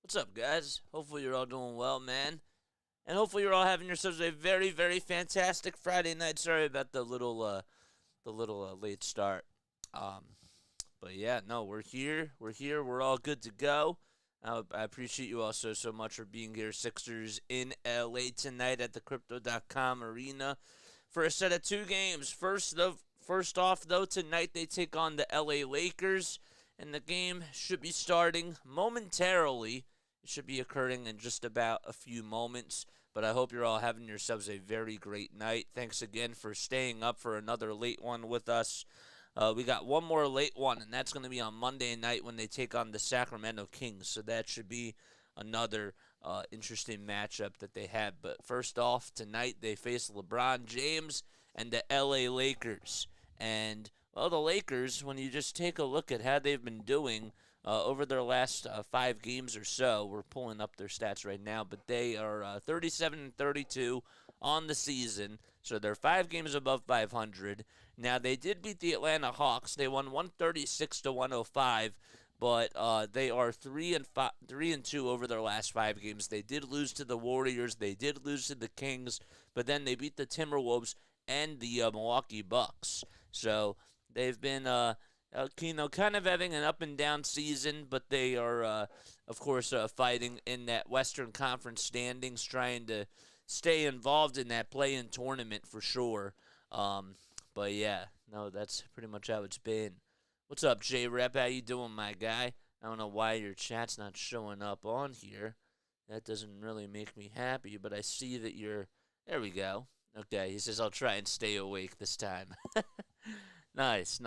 What's up, guys? Hopefully you're all doing well, man. And hopefully you're all having yourselves a very, very fantastic Friday night. Sorry about the little late start. Um, but yeah, no, we're here. We're here. We're all good to go. I appreciate you all so much for being here. Sixers in LA tonight at the Crypto.com Arena for a set of two games. First off, though, tonight they take on the LA Lakers, and the game should be starting momentarily. It should be occurring in just about a few moments, but I hope you're all having yourselves a very great night. Thanks again for staying up for another late one with us. We got one more late one, and that's going to be on Monday night when they take on the Sacramento Kings, so that should be another interesting matchup that they have. But first off, tonight they face LeBron James and the LA Lakers. And, well, the Lakers, when you just take a look at how they've been doing over their last 5 games or so, we're pulling up their stats right now, but they are 37 and 32 on the season, so they're 5 games above 500. Now, they did beat the Atlanta Hawks. They won 136 to 105, but they are 3-2 over their last 5 games. They did lose to the Warriors. They did lose to the Kings, but then they beat the Timberwolves and the Milwaukee Bucks. So they've been, kind of having an up and down season, but they are, of course, fighting in that Western Conference standings, trying to stay involved in that play-in tournament for sure. But yeah, no, that's pretty much how it's been. What's up, J-Rep? How you doing, my guy? I don't know why your chat's not showing up on here. That doesn't really make me happy, but I see that you're... There we go. Okay, he says, I'll try and stay awake this time. Nice.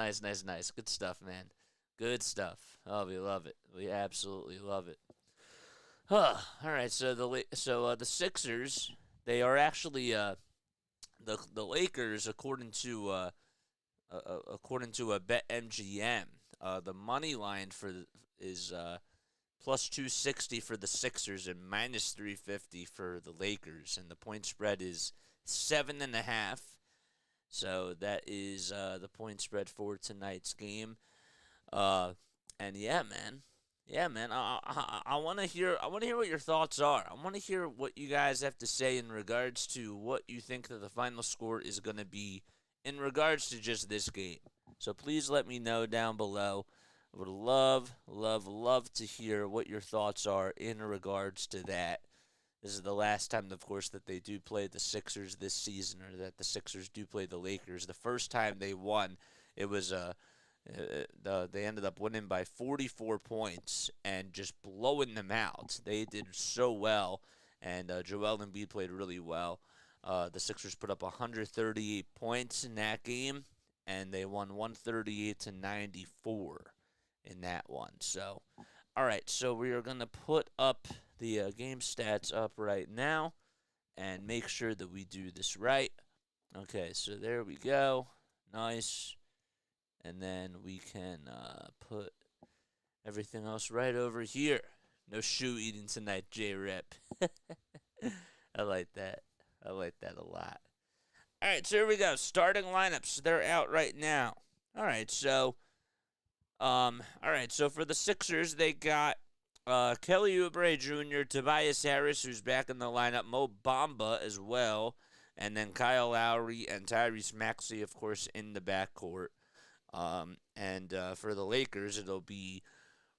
Good stuff, man. Good stuff. Oh, we love it. We absolutely love it. All right, so the Sixers, they are actually the Lakers, according to a BetMGM. The money line is plus 260 for the Sixers and minus 350 for the Lakers, and the point spread is 7.5. So that is the point spread for tonight's game. And yeah, man. I want to hear what your thoughts are. I want to hear what you guys have to say in regards to what you think that the final score is going to be in regards to just this game. So please let me know down below. I would love to hear what your thoughts are in regards to that. This is the last time, of course, that they do play the Sixers this season, or that the Sixers do play the Lakers. The first time they won, it was they ended up winning by 44 points and just blowing them out. They did so well, and Joel Embiid played really well. The Sixers put up 138 points in that game, and they won 138 to 94 in that one. So, all right, so we are going to put up the game stats up right now and make sure that we do this right. Okay, so there we go. Nice. And then we can put everything else right over here. No shoe eating tonight, J-Rep. I like that. I like that a lot. All right, so here we go. Starting lineups. They're out right now. All right, so for the Sixers, they got Kelly Oubre Jr., Tobias Harris, who's back in the lineup, Mo Bamba as well, and then Kyle Lowry and Tyrese Maxey, of course, in the backcourt. And for the Lakers, it'll be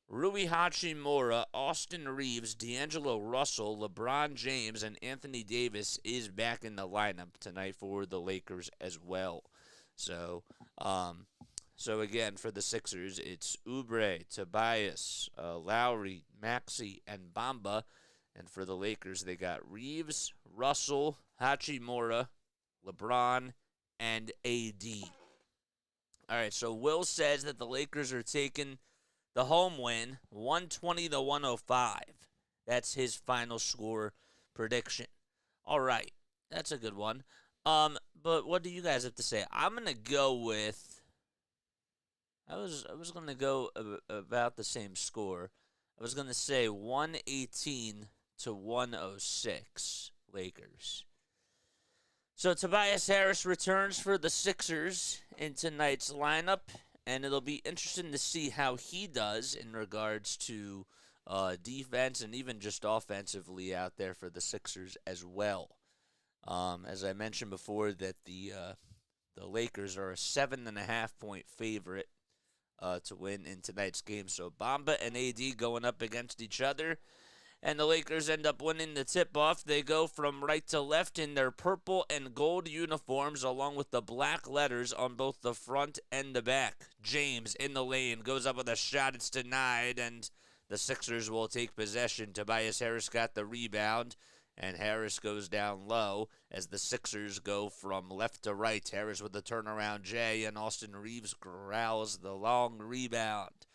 Rui Hachimura, Austin Reeves, D'Angelo Russell, LeBron James, and Anthony Davis is back in the lineup tonight for the Lakers as well. So again, for the Sixers, it's Oubre, Tobias, Lowry, Maxey, and Bamba. And for the Lakers, they got Reeves, Russell, Hachimura, LeBron, and AD. All right, so Will says that the Lakers are taking the home win, 120 to 105. That's his final score prediction. All right, that's a good one. But what do you guys have to say? I'm gonna go with. I was gonna go about the same score. I was gonna say 118 to 106 Lakers. So Tobias Harris returns for the Sixers in tonight's lineup, and it'll be interesting to see how he does in regards to defense and even just offensively out there for the Sixers as well. As I mentioned before, that the Lakers are a 7.5-point favorite to win in tonight's game. So Bamba and AD going up against each other. And the Lakers end up winning the tip-off. They go from right to left in their purple and gold uniforms along with the black letters on both the front and the back. James in the lane goes up with a shot. It's denied, and the Sixers will take possession. Tobias Harris got the rebound, and Harris goes down low as the Sixers go from left to right. Harris with the turnaround J, and Austin Reeves growls the long rebound.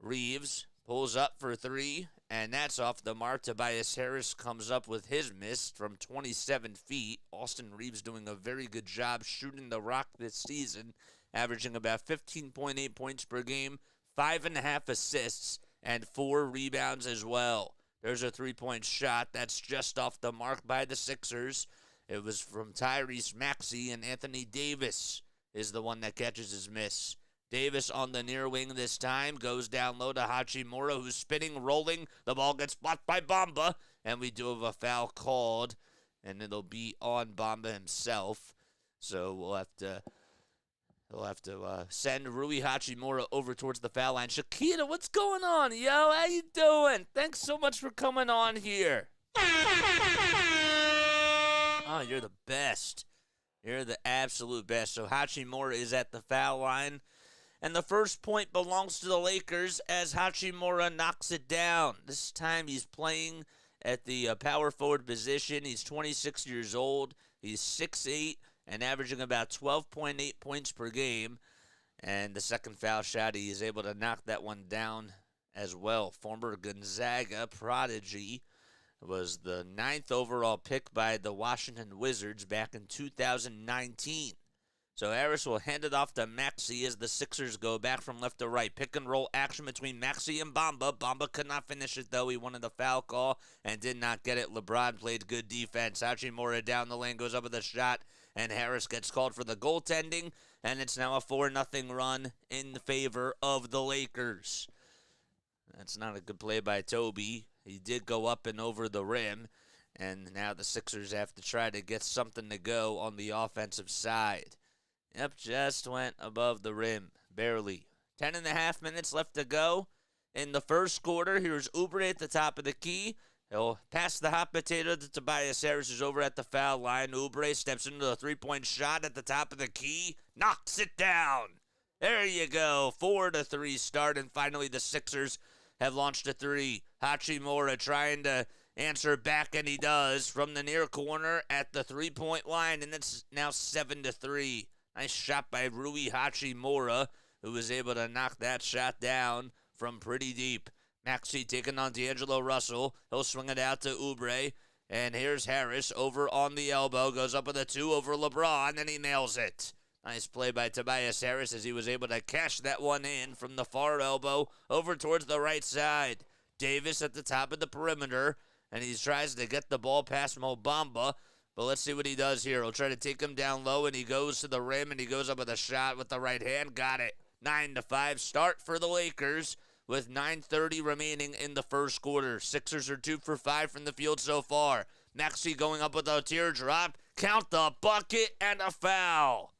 Reeves pulls up for three, and that's off the mark. Tobias Harris comes up with his miss from 27 feet. Austin Reeves doing a very good job shooting the rock this season, averaging about 15.8 points per game, 5.5 assists, and 4 rebounds as well. There's a three-point shot. That's just off the mark by the Sixers. It was from Tyrese Maxey, and Anthony Davis is the one that catches his miss. Davis on the near wing this time, goes down low to Hachimura, who's spinning, rolling. The ball gets blocked by Bamba, and we do have a foul called, and it'll be on Bamba himself. So we'll have to send Rui Hachimura over towards the foul line. Shakita, what's going on, yo? How you doing? Thanks so much for coming on here. Oh, you're the best. You're the absolute best. So Hachimura is at the foul line. And the first point belongs to the Lakers as Hachimura knocks it down. This time he's playing at the power forward position. He's 26 years old. He's 6'8", and averaging about 12.8 points per game. And the second foul shot, he is able to knock that one down as well. Former Gonzaga prodigy, was the 9th overall pick by the Washington Wizards back in 2019. So Harris will hand it off to Maxey as the Sixers go back from left to right. Pick and roll action between Maxey and Bamba. Bamba could not finish it, though. He wanted the foul call and did not get it. LeBron played good defense. Hachimura down the lane, goes up with a shot, and Harris gets called for the goaltending, and it's now a 4-0 run in favor of the Lakers. That's not a good play by Toby. He did go up and over the rim, and now the Sixers have to try to get something to go on the offensive side. Yep, just went above the rim, barely. 10.5 minutes left to go in the first quarter. Here's Oubre at the top of the key. He'll pass the hot potato to Tobias Harris, who's over at the foul line. Oubre steps into the three-point shot at the top of the key, knocks it down. There you go, 4-3 start, and finally the Sixers have launched a three. Hachimura trying to answer back, and he does, from the near corner at the three-point line, and it's now 7-3. Nice shot by Rui Hachimura, who was able to knock that shot down from pretty deep. Maxey taking on D'Angelo Russell. He'll swing it out to Oubre. And here's Harris over on the elbow. Goes up with a 2 over LeBron, and he nails it. Nice play by Tobias Harris as he was able to cash that one in from the far elbow over towards the right side. Davis at the top of the perimeter, and he tries to get the ball past Mo Bamba. But let's see what he does here. He'll try to take him down low, and he goes to the rim, and he goes up with a shot with the right hand. Got it. 9-5 start for the Lakers with 9:30 remaining in the first quarter. Sixers are 2 for 5 from the field so far. Maxey going up with a teardrop. Count the bucket and a foul.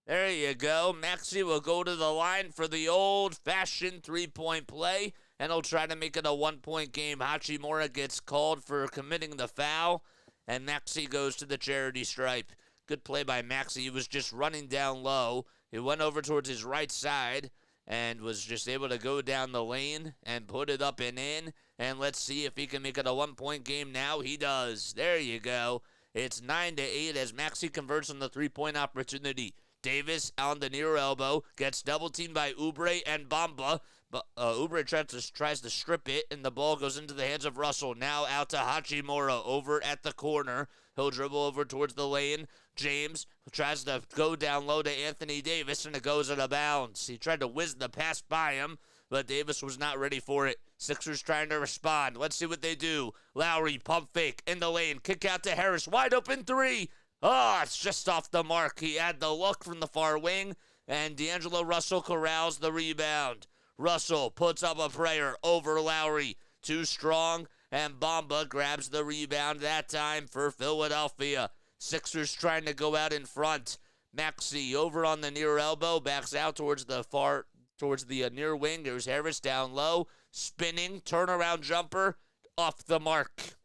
There you go. Maxey will go to the line for the old-fashioned three-point play, and he'll try to make it a one-point game. Hachimura gets called for committing the foul, and Maxey goes to the charity stripe. Good play by Maxey. He was just running down low. He went over towards his right side and was just able to go down the lane and put it up and in. And let's see if he can make it a one-point game now. He does. There you go. It's 9-8 as Maxey converts on the three-point opportunity. Davis on the near elbow gets double-teamed by Oubre and Bamba. But Oubre tries to strip it, and the ball goes into the hands of Russell. Now out to Hachimura over at the corner. He'll dribble over towards the lane. James tries to go down low to Anthony Davis, and it goes out of bounds. He tried to whiz the pass by him, but Davis was not ready for it. Sixers trying to respond. Let's see what they do. Lowry, pump fake in the lane. Kick out to Harris. Wide open three. Oh, it's just off the mark. He had the look from the far wing, and D'Angelo Russell corrals the rebound. Russell puts up a prayer over Lowry. Too strong, and Bamba grabs the rebound that time for Philadelphia. Sixers trying to go out in front. Maxey over on the near elbow, backs out towards the near wing. There's Harris down low, spinning, turnaround jumper, off the mark.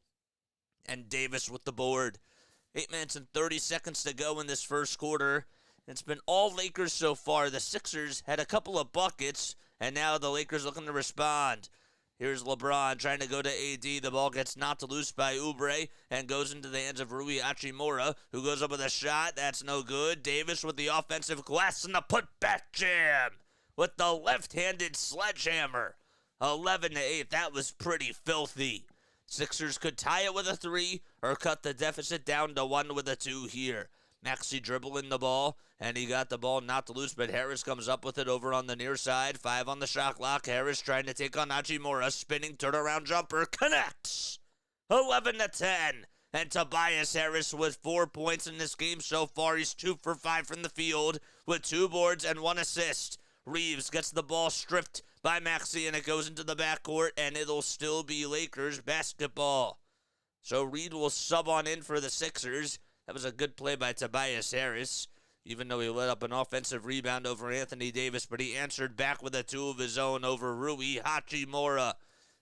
And Davis with the board. 8 minutes and 30 seconds to go in this first quarter. It's been all Lakers so far. The Sixers had a couple of buckets, and now the Lakers looking to respond. Here's LeBron trying to go to AD. The ball gets knocked loose by Oubre and goes into the hands of Rui Hachimura, who goes up with a shot. That's no good. Davis with the offensive glass and the putback jam with the left-handed sledgehammer. 11-8. That was pretty filthy. Sixers could tie it with a 3 or cut the deficit down to 1 with a 2 here. Maxey dribbling the ball, and he got the ball knocked loose, but Harris comes up with it over on the near side. 5 on the shot clock. Harris trying to take on Hachimura. Spinning turnaround jumper. Connects. 11-10. And Tobias Harris with 4 points in this game so far. He's 2 for 5 from the field with 2 boards and 1 assist. Reeves gets the ball stripped by Maxey, and it goes into the backcourt, and it'll still be Lakers basketball. So Reed will sub on in for the Sixers. That was a good play by Tobias Harris, even though he let up an offensive rebound over Anthony Davis, but he answered back with a 2 of his own over Rui Hachimura.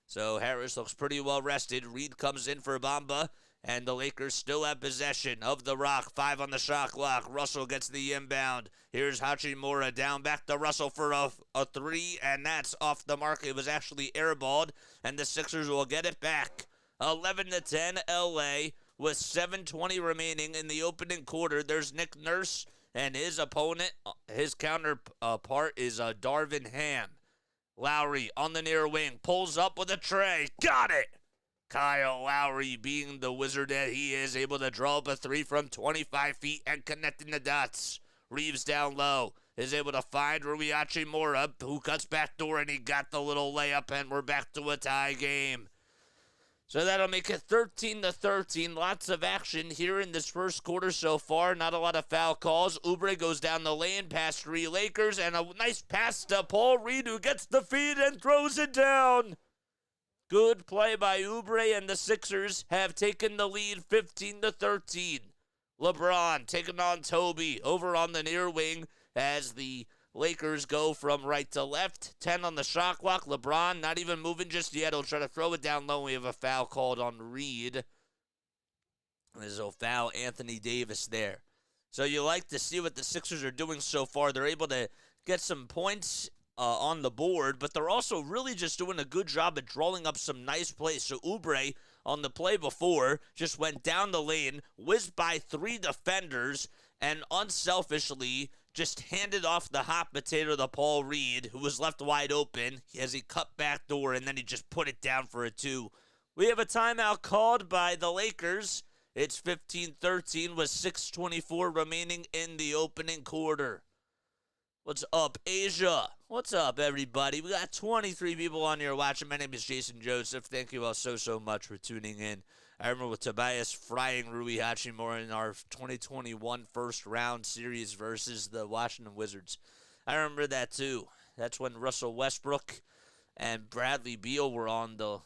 So Harris looks pretty well rested. Reed comes in for Bamba, and the Lakers still have possession of the rock. 5 on the shot clock. Russell gets the inbound. Here's Hachimura down back to Russell for a 3, and that's off the mark. It was actually airballed, and the Sixers will get it back. 11-10 LA with 7:20 remaining in the opening quarter. There's Nick Nurse, and his opponent, his counterpart is Darvin Ham. Lowry on the near wing, pulls up with a tray. Got it! Kyle Lowry, being the wizard that he is, able to draw up a 3 from 25 feet and connecting the dots. Reeves down low, is able to find Rui Hachimura, who cuts back door, and he got the little layup, and we're back to a tie game. So that'll make it 13-13. Lots of action here in this first quarter so far. Not a lot of foul calls. Oubre goes down the lane past 3 Lakers, and a nice pass to Paul Reed, who gets the feed and throws it down. Good play by Oubre, and the Sixers have taken the lead 15-13. LeBron taking on Toby over on the near wing as the Lakers go from right to left. 10 on the shot clock. LeBron not even moving just yet. He'll try to throw it down low. We have a foul called on Reed. There's a foul, Anthony Davis there. So you like to see what the Sixers are doing so far. They're able to get some points on the board, but they're also really just doing a good job at drawing up some nice plays. So Oubre on the play before just went down the lane, whizzed by 3 defenders, and unselfishly just handed off the hot potato to Paul Reed, who was left wide open as he cut back door, and then he just put it down for a 2. We have a timeout called by the Lakers. It's 15-13 with 6:24 remaining in the opening quarter. What's up, Asia? What's up, everybody? We got 23 people on here watching. My name is Jason Joseph. Thank you all so much for tuning in. I remember with Tobias frying Rui Hachimura in our 2021 first round series versus the Washington Wizards. I remember that too. That's when Russell Westbrook and Bradley Beal were on the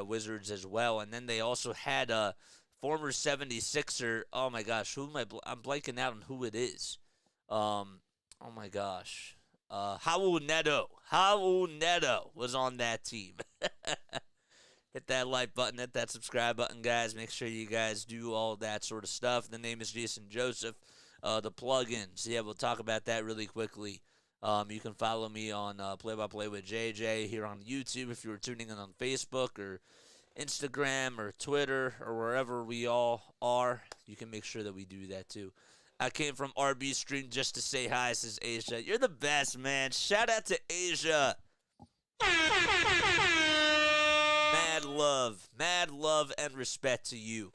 Wizards as well. And then they also had a former 76er. Oh my gosh, I'm blanking out on who it is. Oh my gosh. Raul Neto. Raul Neto was on that team. Hit that like button, hit that subscribe button, guys. Make sure you guys do all that sort of stuff. The name is Jason Joseph. The plugins. Yeah, we'll talk about that really quickly. You can follow me on Play by Play with JJ here on YouTube if you were tuning in on Facebook or Instagram or Twitter or wherever we all are. You can make sure that we do that too. I came from RB Stream just to say hi, says Asia. You're the best, man. Shout out to Asia. Mad love and respect to you.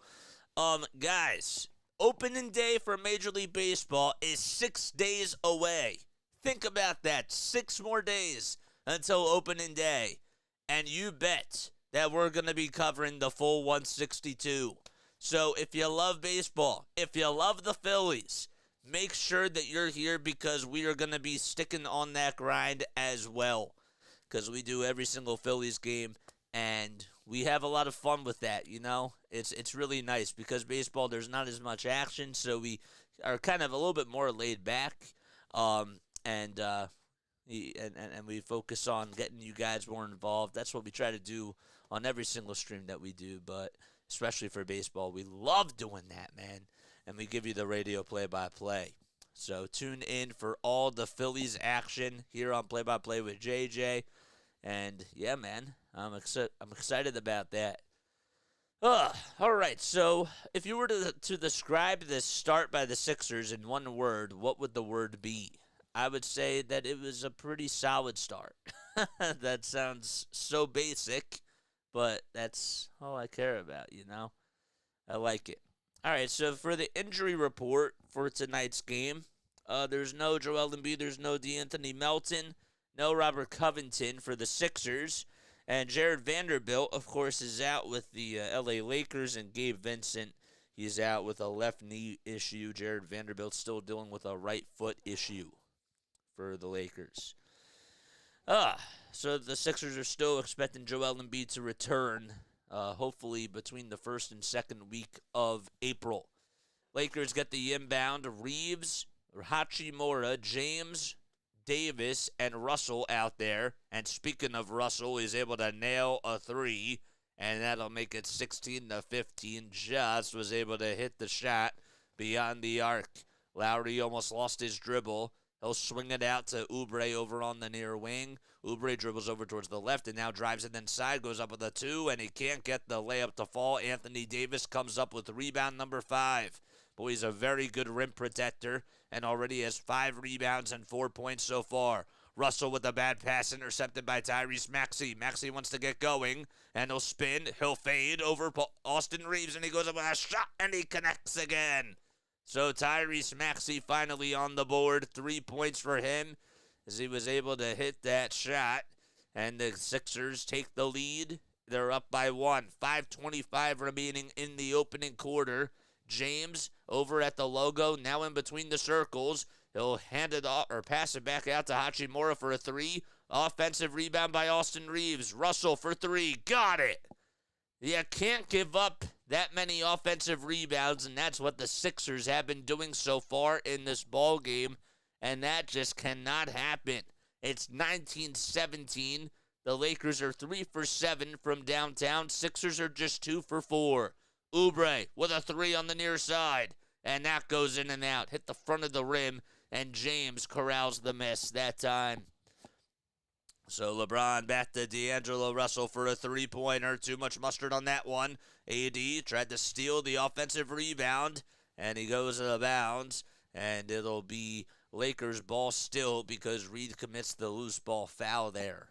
Guys, opening day for Major League Baseball is 6 days away. Think about that. 6 more days until opening day. And you bet that we're going to be covering the full 162. So if you love baseball, if you love the Phillies, make sure that you're here because we are going to be sticking on that grind as well. because we do every single Phillies game, and we have a lot of fun with that. It's really nice because baseball there's not as much action, so we are kind of a little bit more laid back, and we focus on getting you guys more involved. That's what we try to do on every single stream that we do, but especially for baseball, we love doing that, man. And we give you the radio play-by-play. So tune in for all the Phillies action here on Play-by-Play with JJ. And yeah, man, I'm excited about that. All right, so if you were to describe this start by the Sixers in one word, what would the word be? I would say that it was a pretty solid start. That sounds so basic, but that's all I care about, I like it. All right, so for the injury report for tonight's game, there's no Joel Embiid, there's no DeAnthony Melton, no Robert Covington for the Sixers, and Jared Vanderbilt, of course, is out with the LA Lakers, and Gabe Vincent, he's out with a left knee issue. Jared Vanderbilt still dealing with a right foot issue for the Lakers. So the Sixers are still expecting Joel Embiid to return, hopefully between the first and second week of April. Lakers get the inbound. Reeves, Hachimura, James, Davis, and Russell out there. And speaking of Russell, he's able to nail a three, and that'll make it 16-15. Just was able to hit the shot beyond the arc. Lowry almost lost his dribble. He'll swing it out to Oubre over on the near wing. Oubre dribbles over towards the left and now drives it inside, goes up with a two, and he can't get the layup to fall. Anthony Davis comes up with rebound number 5. Boy, he's a very good rim protector and already has 5 rebounds and 4 points so far. Russell with a bad pass intercepted by Tyrese Maxey. Maxey wants to get going, and he'll spin. He'll fade over Austin Reeves, and he goes up with a shot, and he connects again. So Tyrese Maxey finally on the board. 3 points for him as he was able to hit that shot. And the Sixers take the lead. They're up by 1. 5:25 remaining in the opening quarter. James over at the logo, now in between the circles. He'll hand it off or pass it back out to Hachimura for a 3. Offensive rebound by Austin Reeves. Russell for 3. Got it. You can't give up that many offensive rebounds, and that's what the Sixers have been doing so far in this ball game, and that just cannot happen. It's 19-17. The Lakers are 3 for 7 from downtown. Sixers are just 2 for 4. Oubre with a 3 on the near side, and that goes in and out. Hit the front of the rim, and James corrals the miss that time. So LeBron back to D'Angelo Russell for a 3-pointer. Too much mustard on that one. AD tried to steal the offensive rebound, and he goes out of bounds. And it'll be Lakers ball still because Reed commits the loose ball foul there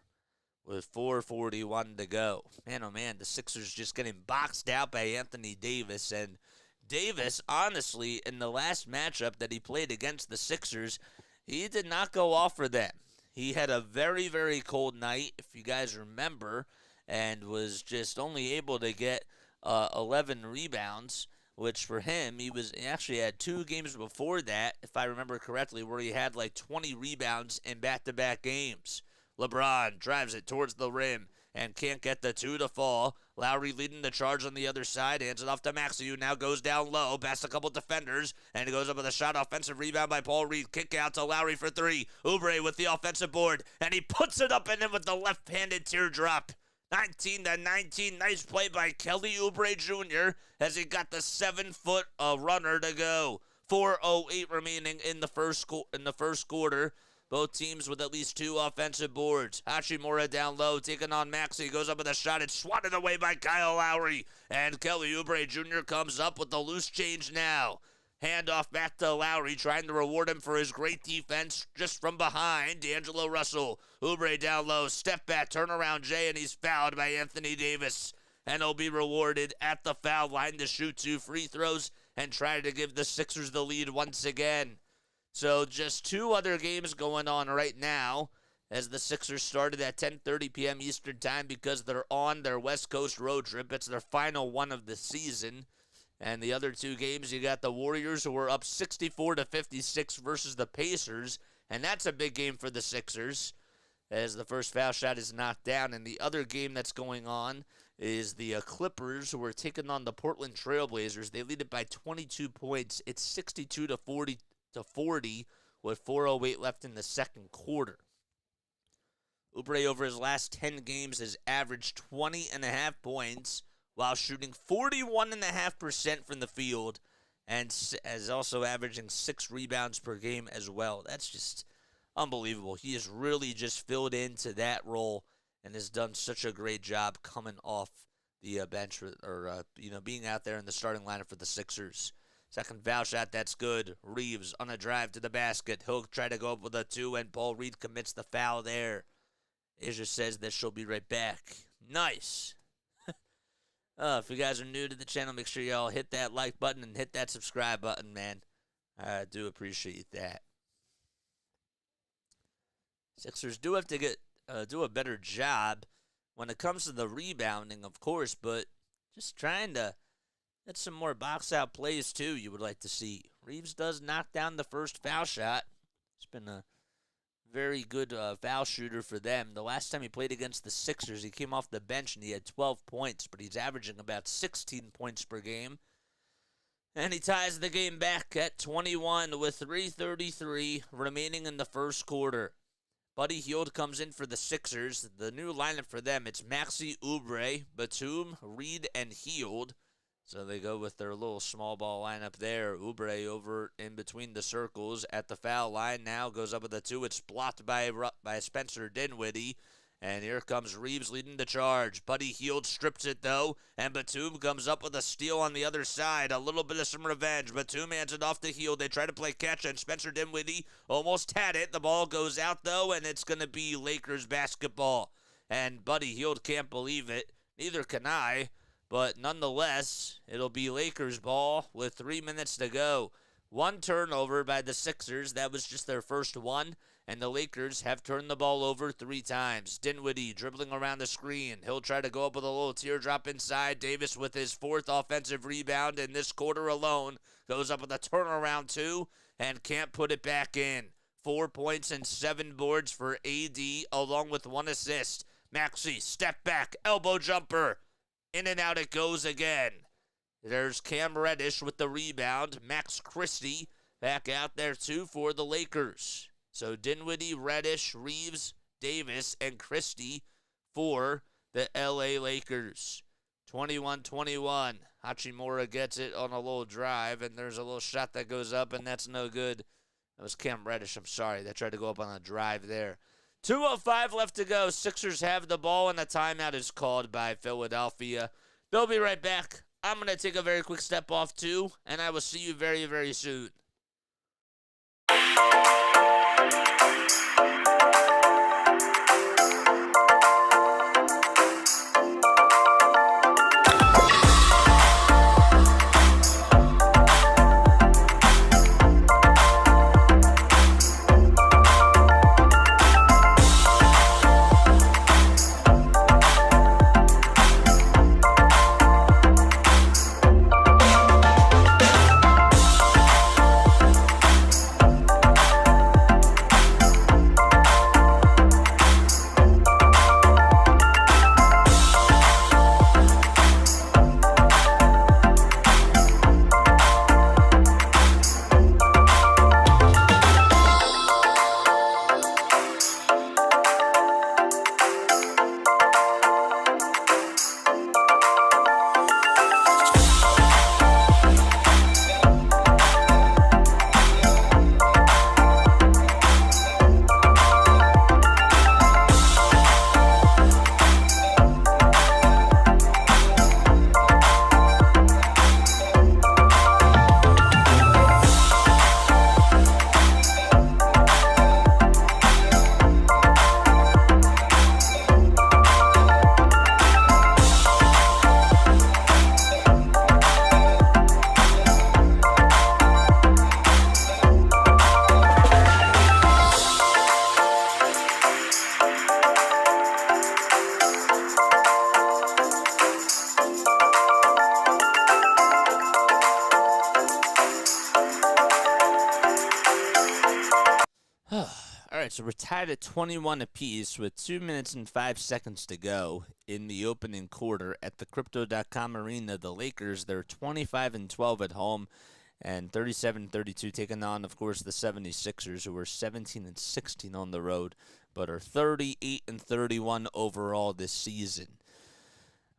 with 4:41 to go. Man, oh man, the Sixers just getting boxed out by Anthony Davis. And Davis, honestly, in the last matchup that he played against the Sixers, he did not go off for them. He had a very, very cold night, if you guys remember, and was just only able to get 11 rebounds, which for him, he actually had 2 games before that, if I remember correctly, where he had like 20 rebounds in back-to-back games. LeBron drives it towards the rim and can't get the 2 to fall. Lowry leading the charge on the other side. Hands it off to Maxey, who now goes down low, past a couple defenders, and he goes up with a shot. Offensive rebound by Paul Reed. Kick out to Lowry for 3. Oubre with the offensive board, and he puts it up and in with the left-handed teardrop. 19-19. Nice play by Kelly Oubre Jr. as he got the 7-foot runner to go. 4:08 remaining in the first quarter. Both teams with at least 2 offensive boards. Hachimura down low, taking on Maxey. Goes up with a shot. It's swatted away by Kyle Lowry. And Kelly Oubre Jr. comes up with the loose change now. Handoff back to Lowry, trying to reward him for his great defense just from behind. D'Angelo Russell. Oubre down low. Step back, turn around Jay, and he's fouled by Anthony Davis. And he'll be rewarded at the foul line to shoot 2 free throws and try to give the Sixers the lead once again. So just 2 other games going on right now as the Sixers started at 10:30 p.m. Eastern Time because they're on their West Coast road trip. It's their final one of the season. And the other 2 games, you got the Warriors, who are up 64-56 versus the Pacers. And that's a big game for the Sixers as the first foul shot is knocked down. And the other game that's going on is the Clippers, who are taking on the Portland Trailblazers. They lead it by 22 points. It's 62 to 40 with 4:08 left in the second quarter. Oubre over his last 10 games has averaged 20.5 points while shooting 41.5% from the field, and is also averaging 6 rebounds per game as well. That's just unbelievable. He has really just filled into that role and has done such a great job coming off the bench or being out there in the starting lineup for the Sixers. Second foul shot, that's good. Reeves on a drive to the basket. He'll try to go up with a 2, and Paul Reed commits the foul there. Asia says that she'll be right back. Nice. If you guys are new to the channel, make sure y'all hit that like button and hit that subscribe button, man. I do appreciate that. Sixers do have to do a better job when it comes to the rebounding, of course, but just trying to get some more box-out plays, too, you would like to see. Reeves does knock down the first foul shot. It's been a very good foul shooter for them. The last time he played against the Sixers, he came off the bench and he had 12 points, but he's averaging about 16 points per game. And he ties the game back at 21 with 3:33 remaining in the first quarter. Buddy Hield comes in for the Sixers. The new lineup for them, it's Maxey, Oubre, Batum, Reed, and Hield. So they go with their little small ball lineup there. Oubre over in between the circles at the foul line. Now goes up with a 2. It's blocked by Spencer Dinwiddie. And here comes Reeves leading the charge. Buddy Hield strips it, though. And Batum comes up with a steal on the other side. A little bit of some revenge. Batum hands it off to Hield. They try to play catch, and Spencer Dinwiddie almost had it. The ball goes out, though, and it's going to be Lakers basketball. And Buddy Hield can't believe it. Neither can I. But nonetheless, it'll be Lakers ball with 3 minutes to go. One turnover by the Sixers. That was just their first one. And the Lakers have turned the ball over 3 times. Dinwiddie dribbling around the screen. He'll try to go up with a little teardrop inside. Davis with his 4th offensive rebound in this quarter alone. Goes up with a turnaround 2 and can't put it back in. 4 points and 7 boards for AD along with 1 assist. Maxey, step back, elbow jumper. In and out it goes again. There's Cam Reddish with the rebound. Max Christie back out there too for the Lakers. So Dinwiddie, Reddish, Reeves, Davis, and Christie for the LA Lakers. 21-21. Hachimura gets it on a little drive, and there's a little shot that goes up, and that's no good. That was Cam Reddish, I'm sorry. They tried to go up on a drive there. 2:05 left to go. Sixers have the ball, and a timeout is called by Philadelphia. They'll be right back. I'm going to take a very quick step off, too, and I will see you very, very soon. right, so we're tied at 21 apiece with 2 minutes and 5 seconds to go in the opening quarter at the Crypto.com Arena. The Lakers, they're 25-12 at home and 37-32 taking on, of course, the 76ers, who are 17-16 on the road, but are 38-31 overall this season.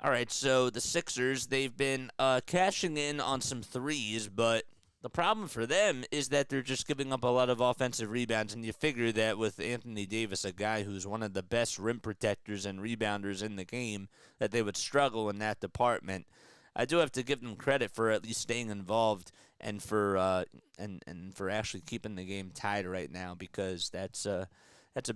All right, so the Sixers, they've been cashing in on some threes, but the problem for them is that they're just giving up a lot of offensive rebounds, and you figure that with Anthony Davis, a guy who's one of the best rim protectors and rebounders in the game, that they would struggle in that department. I do have to give them credit for at least staying involved and for for actually keeping the game tied right now, because that's a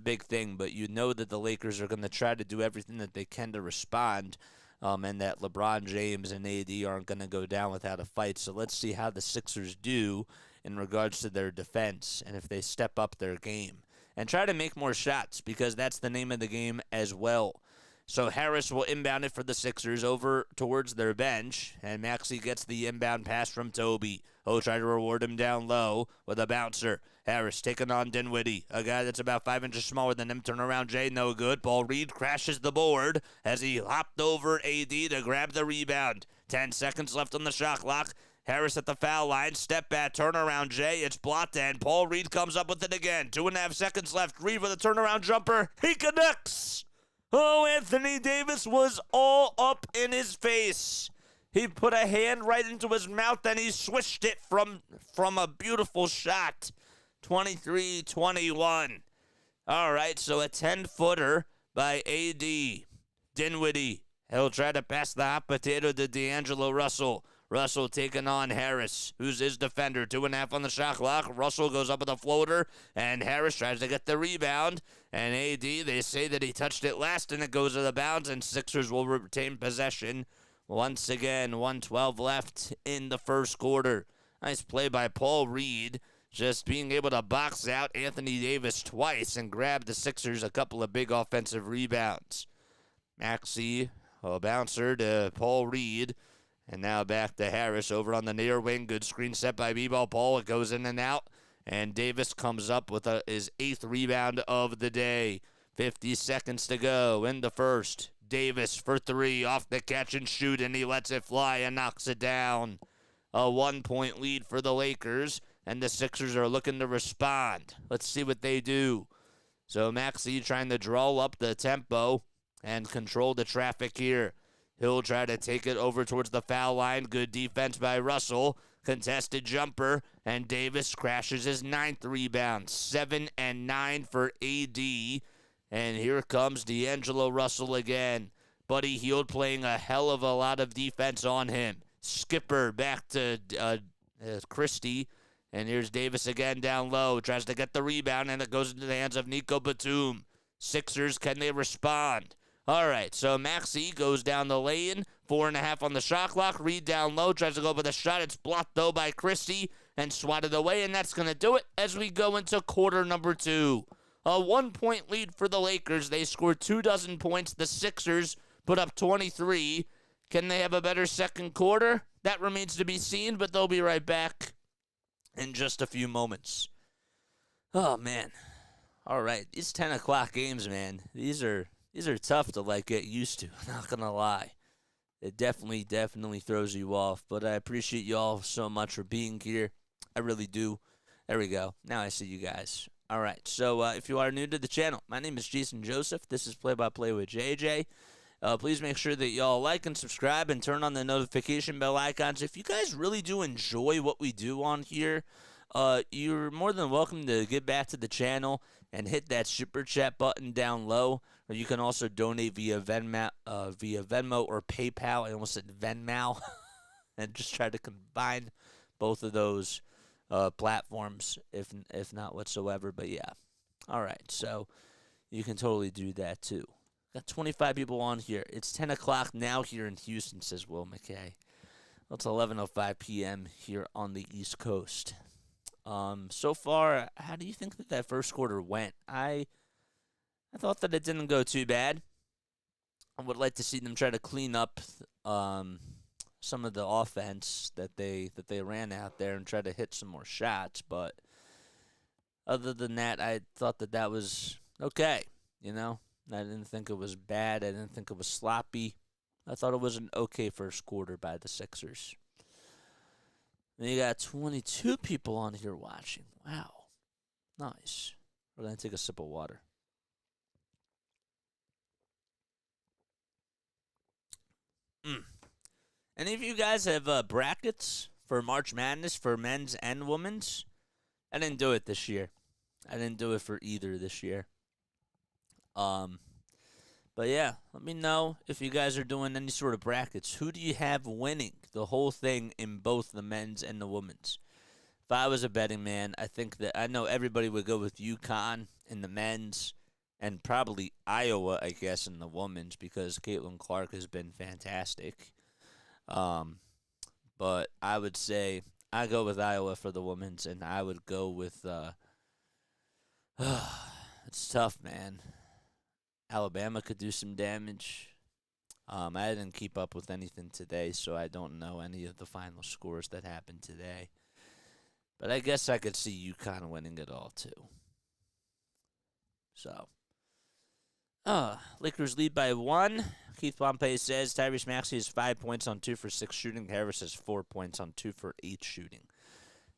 big thing. But you know that the Lakers are going to try to do everything that they can to respond. And that LeBron James and AD aren't going to go down without a fight. So let's see how the Sixers do in regards to their defense and if they step up their game. And try to make more shots, because that's the name of the game as well. So Harris will inbound it for the Sixers over towards their bench, and Maxey gets the inbound pass from Toby. He'll try to reward him down low with a bouncer. Harris taking on Dinwiddie, a guy that's about 5 inches smaller than him. Turnaround Jay, no good. Paul Reed crashes the board as he hopped over AD to grab the rebound. 10 seconds left on the shot clock. Harris at the foul line. Step back, turnaround Jay. It's blocked, and Paul Reed comes up with it again. 2.5 seconds left. Reed with a turnaround jumper. He connects. Oh, Anthony Davis was all up in his face. He put a hand right into his mouth, and he swished it from a beautiful shot. 23-21. All right, so a 10-footer by AD. Dinwiddie. He'll try to pass the hot potato to D'Angelo Russell. Russell taking on Harris, who's his defender. 2.5 on the shot clock. Russell goes up with a floater, and Harris tries to get the rebound. And AD, they say that he touched it last, and it goes to the bounds, and Sixers will retain possession. Once again, 1:12 left in the first quarter. Nice play by Paul Reed, just being able to box out Anthony Davis twice and grab the Sixers a couple of big offensive rebounds. Maxey, a bouncer to Paul Reed. And now back to Harris over on the near wing. Good screen set by B-Ball Paul. It goes in and out. And Davis comes up with his 8th rebound of the day. 50 seconds to go in the first. Davis for 3 off the catch and shoot, and he lets it fly and knocks it down. A 1-point lead for the Lakers, and the Sixers are looking to respond. Let's see what they do. So Maxey trying to draw up the tempo and control the traffic here. He'll try to take it over towards the foul line. Good defense by Russell. Contested jumper, and Davis crashes his 9th rebound. 7 and 9 for AD. And here comes D'Angelo Russell again. Buddy Hield playing a hell of a lot of defense on him. Skipper back to Christie. And here's Davis again down low. Tries to get the rebound, and it goes into the hands of Nico Batum. Sixers, can they respond? All right, so Maxey goes down the lane, 4.5 on the shot clock. Reed down low, tries to go with a shot. It's blocked, though, by Christie and swatted away, and that's going to do it as we go into quarter number 2. A 1-point lead for the Lakers. They scored 24 points. The Sixers put up 23. Can they have a better second quarter? That remains to be seen, but they'll be right back in just a few moments. Oh, man. All right, these 10 o'clock games, man, these are tough to, get used to, not going to lie. It definitely throws you off, but I appreciate you all so much for being here. I really do. There we go. Now I see you guys. All right, so if you are new to the channel, my name is Jason Joseph. This is Play-by-Play with JJ. Please make sure that y'all like and subscribe and turn on the notification bell icons. If you guys really do enjoy what we do on here, you're more than welcome to get back to the channel and hit that super chat button down low. Or you can also donate via Venmo or PayPal. I almost said Venmo, and just try to combine both of those platforms, if not whatsoever. But yeah, all right. So you can totally do that too. Got 25 people on here. It's 10 o'clock now here in Houston, says Will McKay. Well, it's 11:05 p.m. here on the East Coast. So far, how do you think that first quarter went? I thought that it didn't go too bad. I would like to see them try to clean up some of the offense that they ran out there and try to hit some more shots. But Other than that, I thought that was okay. You know, I didn't think it was bad. I didn't think it was sloppy. I thought it was an okay first quarter by the Sixers. And you got 22 people on here watching. Wow. Nice. We're going to take a sip of water. Any of you guys have brackets for March Madness for men's and women's? I didn't do it this year. I didn't do it for either this year. But yeah, let me know if you guys are doing any sort of brackets. Who do you have winning the whole thing in both the men's and the women's? If I was a betting man, I know everybody would go with UConn in the men's and probably Iowa, I guess, in the women's because Caitlin Clark has been fantastic. But I would say I go with Iowa for the women's, and I would go with. It's tough, man. Alabama could do some damage. I didn't keep up with anything today, so I don't know any of the final scores that happened today. But I guess I could see UConn winning it all, too. So, Lakers lead by 1. Keith Pompey says Tyrese Maxey has 5 points on 2 for 6 shooting. Harris has 4 points on 2 for 8 shooting.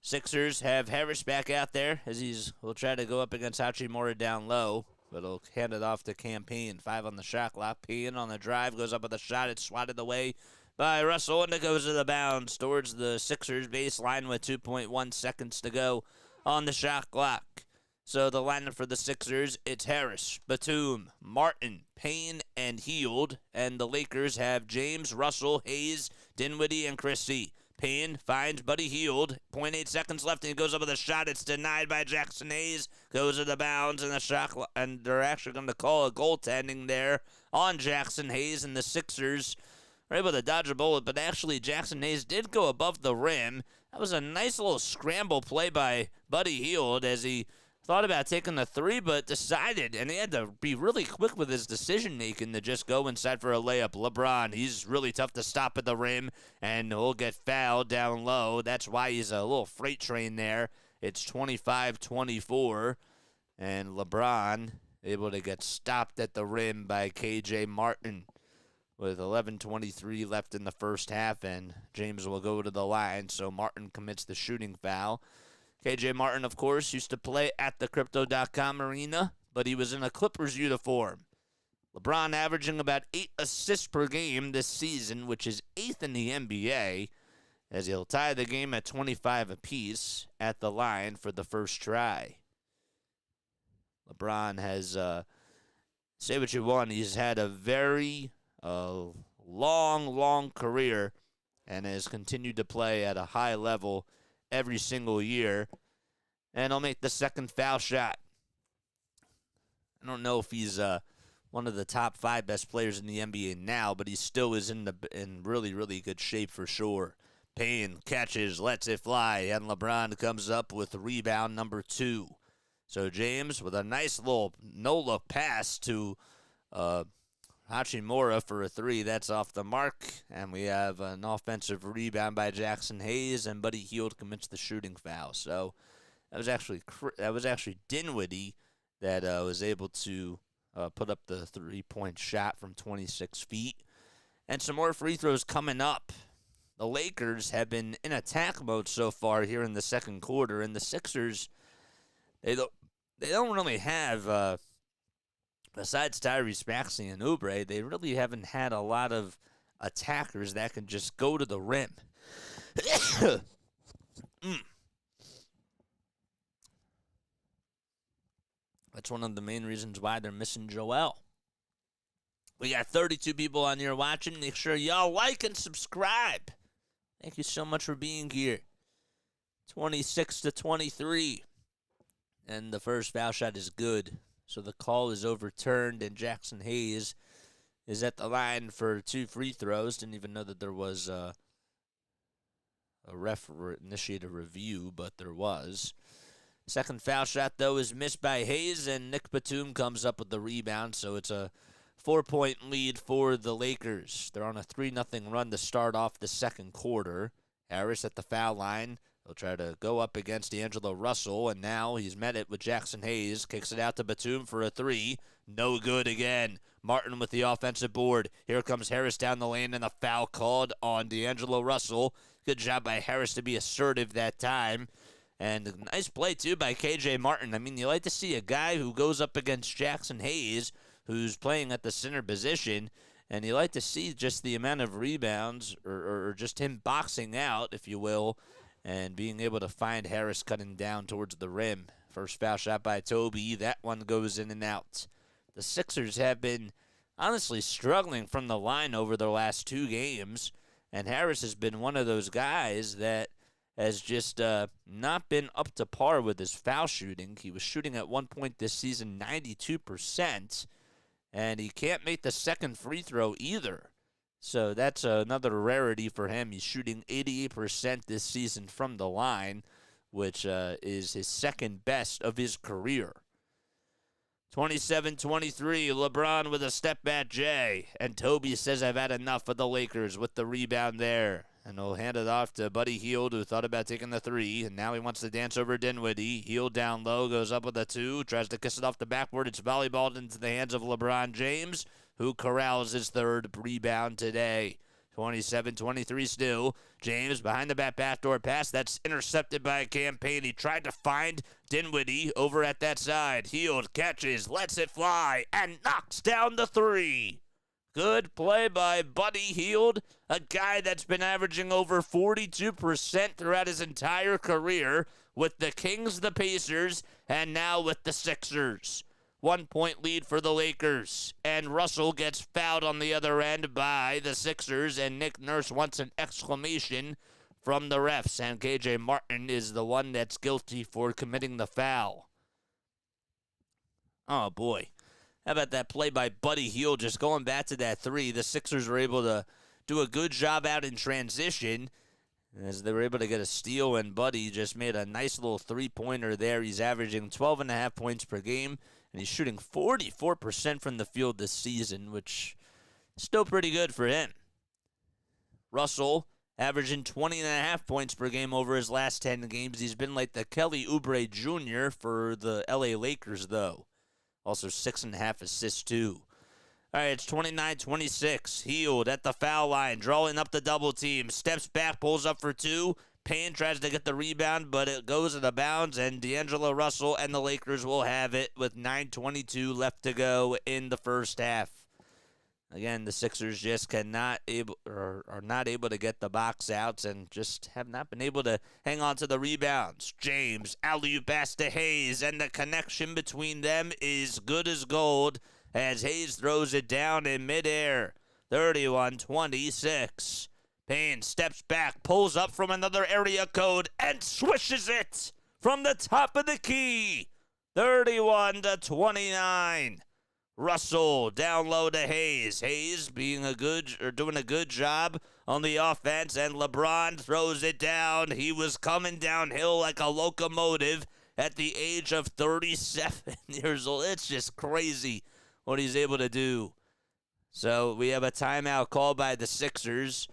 Sixers have Harris back out there as will try to go up against Hachimura down low. But he'll hand it off to Campaign. 5 on the shot clock. Payne on the drive. Goes up with a shot. It's swatted away by Russell. And it goes to the bounds towards the Sixers baseline with 2.1 seconds to go on the shot clock. So the lineup for the Sixers, it's Harris, Batum, Martin, Payne, and Hield. And the Lakers have James, Russell, Hayes, Dinwiddie, and Christie. Payne finds Buddy Hield. 0.8 seconds left, and he goes up with a shot. It's denied by Jackson Hayes. Goes to the bounds, and and they're actually going to call a goaltending there on Jackson Hayes, and the Sixers are able to dodge a bullet. But actually, Jackson Hayes did go above the rim. That was a nice little scramble play by Buddy Hield as he thought about taking the 3, but decided, and he had to be really quick with his decision-making to just go inside for a layup. LeBron, he's really tough to stop at the rim, and he'll get fouled down low. That's why he's a little freight train there. It's 25-24, and LeBron able to get stopped at the rim by K.J. Martin with 11:23 left in the first half, and James will go to the line, so Martin commits the shooting foul. K.J. Martin, of course, used to play at the Crypto.com arena, but he was in a Clippers uniform. LeBron averaging about 8 assists per game this season, which is 8th in the NBA, as he'll tie the game at 25 apiece at the line for the first try. LeBron has, say what you want, he's had a very long career and has continued to play at a high level every single year, and he'll make the second foul shot. I don't know if he's one of the top 5 best players in the NBA now, but he still is in really, really good shape for sure. Payne catches, lets it fly, and LeBron comes up with rebound number 2. So James with a nice little no-look pass to Hachimura for a 3. That's off the mark. And we have an offensive rebound by Jackson Hayes, and Buddy Hield commits the shooting foul. So that was actually Dinwiddie that was able to put up the 3-point shot from 26 feet. And some more free throws coming up. The Lakers have been in attack mode so far here in the second quarter, and the Sixers, they don't really have besides Tyrese Maxey and Oubre, they really haven't had a lot of attackers that can just go to the rim. That's one of the main reasons why they're missing Joel. We got 32 people on here watching. Make sure y'all like and subscribe. Thank you so much for being here. 26-23. And the first foul shot is good. So the call is overturned, and Jackson Hayes is at the line for 2 free throws. Didn't even know that there was a ref initiated review, but there was. Second foul shot, though, is missed by Hayes, and Nick Batum comes up with the rebound. So it's a 4-point lead for the Lakers. They're on a 3-0 run to start off the second quarter. Harris at the foul line. He'll try to go up against D'Angelo Russell, and now he's met it with Jackson Hayes. Kicks it out to Batum for a three. No good again. Martin with the offensive board. Here comes Harris down the lane, and a foul called on D'Angelo Russell. Good job by Harris to be assertive that time. And a nice play, too, by K.J. Martin. I mean, you like to see a guy who goes up against Jackson Hayes, who's playing at the center position, and you like to see just the amount of rebounds, or just him boxing out, if you will, and being able to find Harris cutting down towards the rim. First foul shot by Toby. That one goes in and out. The Sixers have been honestly struggling from the line over their last two games, and Harris has been one of those guys that has just not been up to par with his foul shooting. He was shooting at one point this season 92%, and he can't make the second free throw either. So that's another rarity for him. He's shooting 88% this season from the line, which is his second best of his career. 27-23, LeBron with a step back J. And Toby says, I've had enough of the Lakers with the rebound there. And he'll hand it off to Buddy Hield, who thought about taking the three. And now he wants to dance over Dinwiddie. Hield down low, goes up with a two, tries to kiss it off the backboard. It's volleyballed into the hands of LeBron James, who corrals his third rebound today. 27-23 still. James behind the backdoor pass. That's intercepted by a campaign. He tried to find Dinwiddie over at that side. Hield catches, lets it fly, and knocks down the three. Good play by Buddy Hield, a guy that's been averaging over 42% throughout his entire career with the Kings, the Pacers, and now with the Sixers. 1 point lead for the Lakers, and Russell gets fouled on the other end by the Sixers, and Nick Nurse wants an exclamation from the refs, and K.J. Martin is the one that's guilty for committing the foul. Oh, boy. How about that play by Buddy Hield, just going back to that three? The Sixers were able to do a good job out in transition, as they were able to get a steal, and Buddy just made a nice little three-pointer there. He's averaging 12.5 points per game, and he's shooting 44% from the field this season, which is still pretty good for him. Russell averaging 20.5 points per game over his last 10 games. He's been like the Kelly Oubre Jr. for the LA Lakers, though. Also 6.5 assists, too. All right, it's 29-26. Hield at the foul line, drawing up the double team. Steps back, pulls up for two. Payne tries to get the rebound, but it goes out of bounds, and D'Angelo Russell and the Lakers will have it with 9:22 left to go in the first half. Again, the Sixers just are not able to get the box outs and just have not been able to hang on to the rebounds. James, alley-oop pass to Hayes, and the connection between them is good as gold as Hayes throws it down in midair. 31-26. Payne steps back, pulls up from another area code, and swishes it from the top of the key. 31-29. Russell down low to Hayes. Hayes doing a good job on the offense, and LeBron throws it down. He was coming downhill like a locomotive at the age of 37 years old. It's just crazy what he's able to do. So we have a timeout called by the Sixers,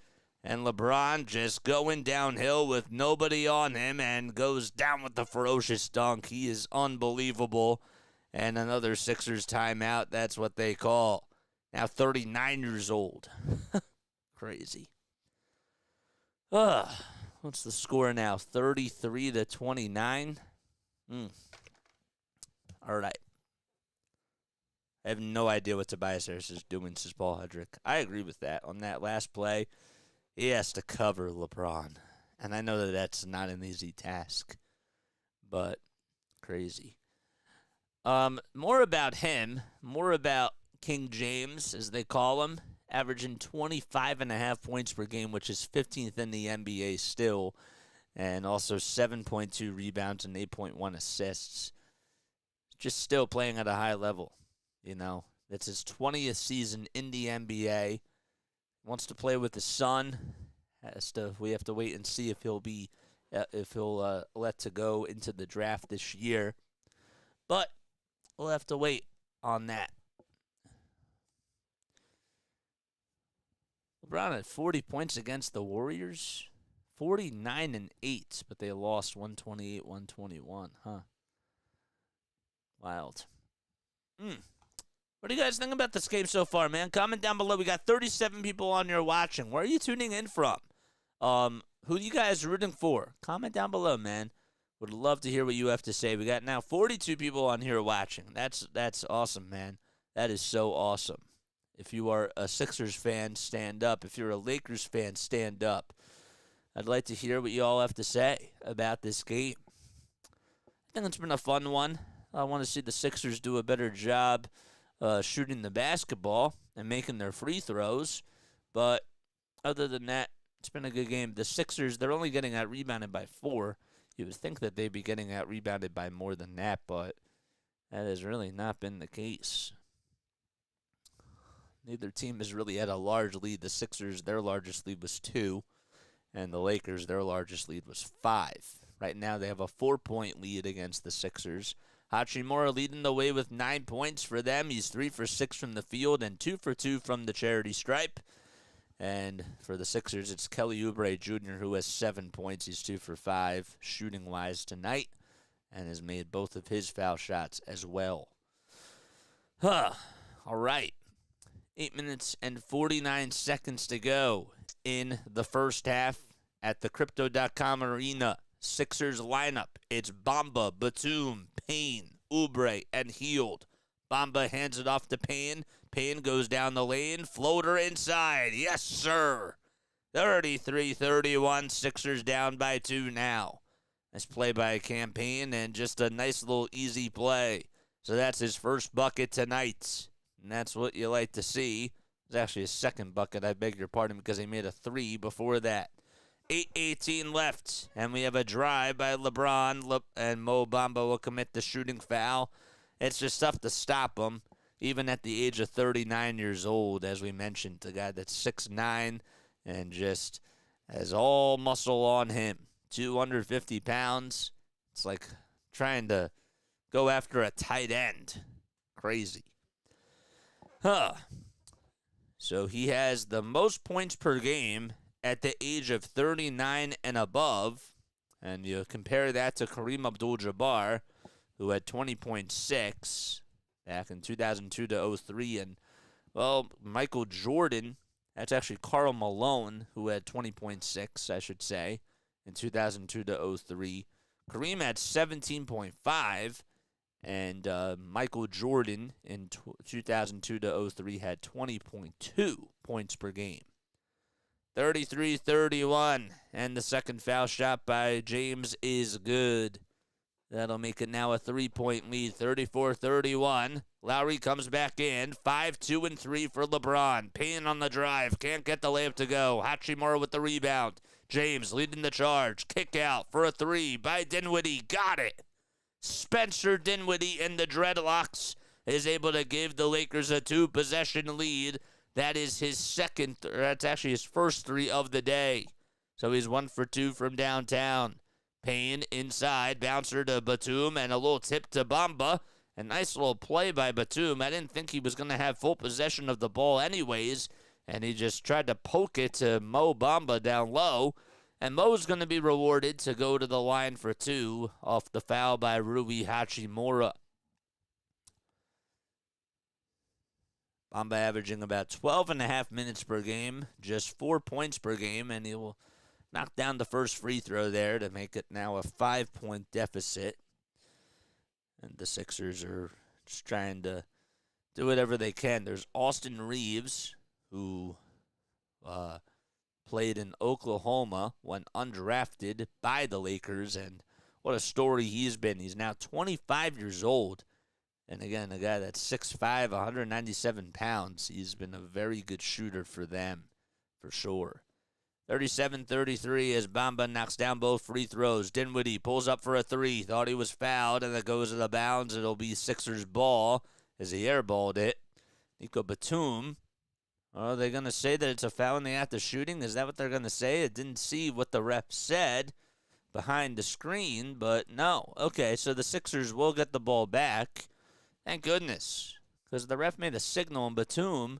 and LeBron just going downhill with nobody on him and goes down with the ferocious dunk. He is unbelievable. And another Sixers timeout. That's what they call. Now 39 years old. Crazy. What's the score now? 33-29. All right. I have no idea what Tobias Harris is doing, says Paul Hedrick. I agree with that. On that last play, he has to cover LeBron. And I know that that's not an easy task, but crazy. More about him, more about King James, as they call him, averaging 25.5 points per game, which is 15th in the NBA still, and also 7.2 rebounds and 8.1 assists. Just still playing at a high level, you know. It's his 20th season in the NBA. Wants to play with his son. We have to wait and see if he'll let to go into the draft this year. But we'll have to wait on that. LeBron had 40 points against the Warriors. 49-8, but they lost 128-121. Huh. Wild. What do you guys think about this game so far, man? Comment down below. We got 37 people on here watching. Where are you tuning in from? Who you guys rooting for? Comment down below, man. Would love to hear what you have to say. We got now 42 people on here watching. That's awesome, man. That is so awesome. If you are a Sixers fan, stand up. If you're a Lakers fan, stand up. I'd like to hear what you all have to say about this game. I think it's been a fun one. I want to see the Sixers do a better job shooting the basketball and making their free throws. But other than that, it's been a good game. The Sixers, they're only getting out-rebounded by 4. You would think that they'd be getting out-rebounded by more than that, but that has really not been the case. Neither team has really had a large lead. The Sixers, their largest lead was 2, and the Lakers, their largest lead was 5. Right now, they have a 4-point lead against the Sixers. Hachimura leading the way with 9 points for them. He's 3 for 6 from the field and 2 for 2 from the charity stripe. And for the Sixers, it's Kelly Oubre Jr. who has 7 points. He's 2 for 5 shooting-wise tonight and has made both of his foul shots as well. All right. 8 minutes and 49 seconds to go in the first half at the Crypto.com Arena. Sixers lineup. It's Bamba, Batum, Payne, Oubre, and Hield. Bamba hands it off to Payne. Payne goes down the lane. Floater inside. Yes, sir. 33-31. Sixers down by 2 now. Nice play by Campaign and just a nice little easy play. So that's his first bucket tonight. And that's what you like to see. It was actually his second bucket, I beg your pardon, because he made a 3 before that. 8:18 left, and we have a drive by LeBron, and Mo Bamba will commit the shooting foul. It's just tough to stop him, even at the age of 39 years old, as we mentioned. The guy that's 6'9", and just has all muscle on him. 250 pounds. It's like trying to go after a tight end. Crazy. So he has the most points per game at the age of 39 and above. And you compare that to Kareem Abdul-Jabbar, who had 20.6 back in 2002 to 03. And, well, Michael Jordan, that's actually Karl Malone, who had 20.6, I should say, in 2002 to 03. Kareem had 17.5. And Michael Jordan in 2002 to 03 had 20.2 points per game. 33-31. And the second foul shot by James is good. That'll make it now a 3-point lead. 34-31. Lowry comes back in. 5, 2, and 3 for LeBron. Payne on the drive. Can't get the layup to go. Hachimura with the rebound. James leading the charge. Kick out for a 3 by Dinwiddie. Got it. Spencer Dinwiddie in the dreadlocks is able to give the Lakers a 2-possession lead. That is his second, that's actually his first 3 of the day. So he's 1 for 2 from downtown. Payne inside, bouncer to Batum, and a little tip to Bamba. A nice little play by Batum. I didn't think he was going to have full possession of the ball anyways, and he just tried to poke it to Mo Bamba down low. And Mo's going to be rewarded to go to the line for 2 off the foul by Rui Hachimura. Bamba averaging about 12.5 minutes per game, just 4 points per game, and he will knock down the first free throw there to make it now a 5-point deficit. And the Sixers are just trying to do whatever they can. There's Austin Reeves, who played in Oklahoma, went undrafted by the Lakers, and what a story he's been. He's now 25 years old, and again, a guy that's 6'5", 197 pounds. He's been a very good shooter for them, for sure. 37-33 as Bamba knocks down both free throws. Dinwiddie pulls up for a 3. Thought he was fouled, and it goes to the bounds. It'll be Sixers ball as he airballed it. Nico Batum. Are they going to say that it's a foul in the act of shooting? Is that what they're going to say? I didn't see what the ref said behind the screen, but no. Okay, so the Sixers will get the ball back. Thank goodness, because the ref made a signal, and Batum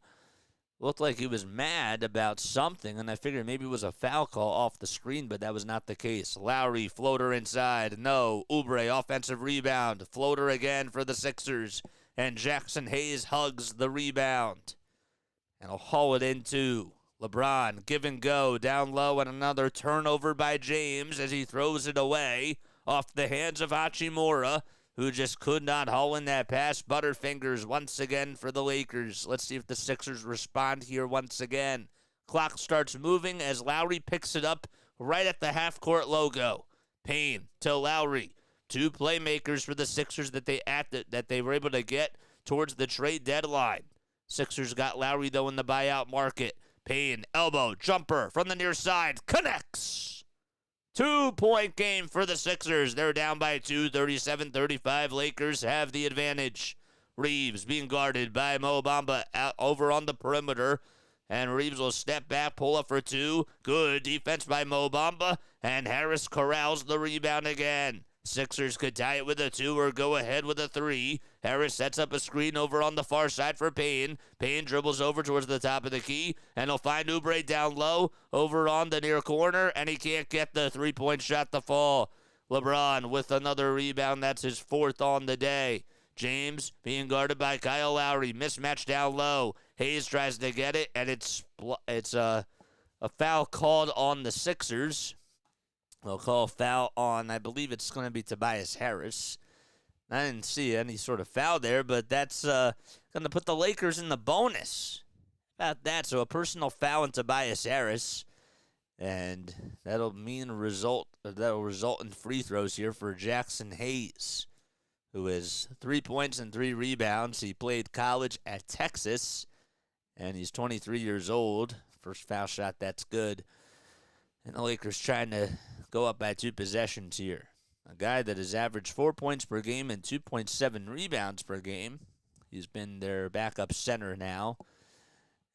Looked like he was mad about something, and I figured maybe it was a foul call off the screen, but that was not the case. Lowry, floater inside. No. Oubre, offensive rebound. Floater again for the Sixers, and Jackson Hayes hugs the rebound. And he'll haul it into LeBron. Give and go down low, and another turnover by James as he throws it away off the hands of Hachimura, who just could not haul in that pass. Butterfingers once again for the Lakers. Let's see if the Sixers respond here once again. Clock starts moving as Lowry picks it up right at the half-court logo. Payne to Lowry. Two playmakers for the Sixers that they were able to get towards the trade deadline. Sixers got Lowry, though, in the buyout market. Payne, elbow, jumper from the near side. Connects. 2-point game for the Sixers. They're down by 2, 37-35. Lakers have the advantage. Reeves being guarded by Mo Bamba out over on the perimeter. And Reeves will step back, pull up for 2. Good defense by Mo Bamba. And Harris corrals the rebound again. Sixers could tie it with a 2 or go ahead with a 3. Harris sets up a screen over on the far side for Payne. Payne dribbles over towards the top of the key, and he'll find Oubre down low over on the near corner, and he can't get the three-point shot to fall. LeBron with another rebound. That's his 4th on the day. James being guarded by Kyle Lowry. Mismatch down low. Hayes tries to get it, and it's a foul called on the Sixers. They'll call a foul on, I believe it's going to be Tobias Harris. I didn't see any sort of foul there, but that's going to put the Lakers in the bonus. About that, so a personal foul on Tobias Harris, and that'll result in free throws here for Jackson Hayes, who has 3 points and 3 rebounds. He played college at Texas, and he's 23 years old. First foul shot, that's good. And the Lakers trying to go up by 2 possessions here. A guy that has averaged 4 points per game and 2.7 rebounds per game. He's been their backup center now.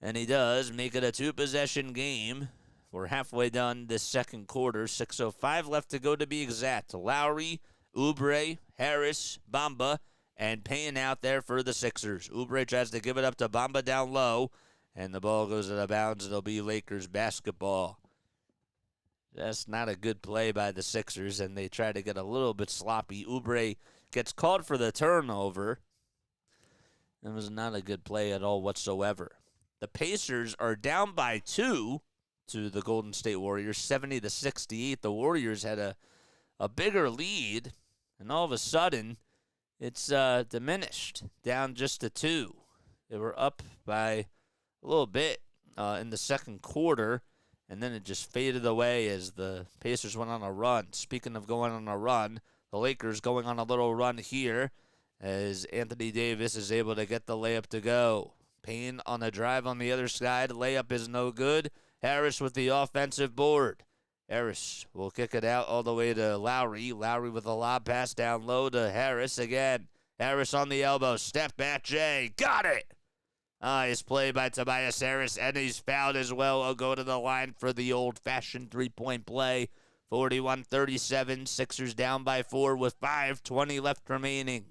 And he does make it a 2-possession game. We're halfway done this second quarter. 6:05 left to go to be exact. Lowry, Oubre, Harris, Bamba, and Payne out there for the Sixers. Oubre tries to give it up to Bamba down low, and the ball goes out of bounds. It'll be Lakers basketball. That's not a good play by the Sixers, and they try to get a little bit sloppy. Oubre gets called for the turnover. It was not a good play at all whatsoever. The Pacers are down by 2 to the Golden State Warriors, 70-68. The Warriors had a bigger lead, and all of a sudden, it's diminished, down just to 2. They were up by a little bit in the second quarter, and then it just faded away as the Pacers went on a run. Speaking of going on a run, the Lakers going on a little run here as Anthony Davis is able to get the layup to go. Payne on a drive on the other side. Layup is no good. Harris with the offensive board. Harris will kick it out all the way to Lowry. Lowry with a lob pass down low to Harris again. Harris on the elbow. Step back, Jay. Got it! Nice play by Tobias Harris, and he's fouled as well. I'll go to the line for the old-fashioned three-point play. 41-37, Sixers down by 4 with 5:20 left remaining.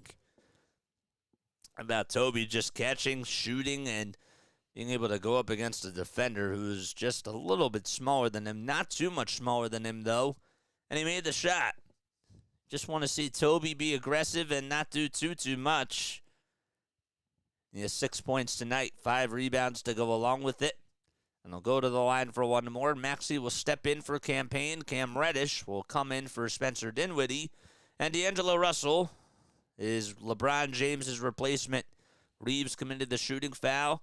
About Toby just catching, shooting, and being able to go up against a defender who's just a little bit smaller than him. Not too much smaller than him, though. And he made the shot. Just want to see Toby be aggressive and not do too much. He has 6 points tonight, 5 rebounds to go along with it. And they'll go to the line for one more. Maxey will step in for Campaign. Cam Reddish will come in for Spencer Dinwiddie. And D'Angelo Russell is LeBron James' replacement. Reeves committed the shooting foul.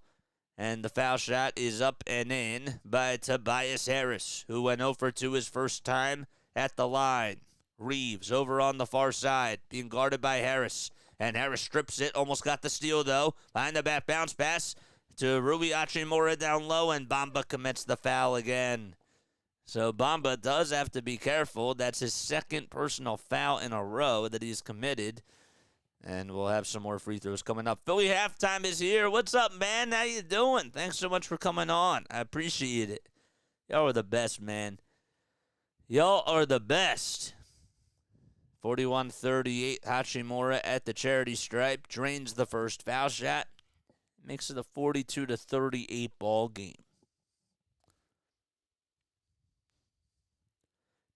And the foul shot is up and in by Tobias Harris, who went 0 for 2 his first time at the line. Reeves over on the far side, being guarded by Harris. And Harris strips it. Almost got the steal, though. Behind the back bounce pass to Rui Hachimura down low, and Bamba commits the foul again. So Bamba does have to be careful. That's his second personal foul in a row that he's committed. And we'll have some more free throws coming up. Philly Halftime is here. What's up, man? How you doing? Thanks so much for coming on. I appreciate it. Y'all are the best, man. Y'all are the best. 41-38, Hachimura at the charity stripe. Drains the first foul shot. Makes it a 42-38 ball game.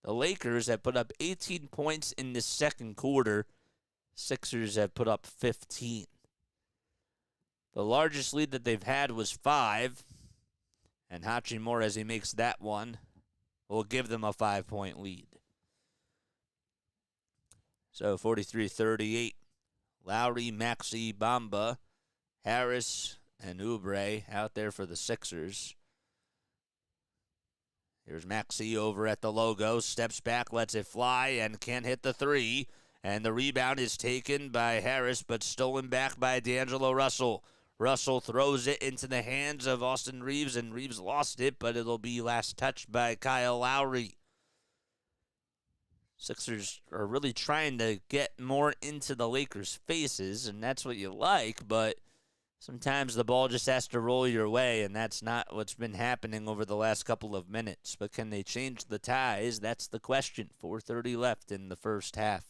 The Lakers have put up 18 points in the second quarter. Sixers have put up 15. The largest lead that they've had was 5. And Hachimura, as he makes that one, will give them a 5-point lead. So 43-38. Lowry, Maxey, Bamba, Harris, and Oubre out there for the Sixers. Here's Maxey over at the logo. Steps back, lets it fly, and can't hit the 3. And the rebound is taken by Harris, but stolen back by D'Angelo Russell. Russell throws it into the hands of Austin Reeves, and Reeves lost it, but it'll be last touched by Kyle Lowry. Sixers are really trying to get more into the Lakers' faces, and that's what you like, but sometimes the ball just has to roll your way, and that's not what's been happening over the last couple of minutes. But can they change the ties? That's the question. 4:30 left in the first half.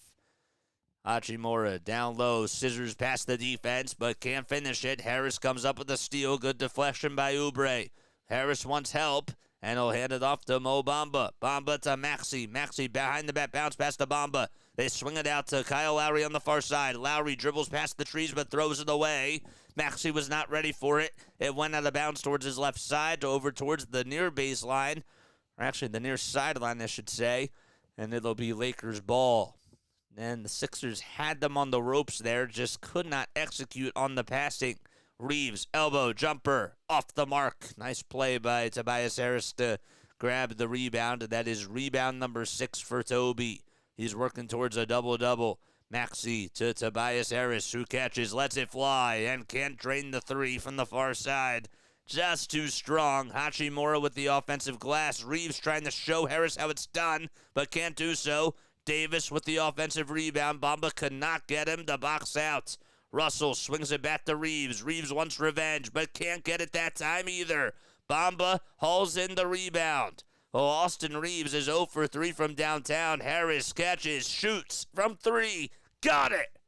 Hachimura down low, scissors past the defense, but can't finish it. Harris comes up with a steal. Good deflection by Oubre. Harris wants help, and he'll hand it off to Mo Bamba. Bamba to Maxey. Maxey behind the back, bounce pass to Bamba. They swing it out to Kyle Lowry on the far side. Lowry dribbles past the trees, but throws it away. Maxey was not ready for it. It went out of bounds towards his left side, over towards the near baseline, or actually the near sideline, I should say, and it'll be Lakers ball. And the Sixers had them on the ropes there, just could not execute on the passing. Reeves, elbow, jumper, off the mark. Nice play by Tobias Harris to grab the rebound. That is rebound number 6 for Toby. He's working towards a double-double. Maxey to Tobias Harris, who catches, lets it fly, and can't drain the 3 from the far side. Just too strong. Hachimura with the offensive glass. Reeves trying to show Harris how it's done, but can't do so. Davis with the offensive rebound. Bamba could not get him to box out. Russell swings it back to Reeves. Reeves wants revenge, but can't get it that time either. Bamba hauls in the rebound. Well, Austin Reeves is 0 for 3 from downtown. Harris catches, shoots from 3. Got it!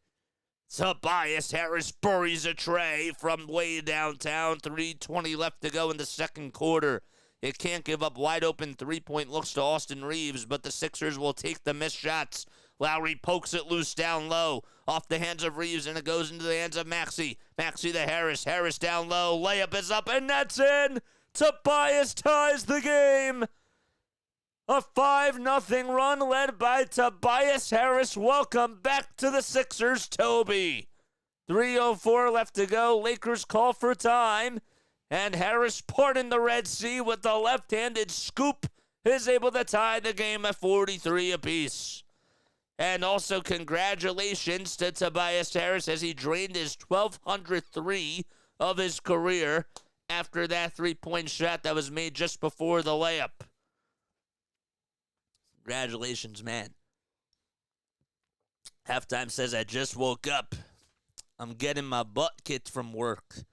Tobias Harris buries a tray from way downtown. 3:20 left to go in the second quarter. It can't give up wide open three-point looks to Austin Reeves, but the Sixers will take the missed shots. Lowry pokes it loose down low, off the hands of Reeves, and it goes into the hands of Maxey. Maxey to Harris. Harris down low. Layup is up, and that's in. Tobias ties the game. A 5-0 run led by Tobias Harris. Welcome back to the Sixers, Toby. 3:04 left to go. Lakers call for time. And Harris, parting the Red Sea with the left-handed scoop, is able to tie the game at 43 apiece. And also congratulations to Tobias Harris as he drained his 1,200th 3 of his career after that three-point shot that was made just before the layup. Congratulations, man. Halftime says, I just woke up. I'm getting my butt kicked from work.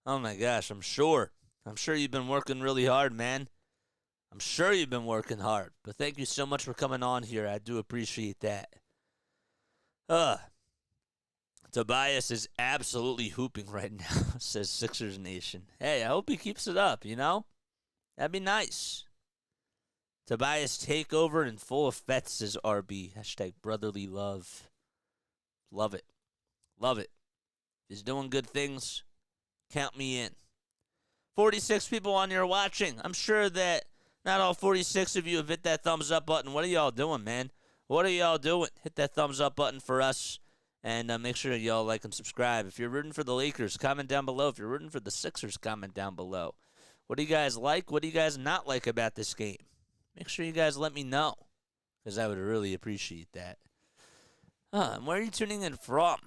Oh, my gosh, I'm sure. I'm sure you've been working really hard, man. I'm sure you've been working hard. But thank you so much for coming on here. I do appreciate that. Tobias is absolutely hooping right now, says Sixers Nation. Hey, I hope he keeps it up, you know? That'd be nice. Tobias takeover in full effect, says RB. Hashtag brotherly love. Love it. Love it. He's doing good things. Count me in. 46 people on here watching. I'm sure that not all 46 of you have hit that thumbs up button. What are y'all doing, man? What are y'all doing? Hit that thumbs up button for us. And make sure y'all like and subscribe. If you're rooting for the Lakers, comment down below. If you're rooting for the Sixers, comment down below. What do you guys like? What do you guys not like about this game? Make sure you guys let me know, because I would really appreciate that. And where are you tuning in from?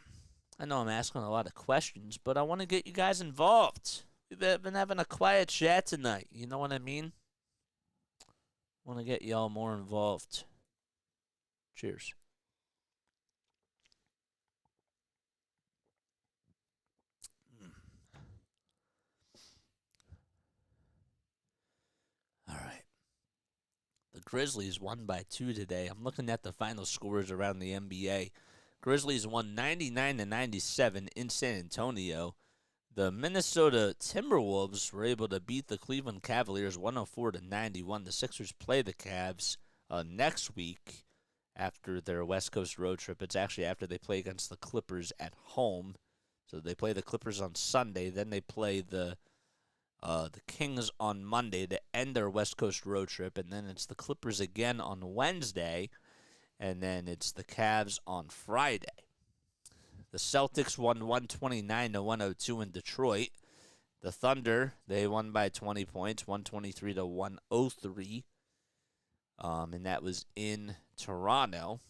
I know I'm asking a lot of questions, but I want to get you guys involved. We've been having a quiet chat tonight. You know what I mean? I want to get y'all more involved. Cheers. All right. The Grizzlies won by 2 today. I'm looking at the final scores around the NBA. Grizzlies won 99-97 in San Antonio. The Minnesota Timberwolves were able to beat the Cleveland Cavaliers 104-91. The Sixers play the Cavs next week after their West Coast road trip. It's actually after they play against the Clippers at home. So they play the Clippers on Sunday, then they play the Kings on Monday to end their West Coast road trip, and then it's the Clippers again on Wednesday, and then it's the Cavs on Friday. The Celtics won 129-102 in Detroit. The Thunder, they won by 20 points, 123-103, and that was in Toronto.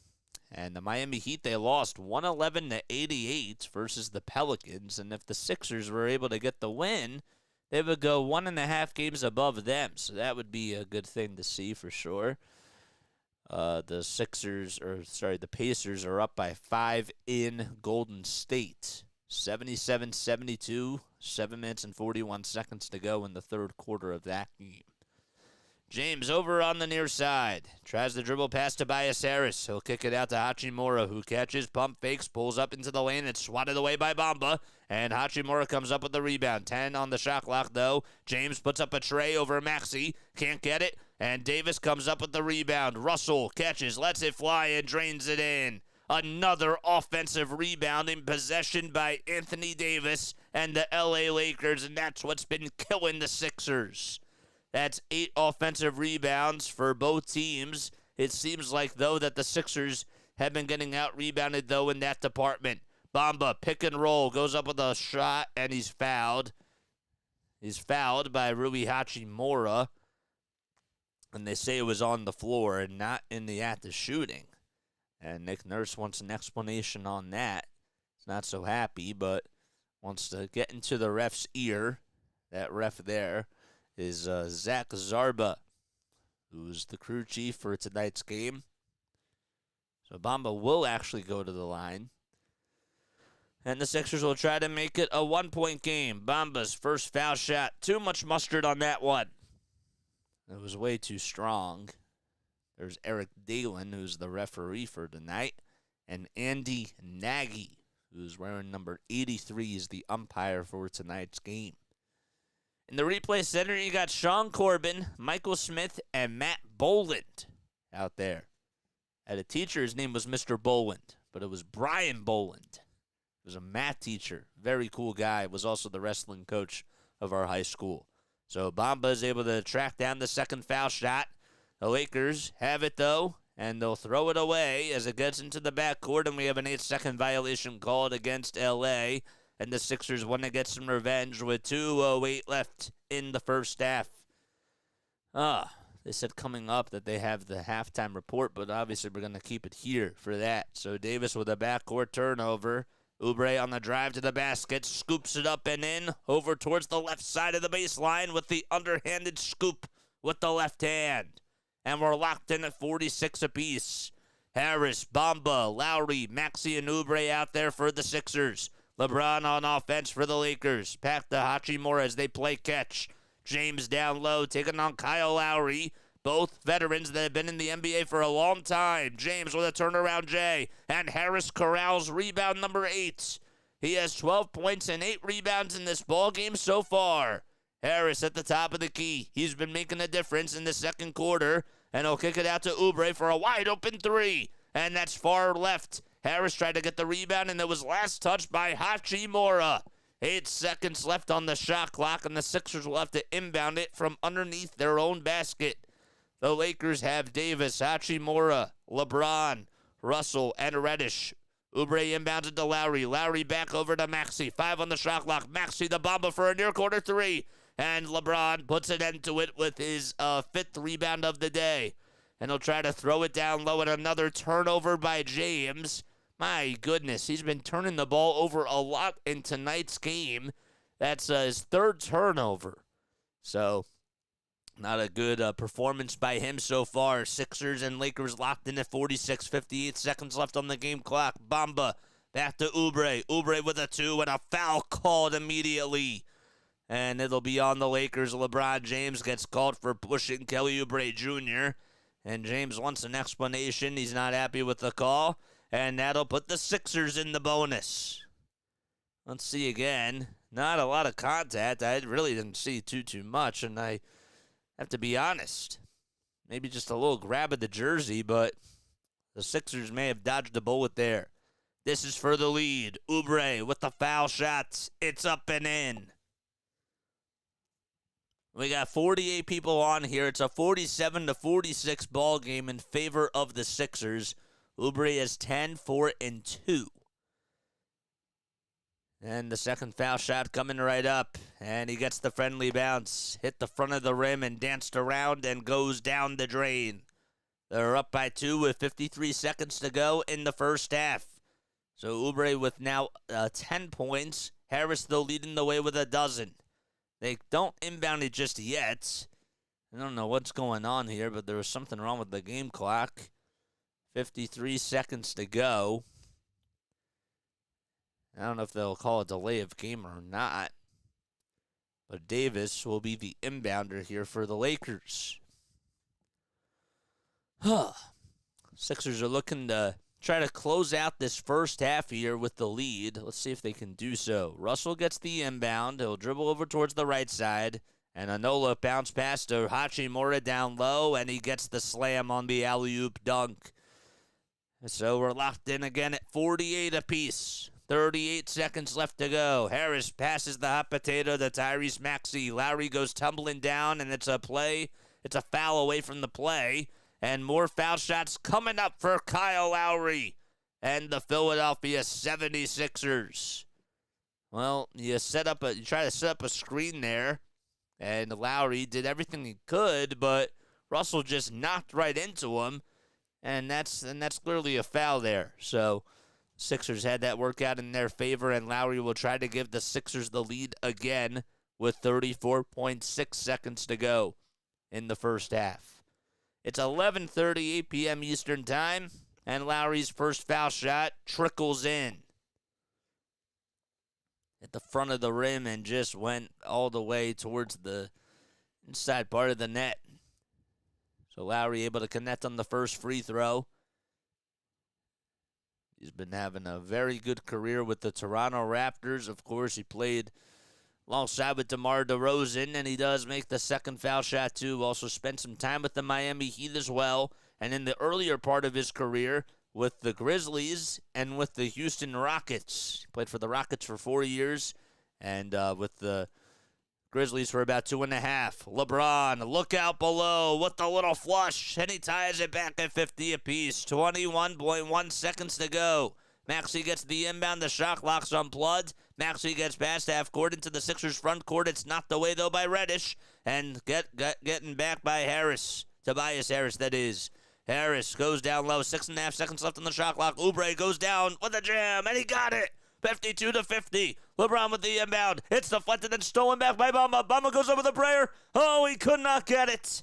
And the Miami Heat, they lost 111-88 versus the Pelicans, and if the Sixers were able to get the win, they would go 1.5 games above them, so that would be a good thing to see for sure. The Pacers are up by 5 in Golden State. 77-72, 7 minutes and 41 seconds to go in the third quarter of that game. James over on the near side. Tries the dribble pass to Tobias Harris. He'll kick it out to Hachimura, who catches, pump fakes, pulls up into the lane. It's swatted away by Bamba. And Hachimura comes up with the rebound. 10 on the shot clock, though. James puts up a tray over Maxey. Can't get it. And Davis comes up with the rebound. Russell catches, lets it fly, and drains it in. Another offensive rebounding possession by Anthony Davis and the LA Lakers, and that's what's been killing the Sixers. That's 8 offensive rebounds for both teams. It seems like, though, that the Sixers have been getting out-rebounded, though, in that department. Bamba, pick and roll, goes up with a shot, and he's fouled. He's fouled by Rui Hachimura, and they say it was on the floor and not in the act of shooting. And Nick Nurse wants an explanation on that. He's not so happy, but wants to get into the ref's ear. That ref there is Zach Zarba, who's the crew chief for tonight's game. So Bamba will actually go to the line. And the Sixers will try to make it a 1-point game. Bamba's first foul shot. Too much mustard on that one. It was way too strong. There's Eric Dalen, who's the referee for tonight. And Andy Nagy, who's wearing number 83, is the umpire for tonight's game. In the replay center, you got Sean Corbin, Michael Smith, and Matt Boland out there. I had a teacher, his name was Mr. Boland, but it was Brian Boland. He was a math teacher, very cool guy, was also the wrestling coach of our high school. So Bamba is able to track down the second foul shot. The Lakers have it, though, and they'll throw it away as it gets into the backcourt, and we have an 8-second violation called against L.A., and the Sixers want to get some revenge with 2:08 left in the first half. They said coming up that they have the halftime report, but obviously we're going to keep it here for that. So Davis with a backcourt turnover. Oubre on the drive to the basket, scoops it up and in, over towards the left side of the baseline with the underhanded scoop with the left hand. And we're locked in at 46 apiece. Harris, Bamba, Lowry, Maxey, and Oubre out there for the Sixers. LeBron on offense for the Lakers. Back to Hachimura as they play catch. James down low, taking on Kyle Lowry. Both veterans that have been in the NBA for a long time. James with a turnaround J. And Harris corrals rebound number 8. He has 12 points and 8 rebounds in this ball game so far. Harris at the top of the key. He's been making a difference in the second quarter. And he'll kick it out to Oubre for a wide open 3. And that's far left. Harris tried to get the rebound, and it was last touched by Hachimura. 8 seconds left on the shot clock, and the Sixers will have to inbound it from underneath their own basket. The Lakers have Davis, Hachimura, LeBron, Russell, and Reddish. Oubre inbounds it to Lowry. Lowry back over to Maxey. 5 on the shot clock. Maxey the Bamba for a near-quarter 3. And LeBron puts an end to it with his 5th rebound of the day. And he'll try to throw it down low, and another turnover by James. My goodness, he's been turning the ball over a lot in tonight's game. That's his 3rd turnover. So, not a good performance by him so far. Sixers and Lakers locked in at 46, 58 seconds left on the game clock. Bamba back to Oubre. Oubre with a 2 and a foul called immediately. And it'll be on the Lakers. LeBron James gets called for pushing Kelly Oubre Jr., and James wants an explanation. He's not happy with the call. And that'll put the Sixers in the bonus. Let's see again. not a lot of contact. I really didn't see too much, and I have to be honest. Maybe just a little grab of the jersey, but the Sixers may have dodged a bullet there. This is for the lead. Oubre with the foul shots. It's up and in. We got 48 people on here. It's a 47-46 ball game in favor of the Sixers. Oubre is 10, 4, and 2. And the second foul shot coming right up. And he gets the friendly bounce. Hit the front of the rim and danced around and goes down the drain. They're up by 2 with 53 seconds to go in the first half. So Oubre with now 10 points. Harris, though, leading the way with a dozen. They don't inbound it just yet. I don't know what's going on here, but there was something wrong with the game clock. 53 seconds to go. I don't know if they'll call a delay of game or not. But Davis will be the inbounder here for the Lakers. Sixers are looking to try to close out this first half here with the lead. Let's see if they can do so. Russell gets the inbound. He'll dribble over towards the right side. And Anola bounce pass to Hachimura down low, and he gets the slam on the alley-oop dunk. So we're locked in again at 48 apiece. 38 seconds left to go. Harris passes the hot potato to Tyrese Maxey. Lowry goes tumbling down, and it's a play. It's a foul away from the play. And more foul shots coming up for Kyle Lowry and the Philadelphia 76ers. Well, you try to set up a screen there, and Lowry did everything he could, but Russell just knocked right into him, and that's clearly a foul there. So Sixers had that work out in their favor, and Lowry will try to give the Sixers the lead again with 34.6 seconds to go in the first half. It's 11:38 p.m. Eastern Time, and Lowry's first foul shot trickles in at the front of the rim and just went all the way towards the inside part of the net. So Lowry able to connect on the first free throw. He's been having a very good career with the Toronto Raptors. Of course, he played alongside with DeMar DeRozan, and he does make the second foul shot too. Also spent some time with the Miami Heat as well, and in the earlier part of his career with the Grizzlies and with the Houston Rockets. He played for the Rockets for 4 years, and with the Grizzlies for about 2.5. LeBron, look out below with the little flush, and he ties it back at 50 apiece. 21.1 seconds to go. Maxey gets the inbound. The shot clock's unplugged. Maxey gets past half court into the Sixers front court. It's knocked away, though, by Reddish. And getting back by Harris. Tobias Harris, that is. Harris goes down low. 6.5 seconds left on the shot clock. Oubre goes down with a jam, and he got it. 52-50. LeBron with the inbound. It's deflected and stolen back by Bamba. Bamba goes over the prayer. Oh, he could not get it.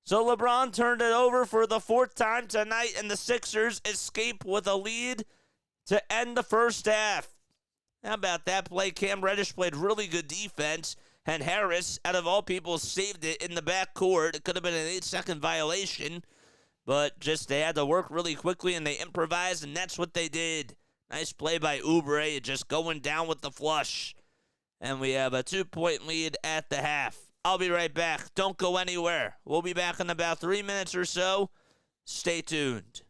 So LeBron turned it over for the 4th time tonight, and the Sixers escape with a lead to end the first half. How about that play? Cam Reddish played really good defense, and Harris, out of all people, saved it in the backcourt. It could have been an 8-second violation, but just they had to work really quickly, and they improvised, and that's what they did. Nice play by Oubre, just going down with the flush. And we have a 2-point lead at the half. I'll be right back. Don't go anywhere. We'll be back in about 3 minutes or so. Stay tuned.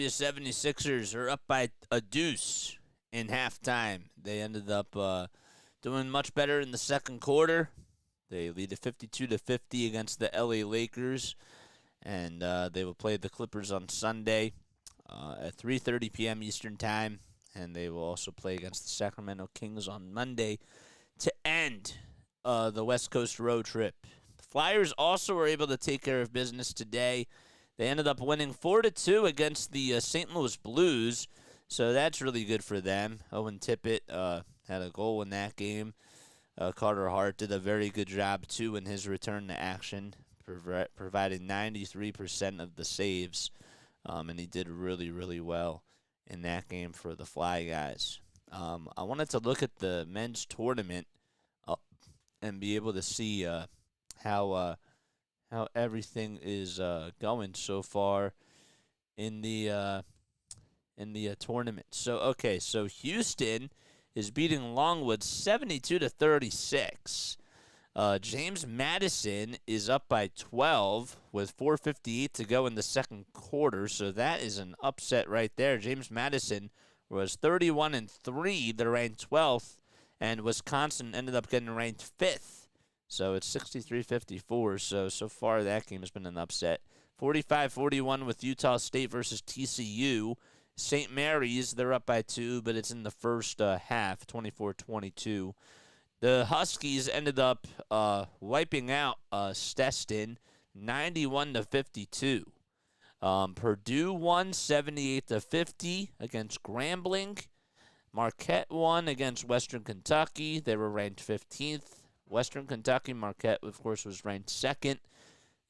Philadelphia 76ers are up by a deuce in halftime. They ended up doing much better in the second quarter. They lead 52-50 against the LA Lakers, and they will play the Clippers on Sunday at 3:30 p.m. Eastern Time, and they will also play against the Sacramento Kings on Monday to end the West Coast road trip. The Flyers also were able to take care of business today. They ended up winning 4-2 against the St. Louis Blues, so that's really good for them. Owen Tippett had a goal in that game. Carter Hart did a very good job, too, in his return to action, providing 93% of the saves, and he did really, really well in that game for the Fly guys. I wanted to look at the men's tournament and be able to see how everything is going so far in the tournament. So Houston is beating Longwood 72-36. James Madison is up by 12 with 4:58 to go in the second quarter, so that is an upset right there. James Madison was 31-3. They're ranked 12th, and Wisconsin ended up getting ranked 5th. So it's 63-54. So far that game has been an upset. 45-41 with Utah State versus TCU. St. Mary's, they're up by 2, but it's in the first half, 24-22. The Huskies ended up wiping out Stetson, 91-52. Purdue won 78-50 against Grambling. Marquette won against Western Kentucky. They were ranked 15th. Western Kentucky, Marquette, of course, was ranked 2nd.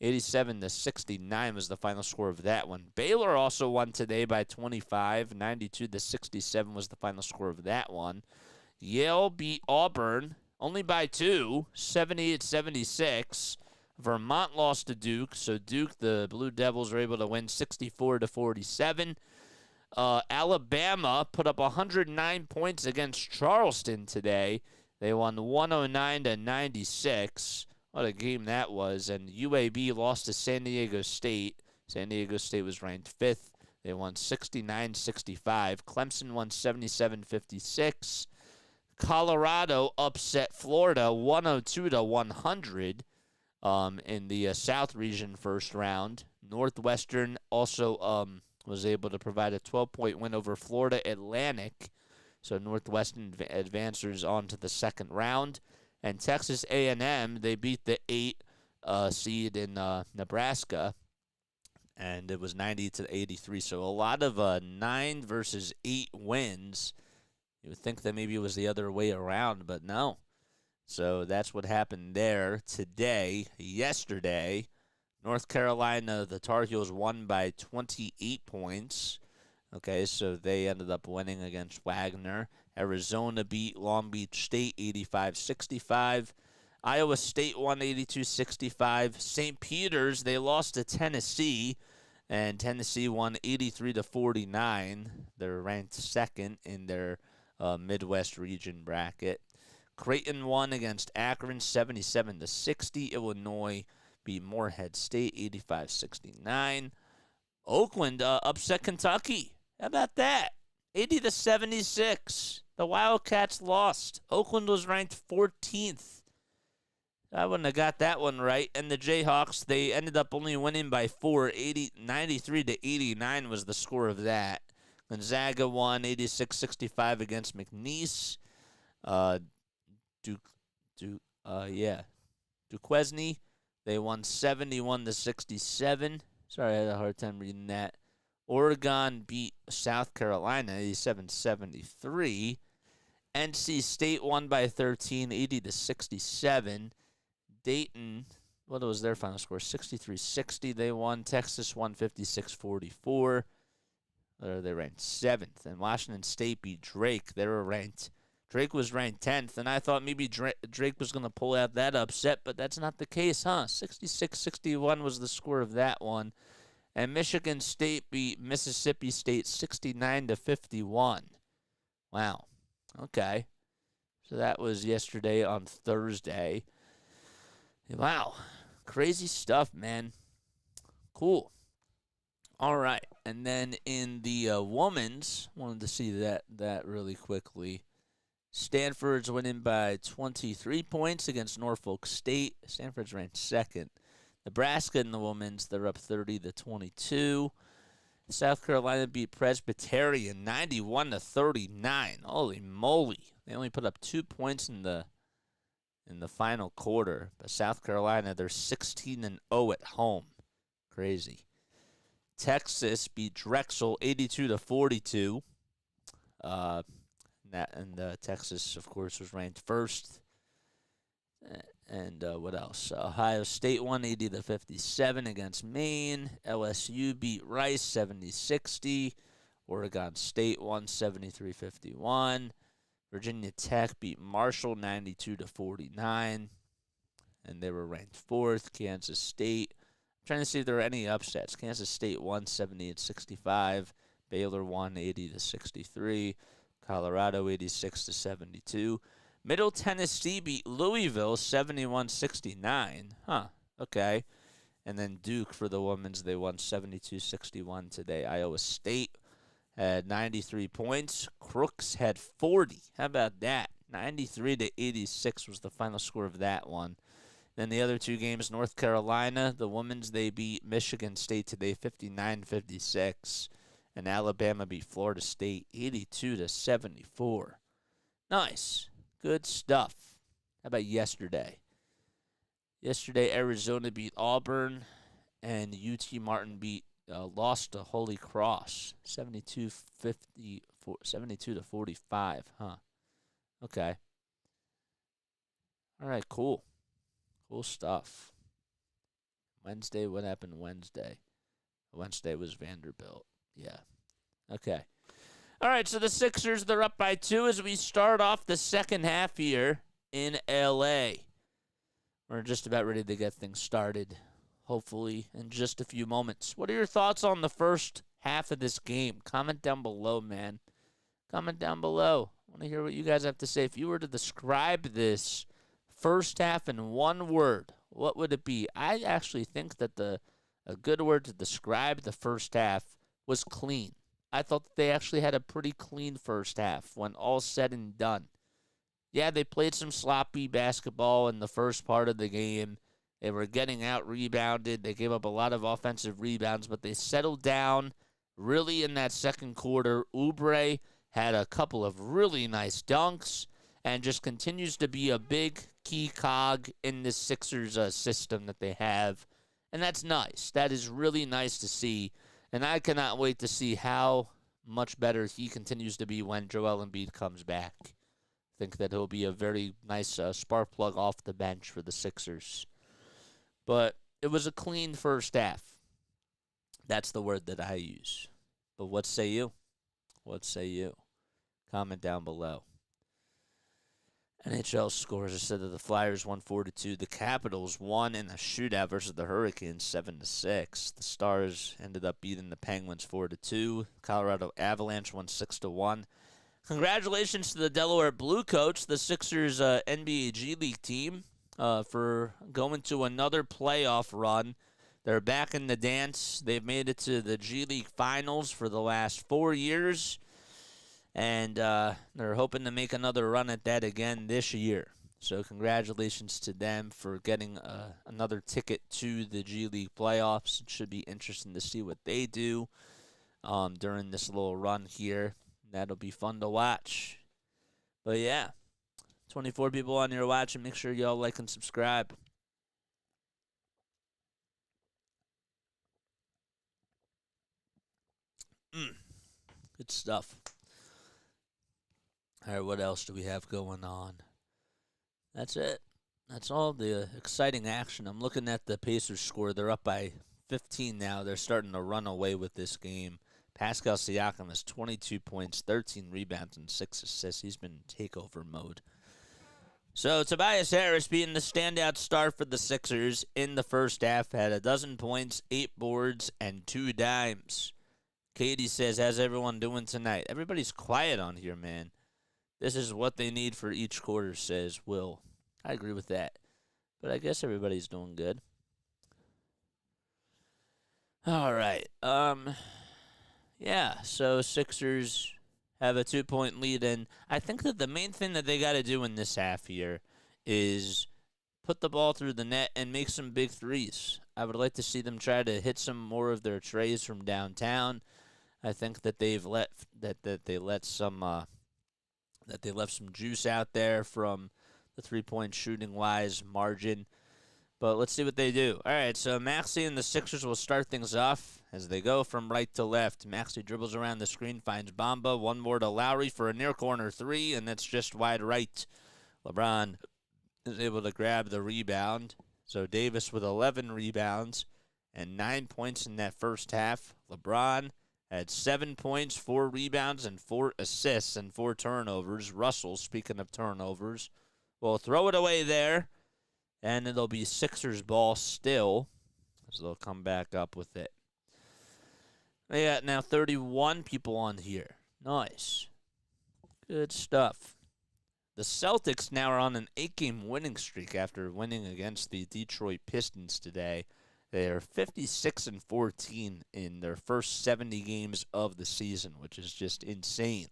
87-69 was the final score of that one. Baylor also won today by 25. 92-67 was the final score of that one. Yale beat Auburn only by 2. 78-76. Vermont lost to Duke, so Duke, the Blue Devils, were able to win 64-47. Alabama put up 109 points against Charleston today. They won 109-96. What a game that was. And UAB lost to San Diego State. San Diego State was ranked 5th. They won 69-65. Clemson won 77-56. Colorado upset Florida 102-100 in the South Region first round. Northwestern also was able to provide a 12-point win over Florida Atlantic. So Northwestern advances on to the second round. And Texas A&M, they beat the 8 seed in Nebraska, and it was 90-83. So a lot of 9 versus 8 wins. You would think that maybe it was the other way around, but no. So that's what happened there today. Yesterday, North Carolina, the Tar Heels won by 28 points. Okay, so they ended up winning against Wagner. Arizona beat Long Beach State 85-65. Iowa State won 82-65. St. Peter's, they lost to Tennessee, and Tennessee won 83-49. They're ranked 2nd in their Midwest region bracket. Creighton won against Akron 77-60. Illinois beat Morehead State 85-69. Oakland upset Kentucky. How about that? 80-76. The Wildcats lost. Oakland was ranked 14th. I wouldn't have got that one right. And the Jayhawks, they ended up only winning by 4. 93-89 was the score of that. Gonzaga won 86-65 against McNeese. Duquesne, they won 71-67. Sorry, I had a hard time reading that. Oregon beat South Carolina 87-73. NC State won by 13, 80-67. Dayton, what was their final score? 63-60 they won. Texas won 56-44. They ranked 7th. And Washington State beat Drake. Drake was ranked 10th, and I thought maybe Drake was going to pull out that upset, but that's not the case, huh? 66-61 was the score of that one. And Michigan State beat Mississippi State 69-51. Wow. Okay. So that was yesterday on Thursday. Wow. Crazy stuff, man. Cool. All right, and then in the women's, wanted to see that really quickly. Stanford's winning by 23 points against Norfolk State. Stanford's ranked second. Nebraska in the women's, they're up 30-22. South Carolina beat Presbyterian 91-39. Holy moly! They only put up 2 points in the final quarter. But South Carolina, they're 16-0 at home. Crazy. Texas beat Drexel 82-42. Texas, of course, was ranked first. And what else? Ohio State won 80-57 against Maine. LSU beat Rice 70-60. Oregon State won 73-51. Virginia Tech beat Marshall 92-49. And they were ranked fourth. Kansas State. I'm trying to see if there are any upsets. Kansas State won 70-65. Baylor won 80-63. Colorado 86-72. Middle Tennessee beat Louisville 71-69. Huh. Okay. And then Duke for the women's, they won 72-61 today. Iowa State had 93 points. Crooks had 40. How about that? 93-86 was the final score of that one. Then the other two games, North Carolina, the women's, they beat Michigan State today 59-56. And Alabama beat Florida State 82-74. Nice. Good stuff. How about yesterday? Yesterday, Arizona beat Auburn, and UT Martin lost to Holy Cross 72-45. Huh. Okay. All right, cool. Cool stuff. Wednesday, what happened Wednesday? Wednesday was Vanderbilt. Yeah. Okay. All right, so the Sixers, they're up by 2 as we start off the second half here in L.A. We're just about ready to get things started, hopefully, in just a few moments. What are your thoughts on the first half of this game? Comment down below, man. Comment down below. I want to hear what you guys have to say. If you were to describe this first half in one word, what would it be? I actually think that a good word to describe the first half was clean. I thought that they actually had a pretty clean first half when all's said and done. Yeah, they played some sloppy basketball in the first part of the game. They were getting out-rebounded. They gave up a lot of offensive rebounds, but they settled down really in that second quarter. Oubre had a couple of really nice dunks and just continues to be a big key cog in this Sixers system that they have. And that's nice. That is really nice to see. And I cannot wait to see how much better he continues to be when Joel Embiid comes back. I think that he'll be a very nice spark plug off the bench for the Sixers. But it was a clean first half. That's the word that I use. But what say you? What say you? Comment down below. NHL scores. I said that the Flyers won 4-2. The Capitals won in a shootout versus the Hurricanes 7-6. The Stars ended up beating the Penguins 4-2. Colorado Avalanche won 6-1. Congratulations to the Delaware Bluecoats, the Sixers NBA G League team, for going to another playoff run. They're back in the dance. They've made it to the G League Finals for the last 4 years. And they're hoping to make another run at that again this year. So congratulations to them for getting another ticket to the G League playoffs. It should be interesting to see what they do during this little run here. That'll be fun to watch. But yeah, 24 people on here watching. Make sure y'all like and subscribe. Good stuff. All right, what else do we have going on? That's it. That's all the exciting action. I'm looking at the Pacers score. They're up by 15 now. They're starting to run away with this game. Pascal Siakam has 22 points, 13 rebounds, and 6 assists. He's been in takeover mode. So Tobias Harris being the standout star for the Sixers in the first half. Had 12 points, 8 boards, and 2 dimes. Katie says, how's everyone doing tonight? Everybody's quiet on here, man. This is what they need for each quarter, says Will. I agree with that. But I guess everybody's doing good. All right. Yeah, so Sixers have a 2-point lead, and I think that the main thing that they got to do in this half here is put the ball through the net and make some big threes. I would like to see them try to hit some more of their trays from downtown. I think that they've let that they let some that they left some juice out there from the 3-point shooting wise margin. But let's see what they do. All right, so Maxey and the Sixers will start things off as they go from right to left. Maxey dribbles around the screen, finds Bamba. One more to Lowry for a near corner three, and that's just wide right. LeBron is able to grab the rebound. So Davis with 11 rebounds and 9 points in that first half. LeBron had 7 points, 4 rebounds, and 4 assists and 4 turnovers. Russell, speaking of turnovers, will throw it away there. And it'll be Sixers ball still, so they'll come back up with it. They got now 31 people on here. Nice. Good stuff. The Celtics now are on an 8-game winning streak after winning against the Detroit Pistons today. They are 56-14 in their first 70 games of the season, which is just insane.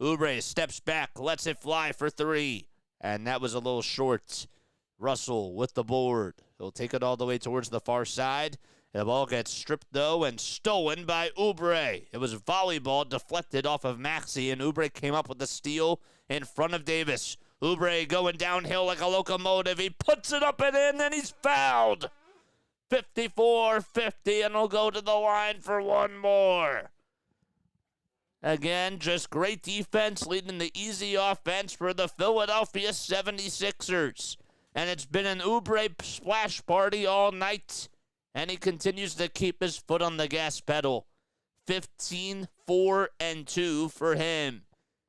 Oubre steps back, lets it fly for three, and that was a little short. Russell with the board. He'll take it all the way towards the far side. The ball gets stripped, though, and stolen by Oubre. It was volleyball deflected off of Maxey, and Oubre came up with the steal in front of Davis. Oubre going downhill like a locomotive. He puts it up and in, and he's fouled. 54-50, and he'll go to the line for one more. Again, just great defense leading the easy offense for the Philadelphia 76ers. And it's been an Oubre splash party all night. And he continues to keep his foot on the gas pedal. 15-4-2 for him.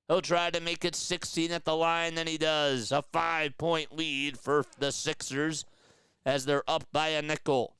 He'll try to make it 16 at the line, and he does. A 5-point lead for the Sixers as they're up by a nickel.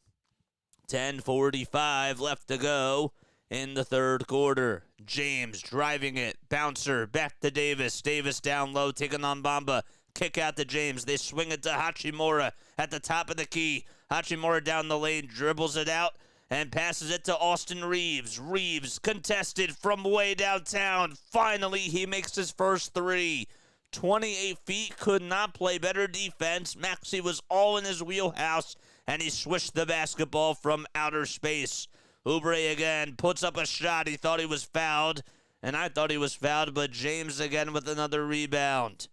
10:45 left to go in the third quarter. James driving it. Bouncer back to Davis. Davis down low, taking on Bamba. Kick out to James. They swing it to Hachimura at the top of the key. Hachimura down the lane, dribbles it out, and passes it to Austin Reeves. Reeves contested from way downtown. Finally, he makes his first three. 28 feet, could not play better defense. Maxey was all in his wheelhouse, and he swished the basketball from outer space. Oubre again puts up a shot. He thought he was fouled, and I thought he was fouled, but James again with another rebound.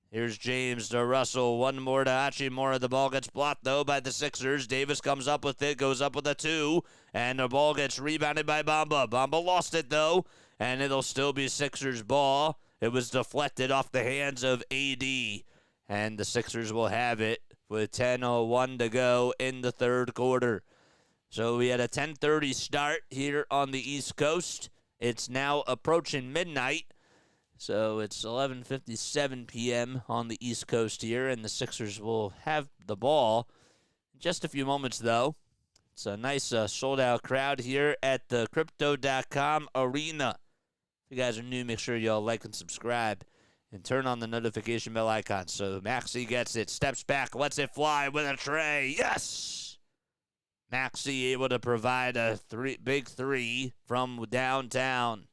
Here's James to Russell. One more to Hachimura. The ball gets blocked, though, by the Sixers. Davis comes up with it, goes up with a two, and the ball gets rebounded by Bamba. Bamba lost it, though, and it'll still be Sixers ball. It was deflected off the hands of AD, and the Sixers will have it with 10:01 to go in the third quarter. So we had a 10:30 start here on the East Coast. It's now approaching midnight. So it's 11:57 p.m. on the East Coast here, and the Sixers will have the ball in just a few moments, though. It's a nice sold-out crowd here at the Crypto.com Arena. If you guys are new, make sure y'all like and subscribe and turn on the notification bell icon. So Maxey gets it, steps back, lets it fly with a tray. Yes! Maxey able to provide a big three from downtown.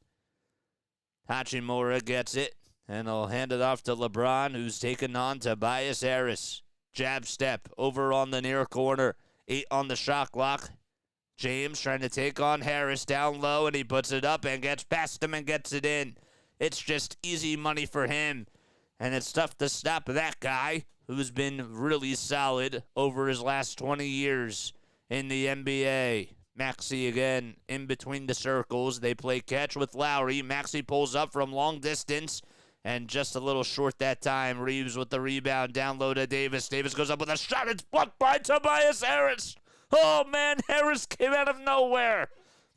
Hachimura gets it, and he'll hand it off to LeBron, who's taken on Tobias Harris. Jab step over on the near corner. 8 on the shot clock. James trying to take on Harris down low, and he puts it up and gets past him and gets it in. It's just easy money for him, and it's tough to stop that guy who's been really solid over his last 20 years in the NBA. Maxey again in between the circles. They play catch with Lowry. Maxey pulls up from long distance and just a little short that time. Reeves with the rebound down low to Davis. Davis goes up with a shot. It's blocked by Tobias Harris. Oh, man, Harris came out of nowhere.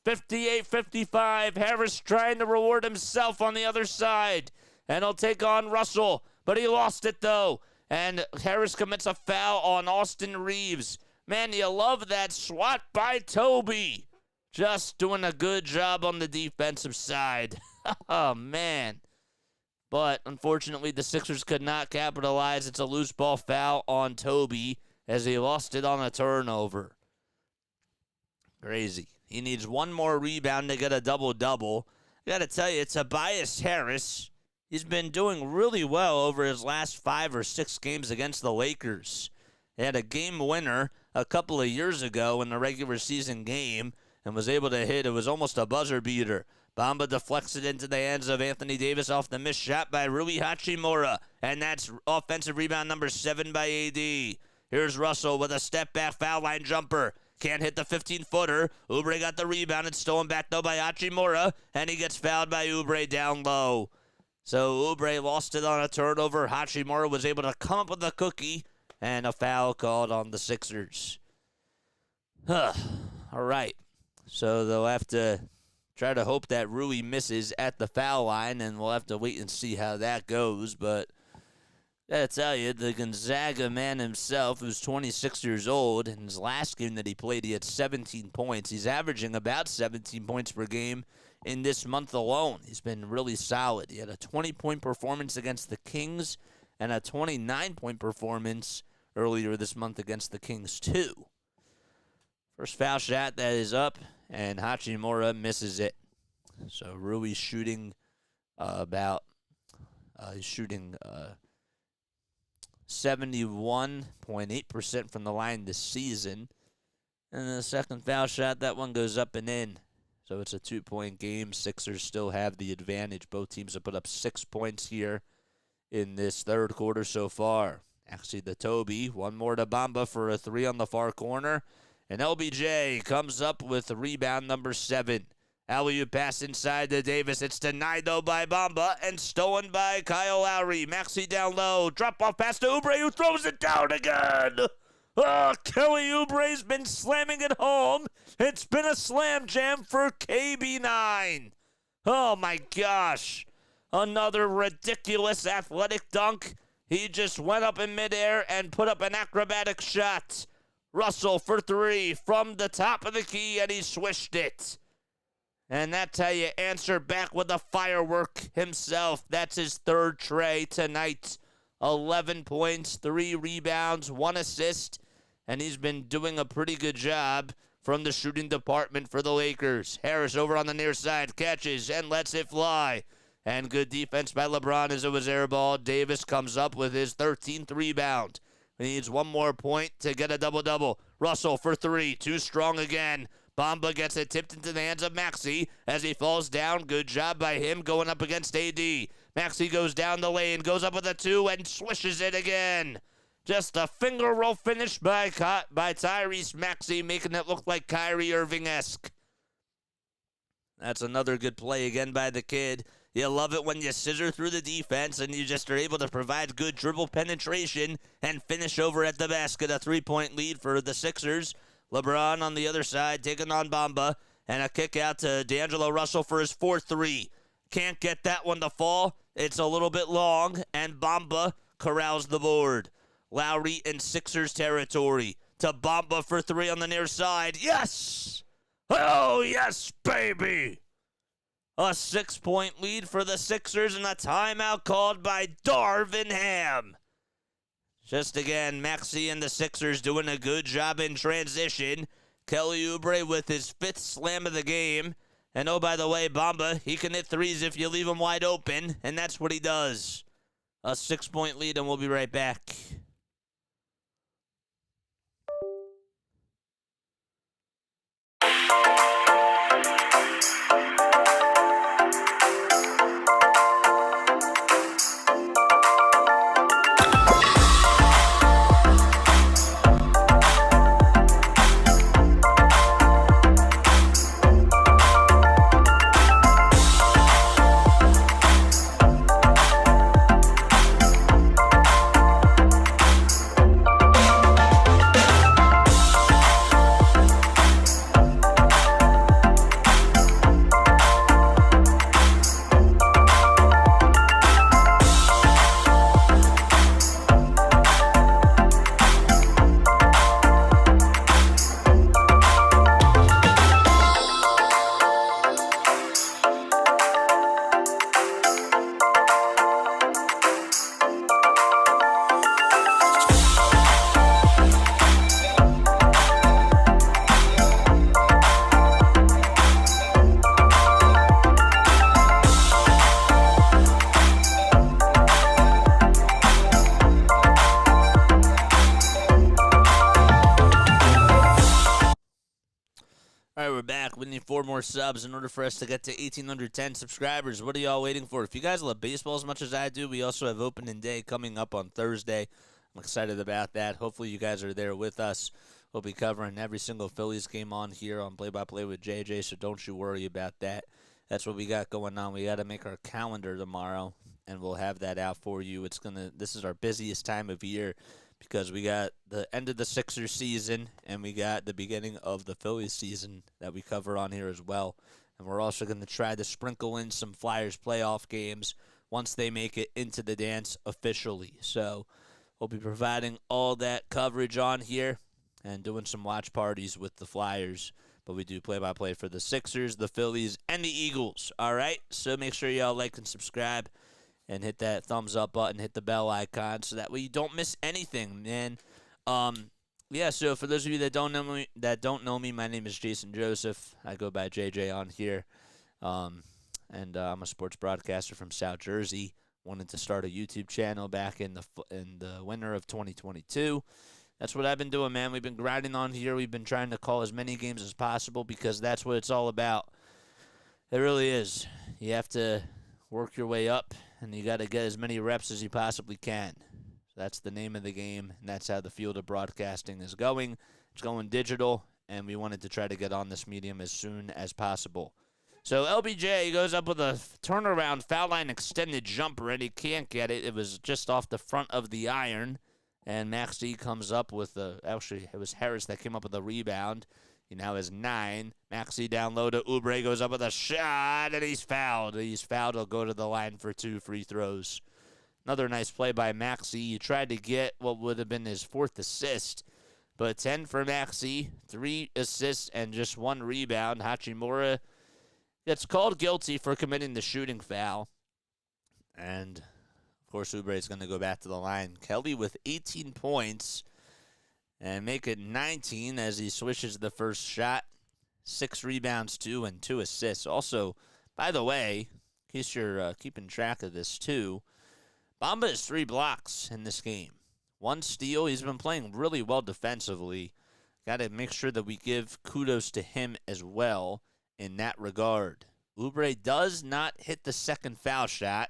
58-55. Harris trying to reward himself on the other side. And he'll take on Russell. But he lost it, though. And Harris commits a foul on Austin Reeves. Man, you love that swat by Toby. Just doing a good job on the defensive side. Oh, man. But, unfortunately, the Sixers could not capitalize. It's a loose ball foul on Toby as he lost it on a turnover. Crazy. He needs one more rebound to get a double-double. I got to tell you, Tobias Harris, he's been doing really well over his last 5 or 6 games against the Lakers. He had a game winner a couple of years ago in the regular season game and was able to hit. It was almost a buzzer beater. Bamba deflects it into the hands of Anthony Davis off the missed shot by Rui Hachimura. And that's offensive rebound number 7 by AD. Here's Russell with a step-back foul line jumper. Can't hit the 15-footer. Oubre got the rebound. It's stolen back, though, by Hachimura. And he gets fouled by Oubre down low. So Oubre lost it on a turnover. Hachimura was able to come up with a cookie. And a foul called on the Sixers. All right. So they'll have to try to hope that Rui misses at the foul line, and we'll have to wait and see how that goes. But I gotta tell you, the Gonzaga man himself, who's 26 years old, in his last game that he played, he had 17 points. He's averaging about 17 points per game in this month alone. He's been really solid. He had a 20-point performance against the Kings and a 29-point performance earlier this month against the Kings, too. First foul shot that is up, and Hachimura misses it. So Rui's shooting he's shooting 71.8% from the line this season. And the second foul shot, that one goes up and in. So it's a 2-point game. Sixers still have the advantage. Both teams have put up 6 points here in this third quarter so far. Actually, the Toby, one more to Bamba for a 3 on the far corner. And LBJ comes up with rebound number 7. Alley-oop pass inside to Davis. It's denied, though, by Bamba and stolen by Kyle Lowry. Maxey down low. Drop-off pass to Oubre, who throws it down again. Oh, Kelly Oubre's been slamming it home. It's been a slam jam for KB9. Oh, my gosh. Another ridiculous athletic dunk. He just went up in midair and put up an acrobatic shot. Russell for 3 from the top of the key, and he swished it. And that's how you answer back with a firework himself. That's his third tray tonight. 11 points, 3 rebounds, 1 assist, and he's been doing a pretty good job from the shooting department for the Lakers. Harris over on the near side, catches and lets it fly. And good defense by LeBron as it was airball. Davis comes up with his 13th rebound. He needs one more point to get a double-double. Russell for 3, too strong again. Bamba gets it tipped into the hands of Maxey as he falls down. Good job by him going up against AD. Maxey goes down the lane, goes up with a 2, and swishes it again. Just a finger roll finish by Tyrese Maxey, making it look like Kyrie Irving-esque. That's another good play again by the kid. You love it when you scissor through the defense and you just are able to provide good dribble penetration and finish over at the basket. A 3-point lead for the Sixers. LeBron on the other side taking on Bamba. And a kick out to D'Angelo Russell for his 4-3. Can't get that one to fall. It's a little bit long, and Bamba corrals the board. Lowry in Sixers territory to Bamba for 3 on the near side. Yes! Oh, yes, baby! A 6-point lead for the Sixers and a timeout called by Darvin Ham. Just again, Maxey and the Sixers doing a good job in transition. Kelly Oubre with his 5th slam of the game. And oh, by the way, Bamba, he can hit threes if you leave him wide open, and that's what he does. A 6-point lead, and we'll be right back. more subs in order for us to get to 1,810 subscribers. What are y'all waiting for? If you guys love baseball as much as I do, we also have opening day coming up on Thursday. I'm excited about that. Hopefully you guys are there with us. We'll be covering every single Phillies game on here on Play-by-Play with JJ, so don't you worry about that. That's what we got going on. We got to make our calendar tomorrow, and we'll have that out for you. This is our busiest time of year because we got the end of the Sixers season, and we got the beginning of the Phillies season that we cover on here as well. And we're also going to try to sprinkle in some Flyers playoff games once they make it into the dance officially. So we'll be providing all that coverage on here and doing some watch parties with the Flyers. But we do play-by-play for the Sixers, the Phillies, and the Eagles. All right? So make sure y'all like and subscribe and hit that thumbs up button, hit the bell icon, so that way you don't miss anything, man. Yeah, so for those of you that don't know me, my name is Jason Joseph. I go by JJ on here. And I'm a sports broadcaster from South Jersey. Wanted to start a YouTube channel back in the winter of 2022. That's what I've been doing, man. We've been grinding on here. We've been trying to call as many games as possible because that's what it's all about. It really is. You have to work your way up, and you got to get as many reps as you possibly can. That's the name of the game, and that's how the field of broadcasting is going. It's going digital, and we wanted to try to get on this medium as soon as possible. So LBJ goes up with a turnaround foul line extended jumper, and he can't get it. It was just off the front of the iron. And Maxey comes up with actually, it was Harris that came up with a rebound. He now has 9. Maxey down low to Oubre, goes up with a shot, and he's fouled. He's fouled. He'll go to the line for 2 free throws. Another nice play by Maxey. He tried to get what would have been his 4th assist, but 10 for Maxey, 3 assists, and just 1 rebound. Hachimura gets called guilty for committing the shooting foul. And of course, Oubre is going to go back to the line. Kelly with 18 points and make it 19 as he swishes the first shot. 6 rebounds, 2, and 2 assists. Also, by the way, in case you're keeping track of this too, Bamba has 3 blocks in this game. 1 steal. He's been playing really well defensively. Got to make sure that we give kudos to him as well in that regard. Oubre does not hit the second foul shot.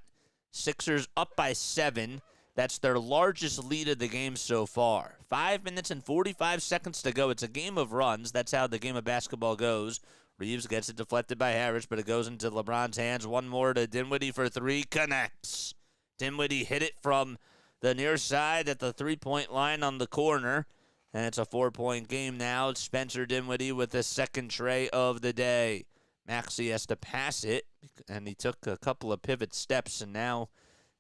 Sixers up by 7. That's their largest lead of the game so far. 5 minutes and 45 seconds to go. It's a game of runs. That's how the game of basketball goes. Reeves gets it deflected by Harris, but it goes into LeBron's hands. One more to Dinwiddie for 3. Connects. Dinwiddie hit it from the near side at the 3-point line on the corner. And it's a 4-point game now. Spencer Dinwiddie with the second tray of the day. Maxey has to pass it, and he took a couple of pivot steps, and now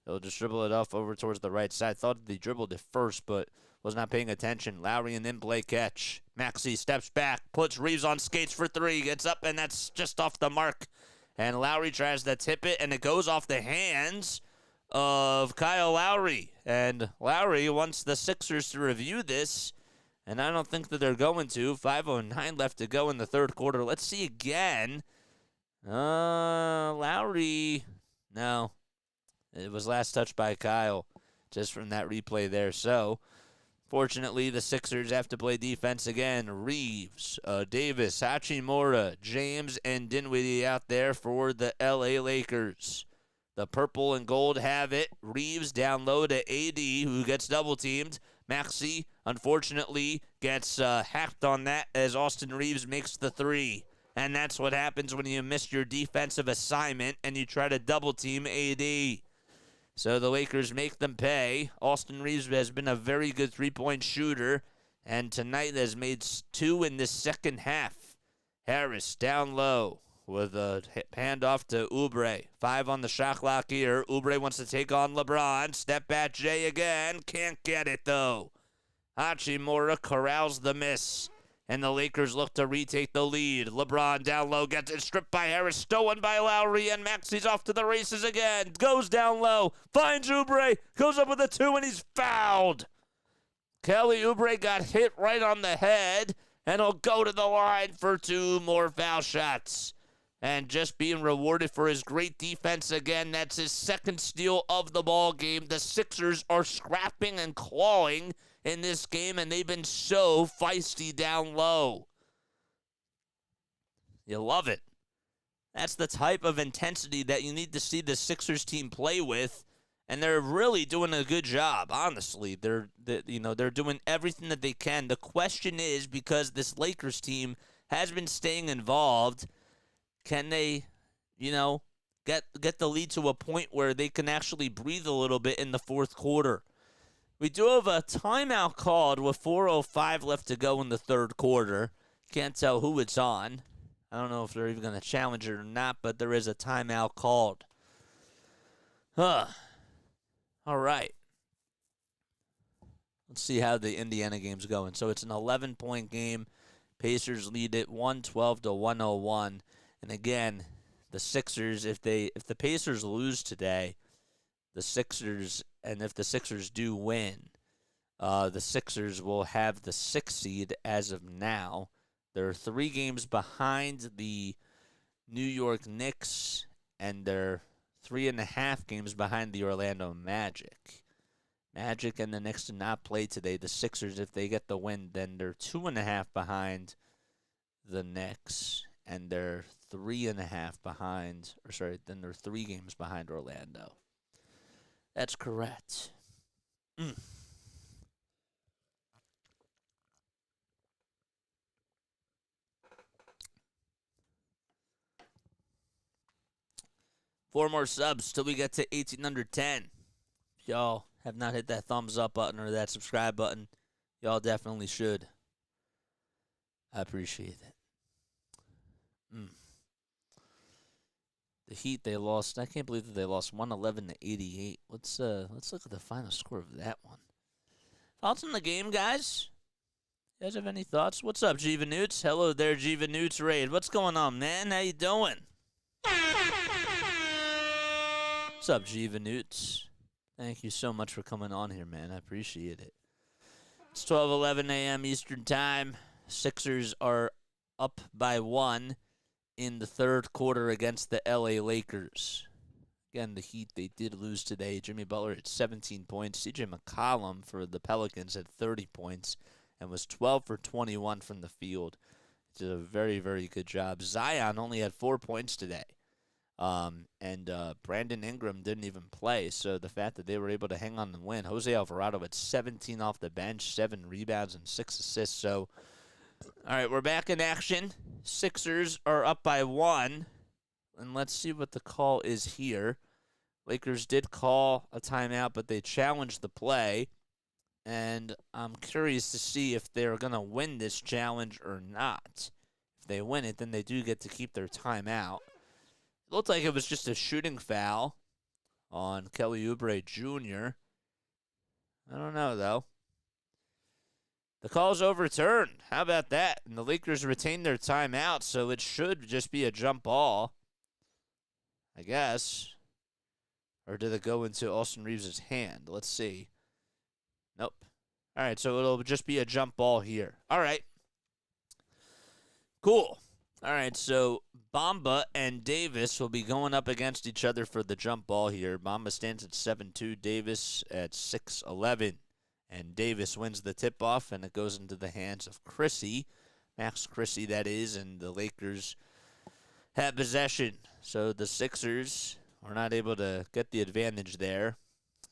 he'll just dribble it off over towards the right side. Thought he dribbled it first, but was not paying attention. Lowry and then play catch. Maxey steps back, puts Reeves on skates for 3, gets up, and that's just off the mark. And Lowry tries to tip it, and it goes off the hands of Kyle Lowry. And Lowry wants the Sixers to review this, and I don't think that they're going to. 5:09 left to go in the third quarter. Let's see again. Lowry, no. It was last touched by Kyle, just from that replay there. So, fortunately, the Sixers have to play defense again. Reeves, Davis, Hachimura, James, and Dinwiddie out there for the LA Lakers. The purple and gold have it. Reeves down low to AD, who gets double-teamed. Maxey, unfortunately, gets hacked on that as Austin Reeves makes the 3. And that's what happens when you miss your defensive assignment and you try to double-team AD. So the Lakers make them pay. Austin Reeves has been a very good 3-point shooter, and tonight has made 2 in the second half. Harris down low with a handoff to Oubre. 5 on the shot clock here. Oubre wants to take on LeBron. Step back Jay again. Can't get it, though. Hachimura corrals the miss. And the Lakers look to retake the lead. LeBron down low, gets it stripped by Harris, stolen by Lowry, and Maxey's off to the races again. Goes down low, finds Oubre, goes up with a 2, and he's fouled. Kelly Oubre got hit right on the head, and he'll go to the line for 2 more foul shots. And just being rewarded for his great defense again. That's his second steal of the ball game. The Sixers are scrapping and clawing in this game, and they've been so feisty down low. You love it. That's the type of intensity that you need to see the Sixers team play with, and they're really doing a good job. Honestly, they're doing everything that they can. The question is, because this Lakers team has been staying involved, can they, get the lead to a point where they can actually breathe a little bit in the fourth quarter? We do have a timeout called with 4:05 left to go in the third quarter. Can't tell who it's on. I don't know if they're even going to challenge it or not, but there is a timeout called. All right. Let's see how the Indiana game's going. So it's an 11-point game. Pacers lead it 112 to 101. And again, the Sixers, if the Pacers lose today, if the Sixers do win, the Sixers will have the 6th seed as of now. They're 3 games behind the New York Knicks, and they're 3.5 games behind the Orlando Magic. Magic and the Knicks did not play today. The Sixers, if they get the win, then they're 2.5 behind the Knicks, and they're 3.5 behind, then they're 3 games behind Orlando. That's correct. 4 more subs till we get to 18 under 10. If y'all have not hit that thumbs up button or that subscribe button, y'all definitely should. I appreciate it. The Heat, they lost. I can't believe that they lost 111 to 88. Let's look at the final score of that one. Thoughts on the game, guys? You guys have any thoughts? What's up, Jiva Newts? Hello there, Jiva Newts Raid. What's going on, man? How you doing? What's up, Jiva Newts? Thank you so much for coming on here, man. I appreciate it. It's 12:11 a.m. Eastern Time. Sixers are up by 1 in the third quarter against the LA Lakers. Again, the Heat, they did lose today. Jimmy Butler had 17 points. CJ McCollum for the Pelicans had 30 points and was 12 for 21 from the field. Did a very, very good job. Zion only had 4 points today. And Brandon Ingram didn't even play, so the fact that they were able to hang on and win. Jose Alvarado had 17 off the bench, 7 rebounds, and 6 assists. So, all right, we're back in action. Sixers are up by 1, and let's see what the call is here. Lakers did call a timeout, but they challenged the play, and I'm curious to see if they're going to win this challenge or not. If they win it, then they do get to keep their timeout. It looked like it was just a shooting foul on Kelly Oubre Jr. I don't know, though. The call's overturned. How about that? And the Lakers retained their timeout, so it should just be a jump ball, I guess. Or did it go into Austin Reeves' hand? Let's see. Nope. All right, so it'll just be a jump ball here. All right. Cool. All right, so Bamba and Davis will be going up against each other for the jump ball here. Bamba stands at 7'2", Davis at 6'11". And Davis wins the tip-off, and it goes into the hands of Chrissy. Max Chrissy, that is, and the Lakers have possession. So the Sixers are not able to get the advantage there,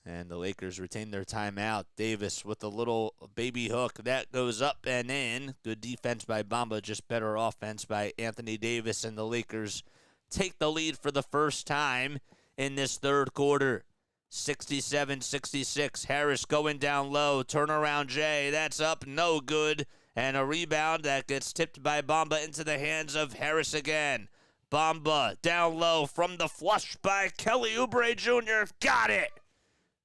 and the Lakers retain their timeout. Davis with a little baby hook. That goes up and in. Good defense by Bamba, just better offense by Anthony Davis, and the Lakers take the lead for the first time in this third quarter. 67-66. Harris going down low. Turnaround Jay. That's up. No good. And a rebound that gets tipped by Bamba into the hands of Harris again. Bamba down low from the flush by Kelly Oubre Jr. Got it.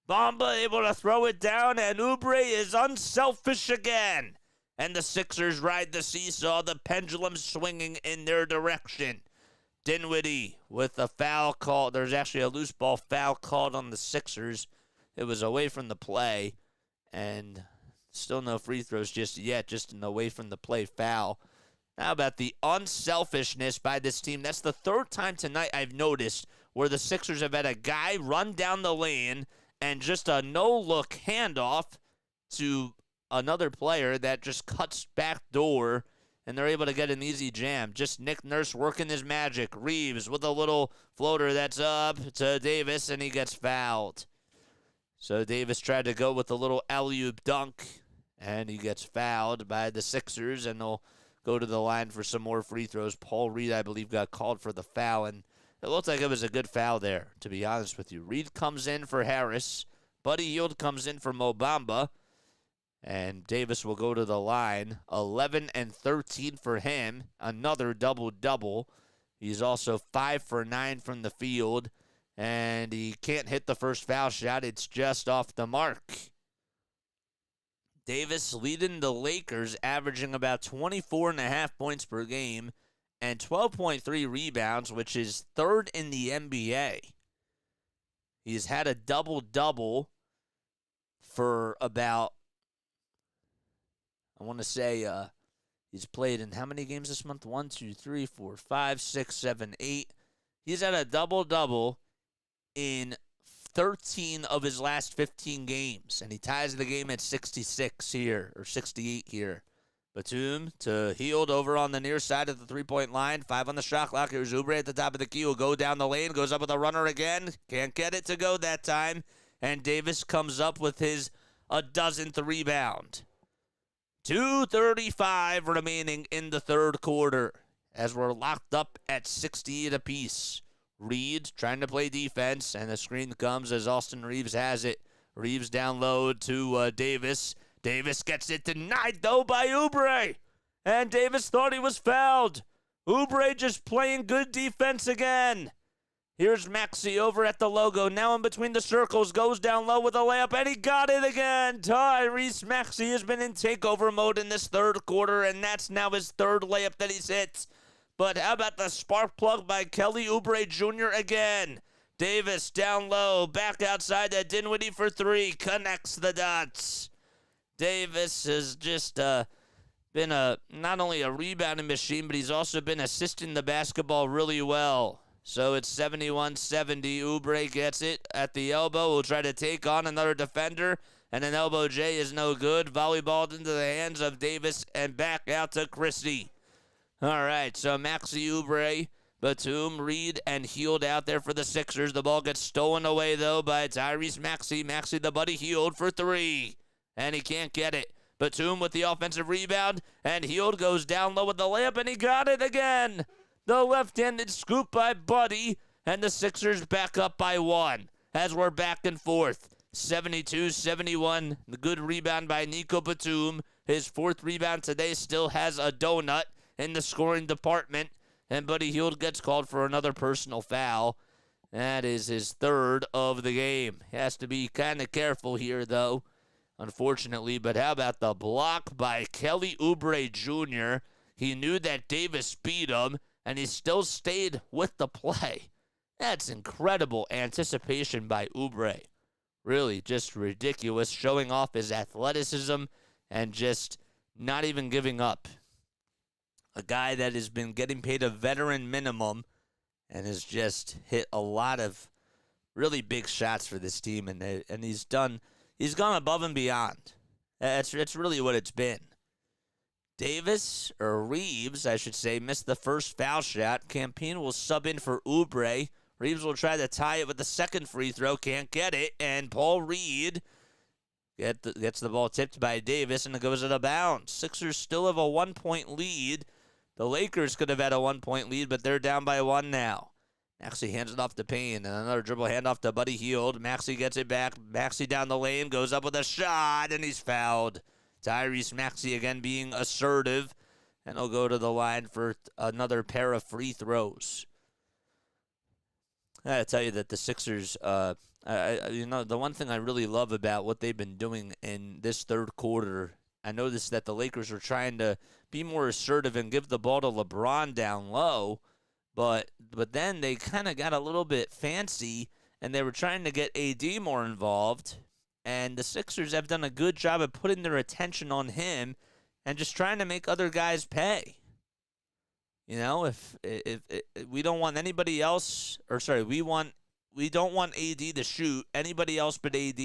Bamba able to throw it down, and Oubre is unselfish again. And the Sixers ride the seesaw, the pendulum swinging in their direction. Dinwiddie with a foul call. There's actually a loose ball foul called on the Sixers. It was away from the play, and still no free throws just yet, just an away from the play foul. How about the unselfishness by this team? That's the third time tonight I've noticed where the Sixers have had a guy run down the lane and just a no-look handoff to another player that just cuts back door and they're able to get an easy jam. Just Nick Nurse working his magic. Reeves with a little floater that's up to Davis, and he gets fouled. So Davis tried to go with a little alley-oop dunk, and he gets fouled by the Sixers, and they'll go to the line for some more free throws. Paul Reed, I believe, got called for the foul, and it looked like it was a good foul there, to be honest with you. Reed comes in for Harris. Buddy Hield comes in for Mo Bamba. And Davis will go to the line. 11 and 13 for him. Another double-double. He's also 5 for 9 from the field. And he can't hit the first foul shot. It's just off the mark. Davis leading the Lakers, averaging about 24.5 points per game and 12.3 rebounds, which is third in the NBA. He's had a double-double for about, I want to say, he's played in how many games this month? 1, 2, 3, 4, 5, 6, 7, 8. He's had a double-double in 13 of his last 15 games, and he ties the game at 66 here, or 68 here. Batum to Hield over on the near side of the three-point line. 5 on the shot clock. Here's Oubre at the top of the key. Will go down the lane. Goes up with a runner again. Can't get it to go that time. And Davis comes up with his 1,000th rebound. 2:35 remaining in the third quarter as we're locked up at 68 apiece. Reed trying to play defense, and the screen comes as Austin Reeves has it. Reeves down low to Davis. Davis gets it denied, though, by Oubre. And Davis thought he was fouled. Oubre just playing good defense again. Here's Maxey over at the logo. Now in between the circles. Goes down low with a layup, and he got it again. Tyrese Maxey has been in takeover mode in this third quarter, and that's now his third layup that he's hit. But how about the spark plug by Kelly Oubre Jr. again? Davis down low. Back outside to Dinwiddie for 3. Connects the dots. Davis has just been not only a rebounding machine, but he's also been assisting the basketball really well. So it's 71-70. Oubre gets it at the elbow. Will try to take on another defender, and an elbow J is no good. Volleyballed into the hands of Davis and back out to Christie. All right, so Maxey, Oubre, Batum, Reed, and Hield out there for the Sixers. The ball gets stolen away, though, by Tyrese Maxey. Maxey, the buddy, Hield for 3. And he can't get it. Batum with the offensive rebound, and Hield goes down low with the layup, and he got it again. The left-handed scoop by Buddy, and the Sixers back up by 1 as we're back and forth. 72-71, the good rebound by Nico Batum. His 4th rebound today, still has a donut in the scoring department, and Buddy Hield gets called for another personal foul. That is his 3rd of the game. He has to be kind of careful here, though, unfortunately. But how about the block by Kelly Oubre Jr.? He knew that Davis beat him, and he still stayed with the play. That's incredible anticipation by Oubre. Really just ridiculous, showing off his athleticism and just not even giving up. A guy that has been getting paid a veteran minimum and has just hit a lot of really big shots for this team, and he's gone above and beyond. It's really what it's been. Davis, or Reeves, I should say, missed the first foul shot. Campino will sub in for Oubre. Reeves will try to tie it with the second free throw. Can't get it. And Paul Reed gets the ball tipped by Davis, and it goes out of bounds. Sixers still have a 1-point lead. The Lakers could have had a 1-point lead, but they're down by 1 now. Maxey hands it off to Payne, and another dribble handoff to Buddy Hield. Maxey gets it back. Maxey down the lane, goes up with a shot, and he's fouled. Tyrese Maxey again being assertive, and he'll go to the line for another pair of free throws. I gotta tell you that the Sixers, the one thing I really love about what they've been doing in this third quarter, I noticed that the Lakers were trying to be more assertive and give the ball to LeBron down low, but then they kind of got a little bit fancy, and they were trying to get AD more involved. And the Sixers have done a good job of putting their attention on him and just trying to make other guys pay. You know, if we don't want anybody else, we don't want AD to shoot anybody else but AD.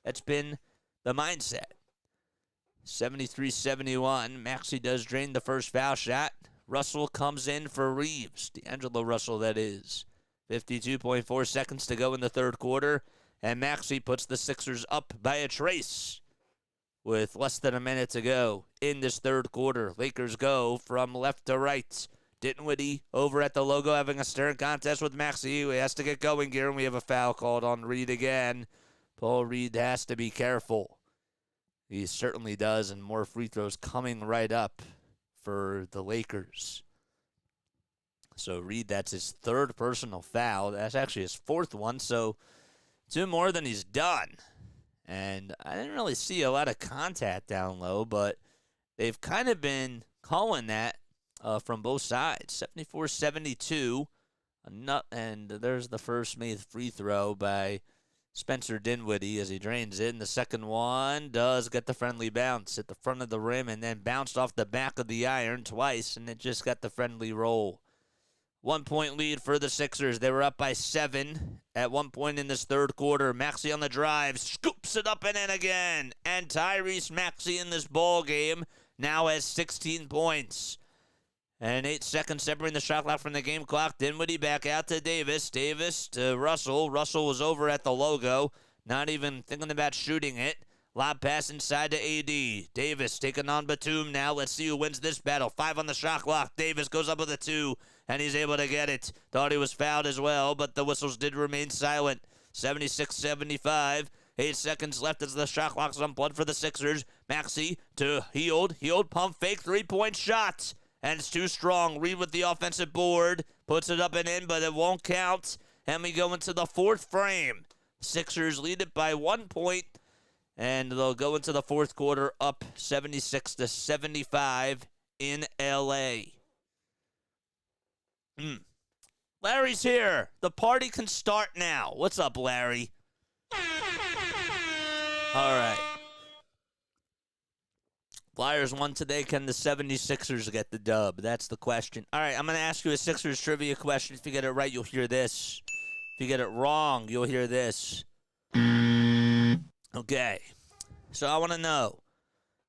That's been the mindset. 73-71. Maxey does drain the first foul shot. Russell comes in for Reeves. D'Angelo Russell, that is. 52.4 seconds to go in the third quarter. And Maxey puts the Sixers up by a trace with less than a minute to go in this third quarter. Lakers go from left to right. Dinwiddie over at the logo having a stern contest with Maxey. He has to get going here, and we have a foul called on Reed again. Paul Reed has to be careful. He certainly does, and more free throws coming right up for the Lakers. So Reed, that's his third personal foul. That's actually his fourth one, so 2 more than he's done. And I didn't really see a lot of contact down low, but they've kind of been calling that from both sides. 74-72. And there's the first made free throw by Spencer Dinwiddie as he drains it. And the second one does get the friendly bounce at the front of the rim and then bounced off the back of the iron twice, and it just got the friendly roll. 1 point lead for the Sixers. They were up by 7 at one point in this third quarter. Maxey on the drive, scoops it up and in again. And Tyrese Maxey in this ball game now has 16 points. And 8 seconds separating the shot clock from the game clock. Dinwiddie back out to Davis. Davis to Russell. Russell was over at the logo, not even thinking about shooting it. Lob pass inside to AD. Davis taking on Batum now. Let's see who wins this battle. 5 on the shot clock. Davis goes up with a 2, and he's able to get it. Thought he was fouled as well, but the whistles did remain silent. 76-75. 8 seconds left as the shot clock's on blood for the Sixers. Maxey to Hield. Hield pump fake 3-point shot. And it's too strong. Reed with the offensive board. Puts it up and in, but it won't count. And we go into the fourth frame. Sixers lead it by 1 point. And they'll go into the fourth quarter up 76-75 in L.A. Larry's here. The party can start now. What's up, Larry? All right. Flyers won today. Can the 76ers get the dub? That's the question. All right, I'm going to ask you a Sixers trivia question. If you get it right, you'll hear this. If you get it wrong, you'll hear this. Okay, so I want to know.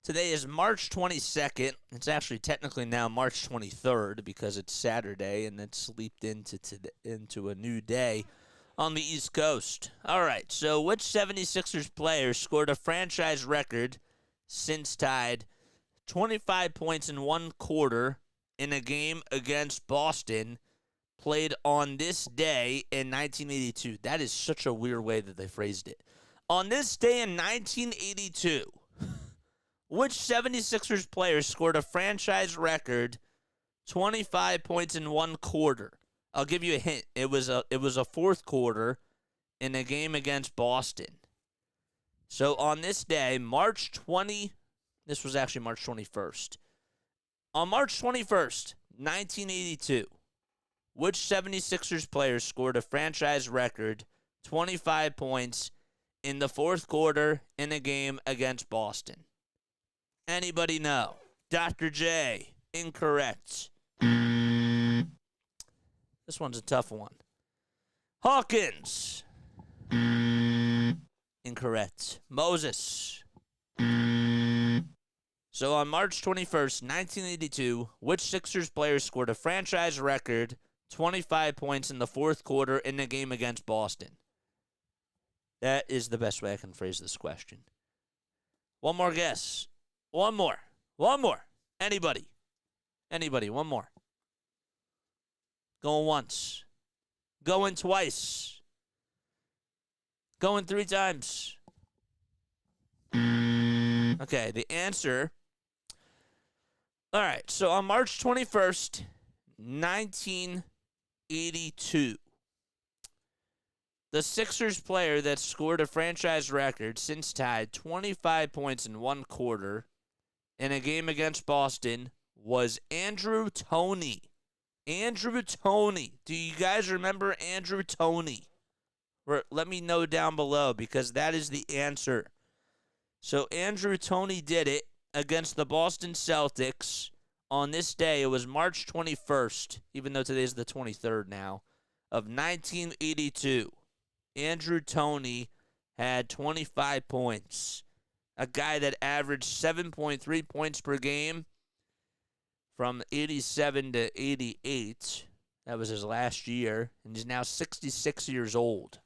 Today is March 22nd. It's actually technically now March 23rd because it's Saturday and it's leaped into a new day on the East Coast. All right, so which 76ers player scored a franchise record since tied 25 points in one quarter in a game against Boston played on this day in 1982? That is such a weird way that they phrased it. On this day in 1982, which 76ers player scored a franchise record 25 points in one quarter? I'll give you a hint. It was a fourth quarter in a game against Boston. So on this day, this was actually March 21st. On March 21st, 1982, which 76ers player scored a franchise record 25 points in the fourth quarter in a game against Boston? Anybody know? Dr. J, incorrect. This one's a tough one. Hawkins. Incorrect. Moses. So on March 21st, 1982, which Sixers player scored a franchise record 25 points in the fourth quarter in a game against Boston? That is the best way I can phrase this question. One more guess. One more. Anybody, one more. Going once. Going twice. Going 3 times. Okay, the answer. All right, so on March 21st, 1982, the Sixers player that scored a franchise record since tied 25 points in one quarter in a game against Boston was Andrew Toney. Andrew Toney. Do you guys remember Andrew Toney? Let me know down below because that is the answer. So Andrew Toney did it against the Boston Celtics on this day. It was March 21st, even though today is the 23rd now, of 1982. Andrew Toney had 25 points a guy that averaged 7.3 points per game from 87 to 88. That was his last year, and he's now 66 years old.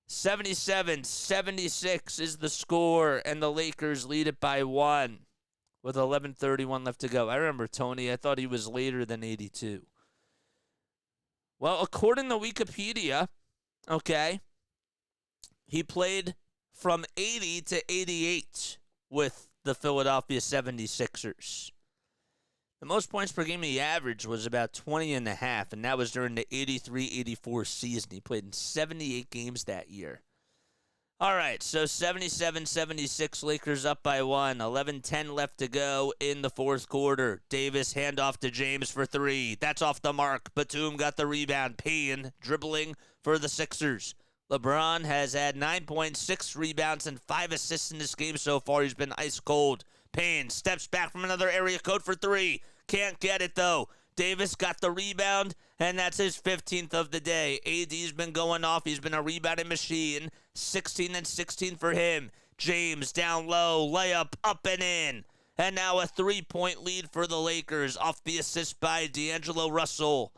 77-76 is the score, and the Lakers lead it by 1 with 11:31 left to go. I remember Tony. I thought he was later than 82. Well, according to Wikipedia, okay, he played from 80 to 88 with the Philadelphia 76ers. The most points per game he averaged was about 20 and a half, and that was during the 83-84 season. He played in 78 games that year. All right, so 77-76, Lakers up by 1. 11:10 left to go in the fourth quarter. Davis handoff to James for 3. That's off the mark. Batum got the rebound. Payne dribbling for the Sixers. LeBron has had 9.6 rebounds and 5 assists in this game so far. He's been ice cold. Payne steps back from another area code for 3. Can't get it, though. Davis got the rebound, and that's his 15th of the day. AD's been going off. He's been a rebounding machine. 16 and 16 for him. James down low, layup up and in. And now a 3-point lead for the Lakers off the assist by D'Angelo Russell.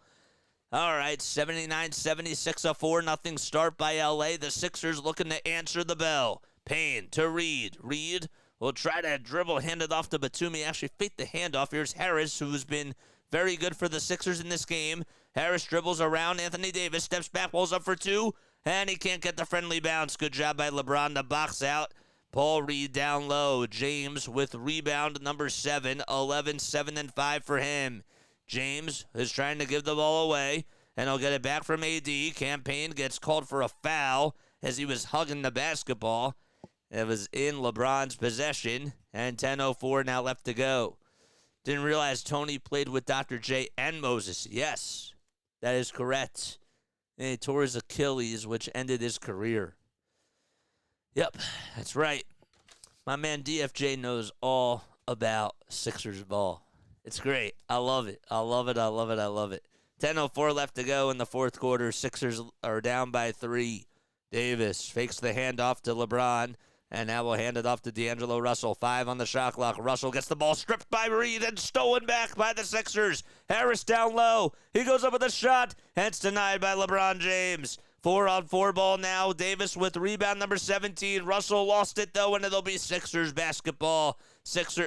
All right, 79-76, a 4-0 start by L.A. The Sixers looking to answer the bell. Payne to Reed. Reed will try to dribble, hand it off to Batum. He actually faked the handoff. Here's Harris, who's been very good for the Sixers in this game. Harris dribbles around. Anthony Davis steps back, pulls up for 2, and he can't get the friendly bounce. Good job by LeBron to box out. Paul Reed down low. James with rebound number 7. 11, 7, and 5 for him. James is trying to give the ball away, and he'll get it back from AD. Campaign gets called for a foul as he was hugging the basketball. It was in LeBron's possession, and 10:04 now left to go. Didn't realize Tony played with Dr. J and Moses. Yes, that is correct. And he tore his Achilles, which ended his career. Yep, that's right. My man DFJ knows all about Sixers ball. It's great. I love it. I love it. I love it. I love it. 10:04 left to go in the fourth quarter. Sixers are down by 3. Davis fakes the handoff to LeBron, and now we'll hand it off to D'Angelo Russell. 5 on the shot clock. Russell gets the ball stripped by Reed and stolen back by the Sixers. Harris down low. He goes up with a shot, and it's denied by LeBron James. 4-on-4 ball now. Davis with rebound number 17. Russell lost it, though, and it'll be Sixers basketball.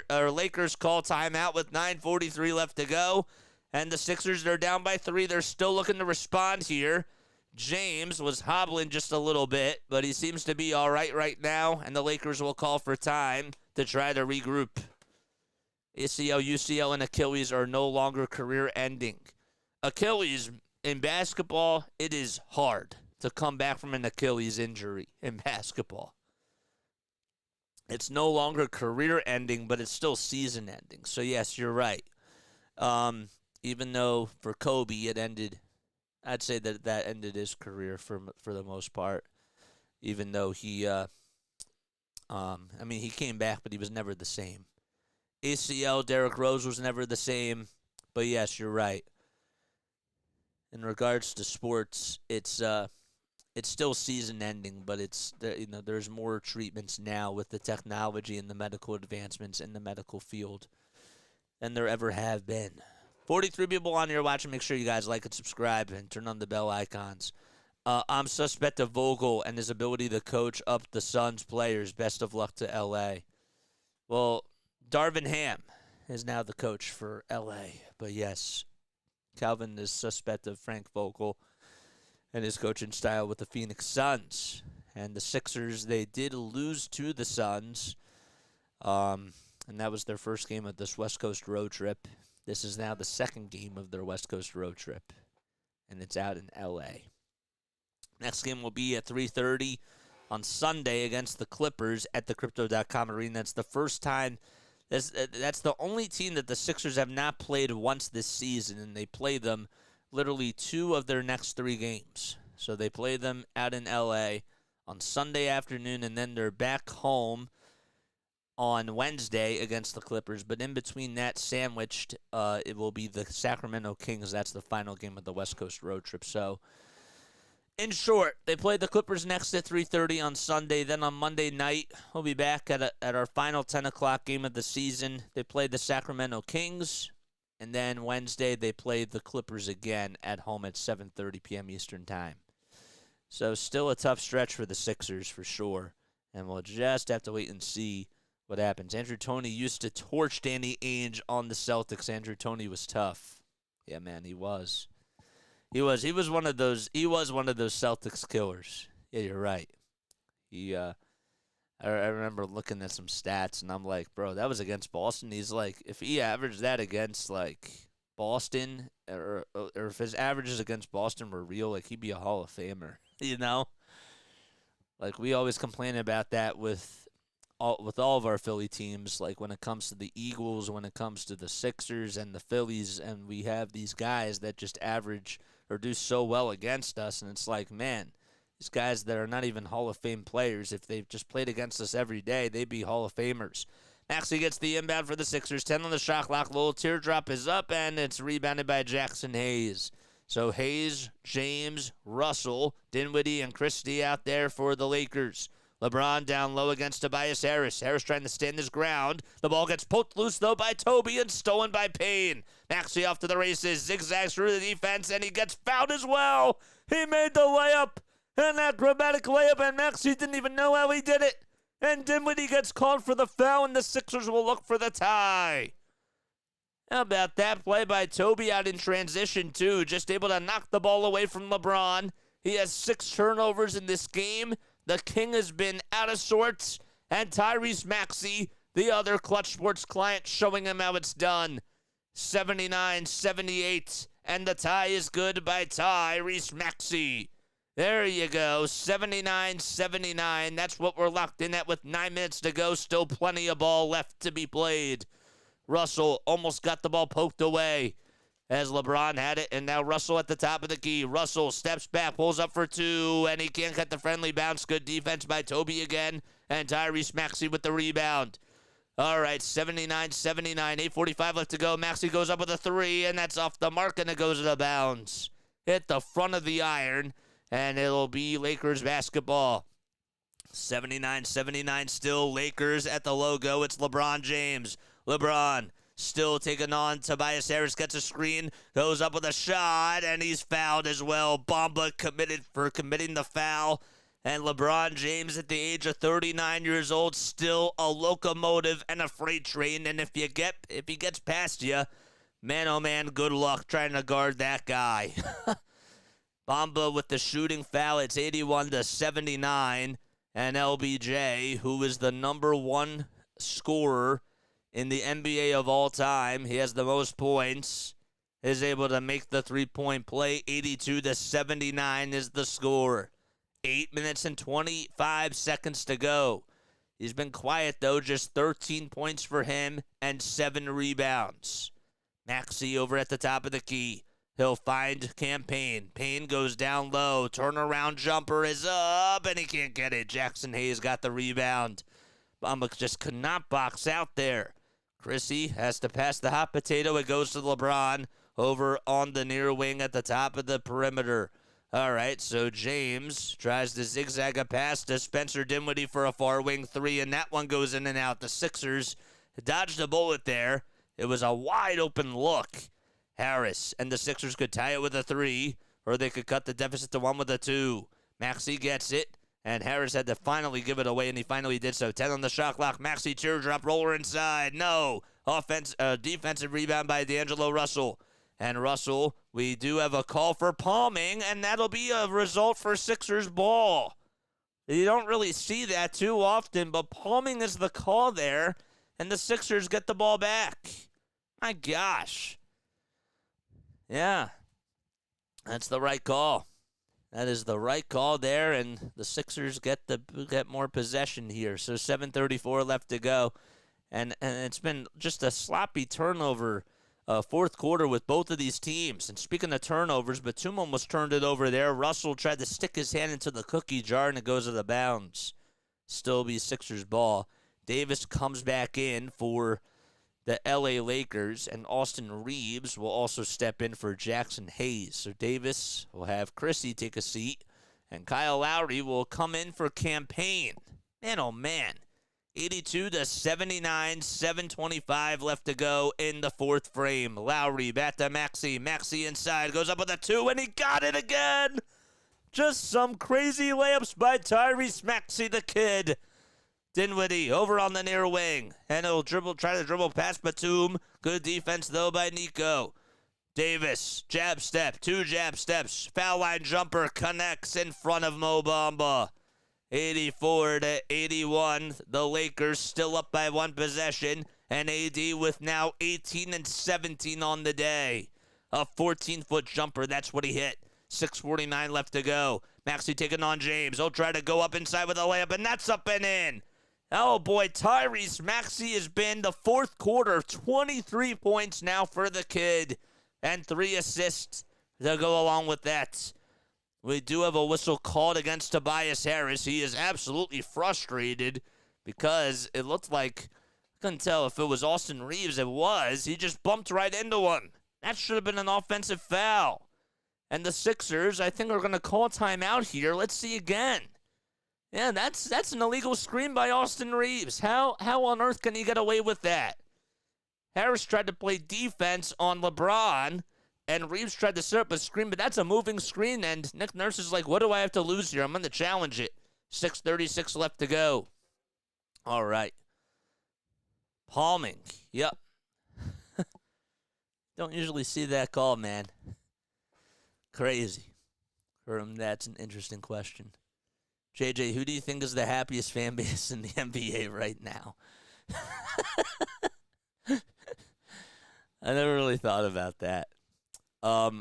Lakers call timeout with 9:43 left to go. And the Sixers, they're down by 3. They're still looking to respond here. James was hobbling just a little bit, but he seems to be all right now, and the Lakers will call for time to try to regroup. ACL, UCL, and Achilles are no longer career-ending. Achilles, in basketball, it is hard to come back from an Achilles injury in basketball. It's no longer career-ending, but it's still season-ending. So, yes, you're right. Even though for Kobe it ended, I'd say that ended his career for the most part. Even though he, he came back, but he was never the same. ACL, Derrick Rose was never the same. But yes, you're right. In regards to sports, it's still season ending, but there's more treatments now with the technology and the medical advancements in the medical field than there ever have been. 43 people on here watching. Make sure you guys like and subscribe and turn on the bell icons. I'm suspect of Vogel and his ability to coach up the Suns players. Best of luck to L.A. Well, Darvin Ham is now the coach for L.A. But yes, Calvin is suspect of Frank Vogel and his coaching style with the Phoenix Suns. And the Sixers, they did lose to the Suns. And that was their first game of this West Coast road trip. This is now the second game of their West Coast road trip. And it's out in L.A. Next game will be at 3:30 on Sunday against the Clippers at the Crypto.com Arena. That's the first time. That's the only team that the Sixers have not played once this season, and they play them literally 2 of their next 3 games. So they play them out in L.A. on Sunday afternoon, and then they're back home on Wednesday against the Clippers. But in between that, sandwiched, it will be the Sacramento Kings. That's the final game of the West Coast road trip. So In short, they play the Clippers next at 3:30 on Sunday. Then on Monday night, we'll be back at our final 10 o'clock game of the season. They play the Sacramento Kings. And then Wednesday, they play the Clippers again at home at 7:30 p.m. Eastern Time. So still a tough stretch for the Sixers for sure. And we'll just have to wait and see what happens. Andrew Toney used to torch Danny Ainge on the Celtics. Andrew Toney was tough. Yeah, man, he was. He was one of those Celtics killers. Yeah, you're right. I remember looking at some stats, and I'm like, bro, that was against Boston. He's like, if he averaged that against, like, Boston, or if his averages against Boston were real, like, he'd be a Hall of Famer, you know? Like, we always complain about that with all of our Philly teams, like, when it comes to the Eagles, when it comes to the Sixers and the Phillies, and we have these guys that just average or do so well against us, and it's like, man, these guys that are not even Hall of Fame players, if they've just played against us every day, they'd be Hall of Famers. Maxey gets the inbound for the Sixers. 10 on the shot clock. Little teardrop is up, and it's rebounded by Jackson Hayes. So Hayes, James, Russell, Dinwiddie, and Christie out there for the Lakers. LeBron down low against Tobias Harris. Harris trying to stand his ground. The ball gets poked loose, though, by Toby and stolen by Payne. Maxey off to the races. Zigzags through the defense, and he gets fouled as well. He made the layup. An acrobatic layup, and Maxey didn't even know how he did it. And Dinwiddie gets called for the foul, and the Sixers will look for the tie. How about that play by Toby out in transition, too? Just able to knock the ball away from LeBron. He has 6 turnovers in this game. The King has been out of sorts. And Tyrese Maxey, the other Clutch Sports client, showing him how it's done. 79-78, and the tie is good by Tyrese Maxey. There you go, 79-79. That's what we're locked in at with 9 minutes to go. Still plenty of ball left to be played. Russell almost got the ball poked away as LeBron had it, and now Russell at the top of the key. Russell steps back, pulls up for 2, and he can't get the friendly bounce. Good defense by Toby again, and Tyrese Maxey with the rebound. All right, 79-79, 8:45 left to go. Maxey goes up with a 3, and that's off the mark, and it goes to the bounds. Hit the front of the iron. And it'll be Lakers basketball. 79-79 still. Lakers at the logo. It's LeBron James. LeBron still taking on. Tobias Harris gets a screen. Goes up with a shot. And he's fouled as well. Bamba committing the foul. And LeBron James at the age of 39 years old. Still a locomotive and a freight train. And if he gets past you, man, oh man, good luck trying to guard that guy. Bamba with the shooting foul. It's 81-79. And LBJ, who is the number 1 scorer in the NBA of all time, he has the most points, is able to make the three-point play. 82-79 is the score. 8 minutes and 25 seconds to go. He's been quiet, though. Just 13 points for him and 7 rebounds. Maxey over at the top of the key. He'll find Payne. Payne goes down low. Turnaround jumper is up, and he can't get it. Jackson Hayes got the rebound. Bamba just could not box out there. Chrissy has to pass the hot potato. It goes to LeBron over on the near wing at the top of the perimeter. All right, so James tries to zigzag a pass to Spencer Dinwiddie for a far wing 3, and that one goes in and out. The Sixers dodged a bullet there. It was a wide open look. Harris and the Sixers could tie it with a 3, or they could cut the deficit to 1 with a 2. Maxey gets it, and Harris had to finally give it away, and he finally did so. 10 on the shot clock. Maxey teardrop roller inside. No. Defensive rebound by D'Angelo Russell. And Russell, we do have a call for palming, and that'll be a result for Sixers ball. You don't really see that too often, but palming is the call there, and the Sixers get the ball back. My gosh. Yeah, that's the right call. That is the right call there, and the Sixers get more possession here. So 7:34 left to go, and it's been just a sloppy turnover fourth quarter with both of these teams. And speaking of turnovers, Batum almost turned it over there. Russell tried to stick his hand into the cookie jar, and it goes to the bounds. Still be Sixers ball. Davis comes back in for the LA Lakers, and Austin Reeves will also step in for Jackson Hayes. So Davis will have Chrissy take a seat, And Kyle Lowry will come in for Campaign. Man, oh man. 82-79, 7:25 left to go in the fourth frame. Lowry back to Maxey. Maxey inside, goes up with a 2, and he got it again. Just some crazy layups by Tyrese Maxey, the kid. Dinwiddie over on the near wing, and he'll try to dribble past Batum. Good defense, though, by Nico. Davis, jab step, 2 jab steps. Foul line jumper connects in front of Mo Bamba. 84-81. The Lakers still up by 1 possession, and AD with now 18 and 17 on the day. A 14-foot jumper, that's what he hit. 6:49 left to go. Maxey taking on James. He'll try to go up inside with a layup, and that's up and in. Oh, boy, Tyrese Maxey has been the fourth quarter. 23 points now for the kid, and 3 assists to go along with that. We do have a whistle called against Tobias Harris. He is absolutely frustrated because it looked like, I couldn't tell if it was Austin Reeves. It was. He just bumped right into one. That should have been an offensive foul. And the Sixers, I think, are going to call timeout here. Let's see again. Yeah, that's an illegal screen by Austin Reeves. How on earth can he get away with that? Harris tried to play defense on LeBron, and Reeves tried to set up a screen, but that's a moving screen, and Nick Nurse is like, what do I have to lose here? I'm going to challenge it. 6:36 left to go. All right. Palming. Yep. Don't usually see that call, man. Crazy. That's an interesting question. JJ, who do you think is the happiest fan base in the NBA right now? I never really thought about that. I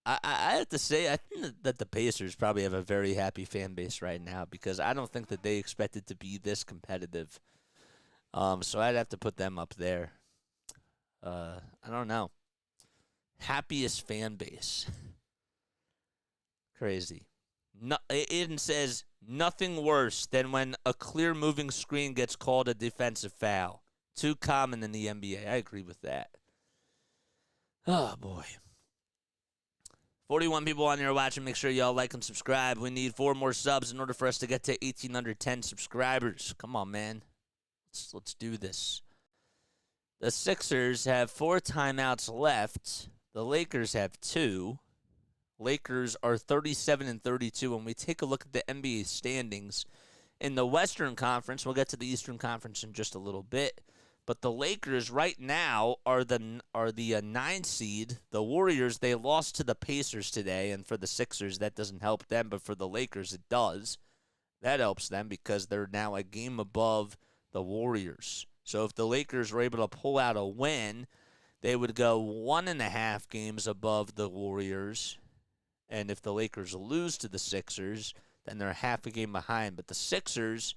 have to say, I think that the Pacers probably have a very happy fan base right now because I don't think that they expected to be this competitive. So I'd have to put them up there. I don't know. Happiest fan base. Crazy. No, it says nothing worse than when a clear moving screen gets called a defensive foul. Too common in the NBA. I agree with that. Oh, boy. 41 people on here watching. Make sure y'all like and subscribe. We need 4 more subs in order for us to get to 18 under 10 subscribers. Come on, man. Let's do this. The Sixers have 4 timeouts left. The Lakers have 2. Lakers are 37-32. When we take a look at the NBA standings in the Western Conference, we'll get to the Eastern Conference in just a little bit. But the Lakers right now are the 9 seed. The Warriors, they lost to the Pacers today, and for the Sixers, that doesn't help them. But for the Lakers, it does. That helps them because they're now a game above the Warriors. So if the Lakers were able to pull out a win, they would go 1.5 games above the Warriors. And if the Lakers lose to the Sixers, then they're half a game behind. But the Sixers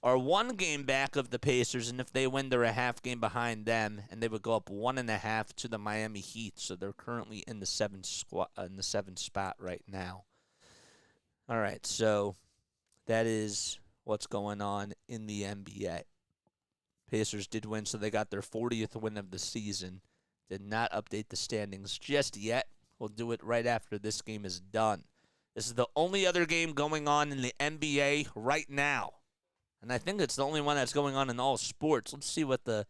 are 1 game back of the Pacers, and if they win, they're a half game behind them, and they would go up 1.5 to the Miami Heat. So they're currently in the 7th spot right now. All right, so that is what's going on in the NBA. Pacers did win, so they got their 40th win of the season. Did not update the standings just yet. We'll do it right after this game is done. This is the only other game going on in the NBA right now. And I think it's the only one that's going on in all sports. Let's see what the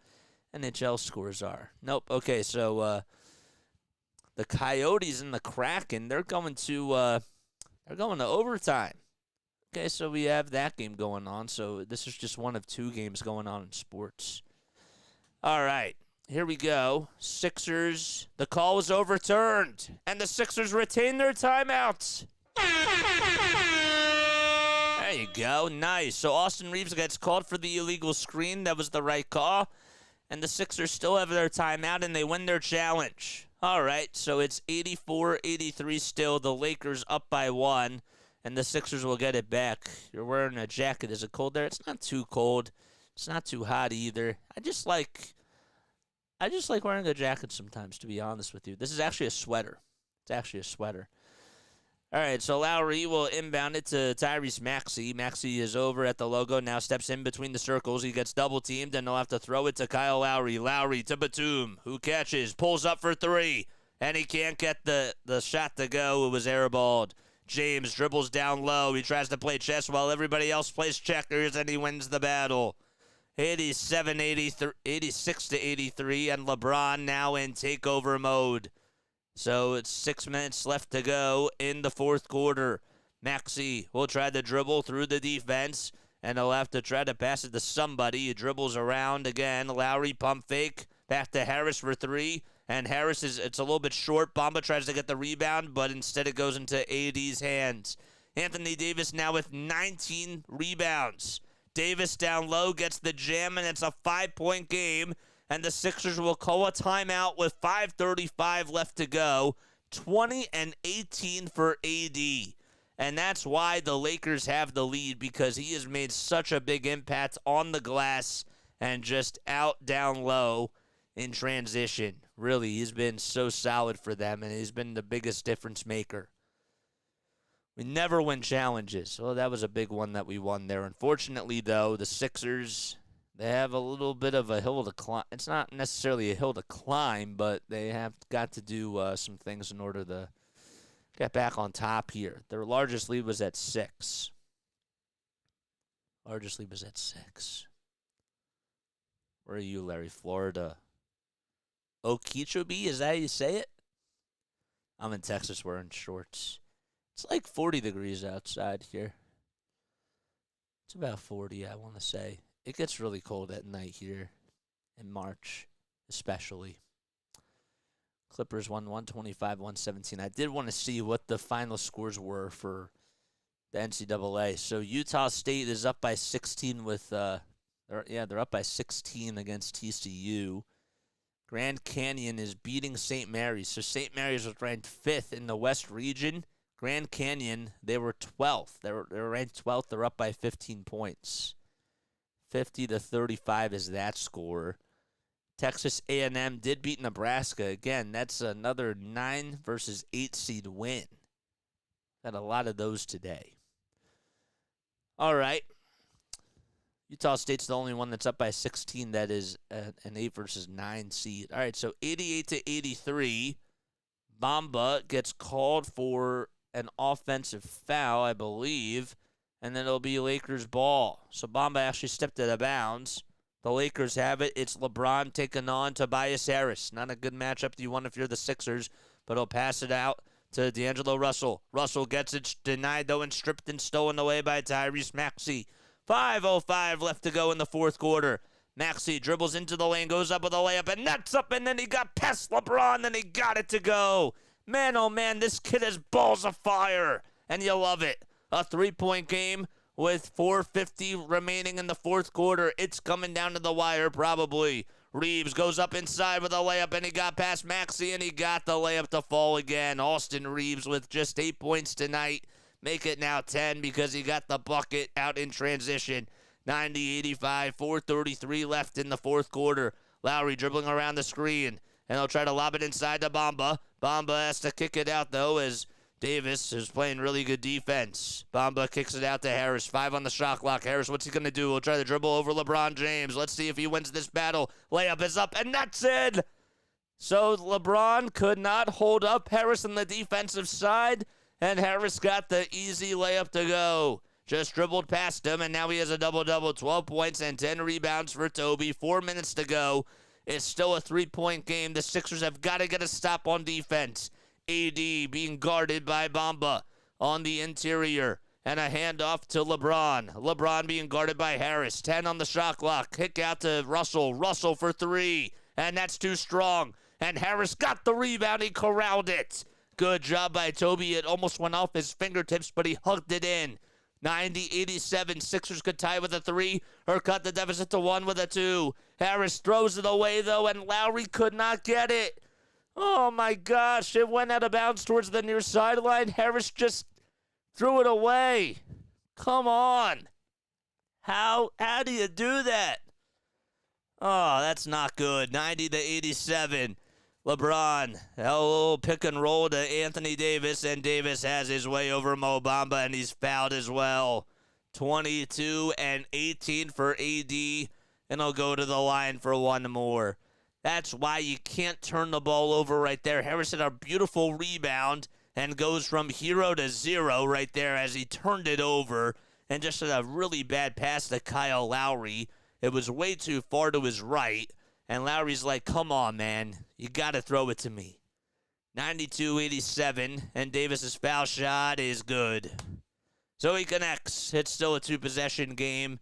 NHL scores are. Nope. Okay, so the Coyotes and the Kraken, they're going to overtime. Okay, so we have that game going on. So this is just one of 2 games going on in sports. All right. Here we go. Sixers. The call was overturned, and the Sixers retain their timeouts. There you go. Nice. So Austin Reeves gets called for the illegal screen. That was the right call. And the Sixers still have their timeout, and they win their challenge. All right. So it's 84-83 still. The Lakers up by 1, and the Sixers will get it back. You're wearing a jacket. Is it cold there? It's not too cold. It's not too hot either. I just like wearing a jacket sometimes, to be honest with you. This is actually a sweater. It's actually a sweater. All right, so Lowry will inbound it to Tyrese Maxey. Maxey is over at the logo, now steps in between the circles. He gets double-teamed, and he'll have to throw it to Kyle Lowry. Lowry to Batum, who catches, pulls up for 3, and he can't get the shot to go. It was airballed. James dribbles down low. He tries to play chess while everybody else plays checkers, and he wins the battle. 86 to 83, and LeBron now in takeover mode. So it's 6 minutes left to go in the fourth quarter. Maxey will try to dribble through the defense, and he'll have to try to pass it to somebody. He dribbles around again. Lowry pump fake. Back to Harris for three. And Harris it's a little bit short. Bamba tries to get the rebound, but instead it goes into AD's hands. Anthony Davis now with 19 rebounds. Davis down low gets the jam, and it's a 5-point game. And the Sixers will call a timeout with 5:35 left to go. 20 and 18 for AD. And that's why the Lakers have the lead, because he has made such a big impact on the glass and just out down low in transition. Really, he's been so solid for them, and he's been the biggest difference maker. We never win challenges. Well, that was a big one that we won there. Unfortunately, though, the Sixers, they have a little bit of a hill to climb. It's not necessarily a hill to climb, but they have got to do some things in order to get back on top here. Their largest lead was at 6. Largest lead was at 6. Where are you, Larry? Florida. Okeechobee, is that how you say it? I'm in Texas wearing shorts. It's like 40 degrees outside here. It's about 40, I want to say. It gets really cold at night here in March, especially. Clippers won 125-117. I did want to see what the final scores were for the NCAA. So Utah State is up by 16 with, they're up by 16 against TCU. Grand Canyon is beating St. Mary's. So St. Mary's was ranked 5th in the West region. Grand Canyon, they were 12th. They were ranked 12th. They're up by 15 points. 50 to 35 is that score. Texas A&M did beat Nebraska. Again, that's another 9 versus 8 seed win. Had a lot of those today. All right. Utah State's the only one that's up by 16 that is an 8 versus 9 seed. All right, so 88 to 83. Bamba gets called for an offensive foul, I believe, and then it'll be Lakers ball. So Bamba actually stepped out of bounds. The Lakers have it. It's LeBron taking on Tobias Harris. Not a good matchup you want if you're the Sixers, but he'll pass it out to D'Angelo Russell. Russell gets it denied, though, and stripped and stolen away by Tyrese Maxey. 5:05 left to go in the fourth quarter. Maxey dribbles into the lane, goes up with a layup, and nets up, and then he got past LeBron, and he got it to go. Man, oh man, this kid has balls of fire, and you love it. A 3-point game with 4:50 remaining in the fourth quarter. It's coming down to the wire probably. Reeves goes up inside with a layup, and he got past Maxey, and he got the layup to fall again. Austin Reeves with just 8 points tonight. Make it now 10 because he got the bucket out in transition. 90-85, 4:33 left in the fourth quarter. Lowry dribbling around the screen, and he'll try to lob it inside to Bamba. Bamba has to kick it out, though, as Davis is playing really good defense. Bamba kicks it out to Harris. 5 on the shot clock. Harris, what's he going to do? He'll try to dribble over LeBron James. Let's see if he wins this battle. Layup is up, and that's it. So LeBron could not hold up Harris on the defensive side, and Harris got the easy layup to go. Just dribbled past him, and now he has a double-double. 12 points and 10 rebounds for Toby. 4 minutes to go. It's still a 3-point game. The Sixers have got to get a stop on defense. AD being guarded by Bamba on the interior. And a handoff to LeBron. LeBron being guarded by Harris. 10 on the shot clock. Kick out to Russell. Russell for 3. And that's too strong. And Harris got the rebound. He corralled it. Good job by Toby. It almost went off his fingertips, but he hugged it in. 90-87. Sixers could tie with a 3 or cut the deficit to 1 with a 2. Harris throws it away, though, and Lowry could not get it. Oh, my gosh. It went out of bounds towards the near sideline. Harris just threw it away. Come on. How do you do that? Oh, that's not good. 90-87. LeBron, a little pick and roll to Anthony Davis, and Davis has his way over Mo Bamba, and he's fouled as well. 22 and 18 for AD, and he'll go to the line for one more. That's why you can't turn the ball over right there. Harris had a beautiful rebound, and goes from hero to zero right there as he turned it over and just a really bad pass to Kyle Lowry. It was way too far to his right, and Lowry's like, come on, man. You got to throw it to me. 92-87, and Davis's foul shot is good. So he connects. It's still a two-possession game.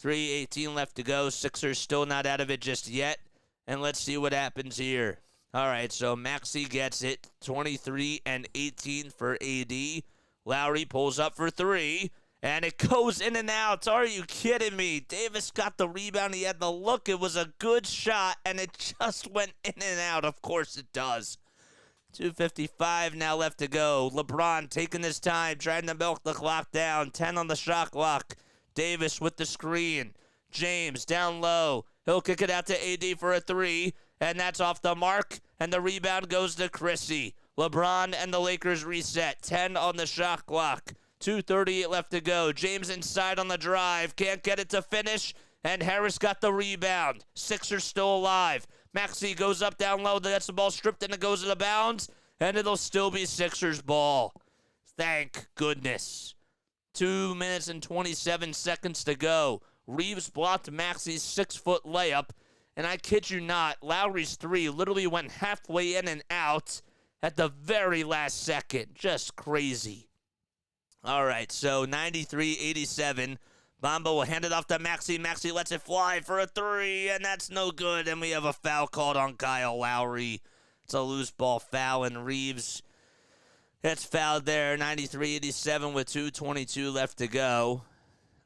3:18 left to go. Sixers still not out of it just yet. And let's see what happens here. All right, so Maxey gets it. 23 and 18 for AD. Lowry pulls up for three, and it goes in and out. Are you kidding me? Davis got the rebound. He had the look. It was a good shot, and it just went in and out. Of course it does. 2:55 now left to go. LeBron taking his time, trying to milk the clock down. 10 on the shot clock. Davis with the screen. James down low. He'll kick it out to AD for a three, and that's off the mark, and the rebound goes to Chrissy. LeBron and the Lakers reset. 10 on the shot clock. 2:38 left to go. James inside on the drive. Can't get it to finish, and Harris got the rebound. Sixers still alive. Maxey goes up down low. Gets the ball stripped, and it goes out of bounds, and it'll still be Sixers ball. Thank goodness. 2 minutes and 27 seconds to go. Reeves blocked Maxey's 6-foot layup, and I kid you not, Lowry's three literally went halfway in and out at the very last second. Just crazy. All right, so 93-87. Bamba will hand it off to Maxey. Maxey lets it fly for a three, and that's no good, and we have a foul called on Kyle Lowry. It's a loose ball foul, and Reeves gets fouled there. 93-87 with 2:22 left to go.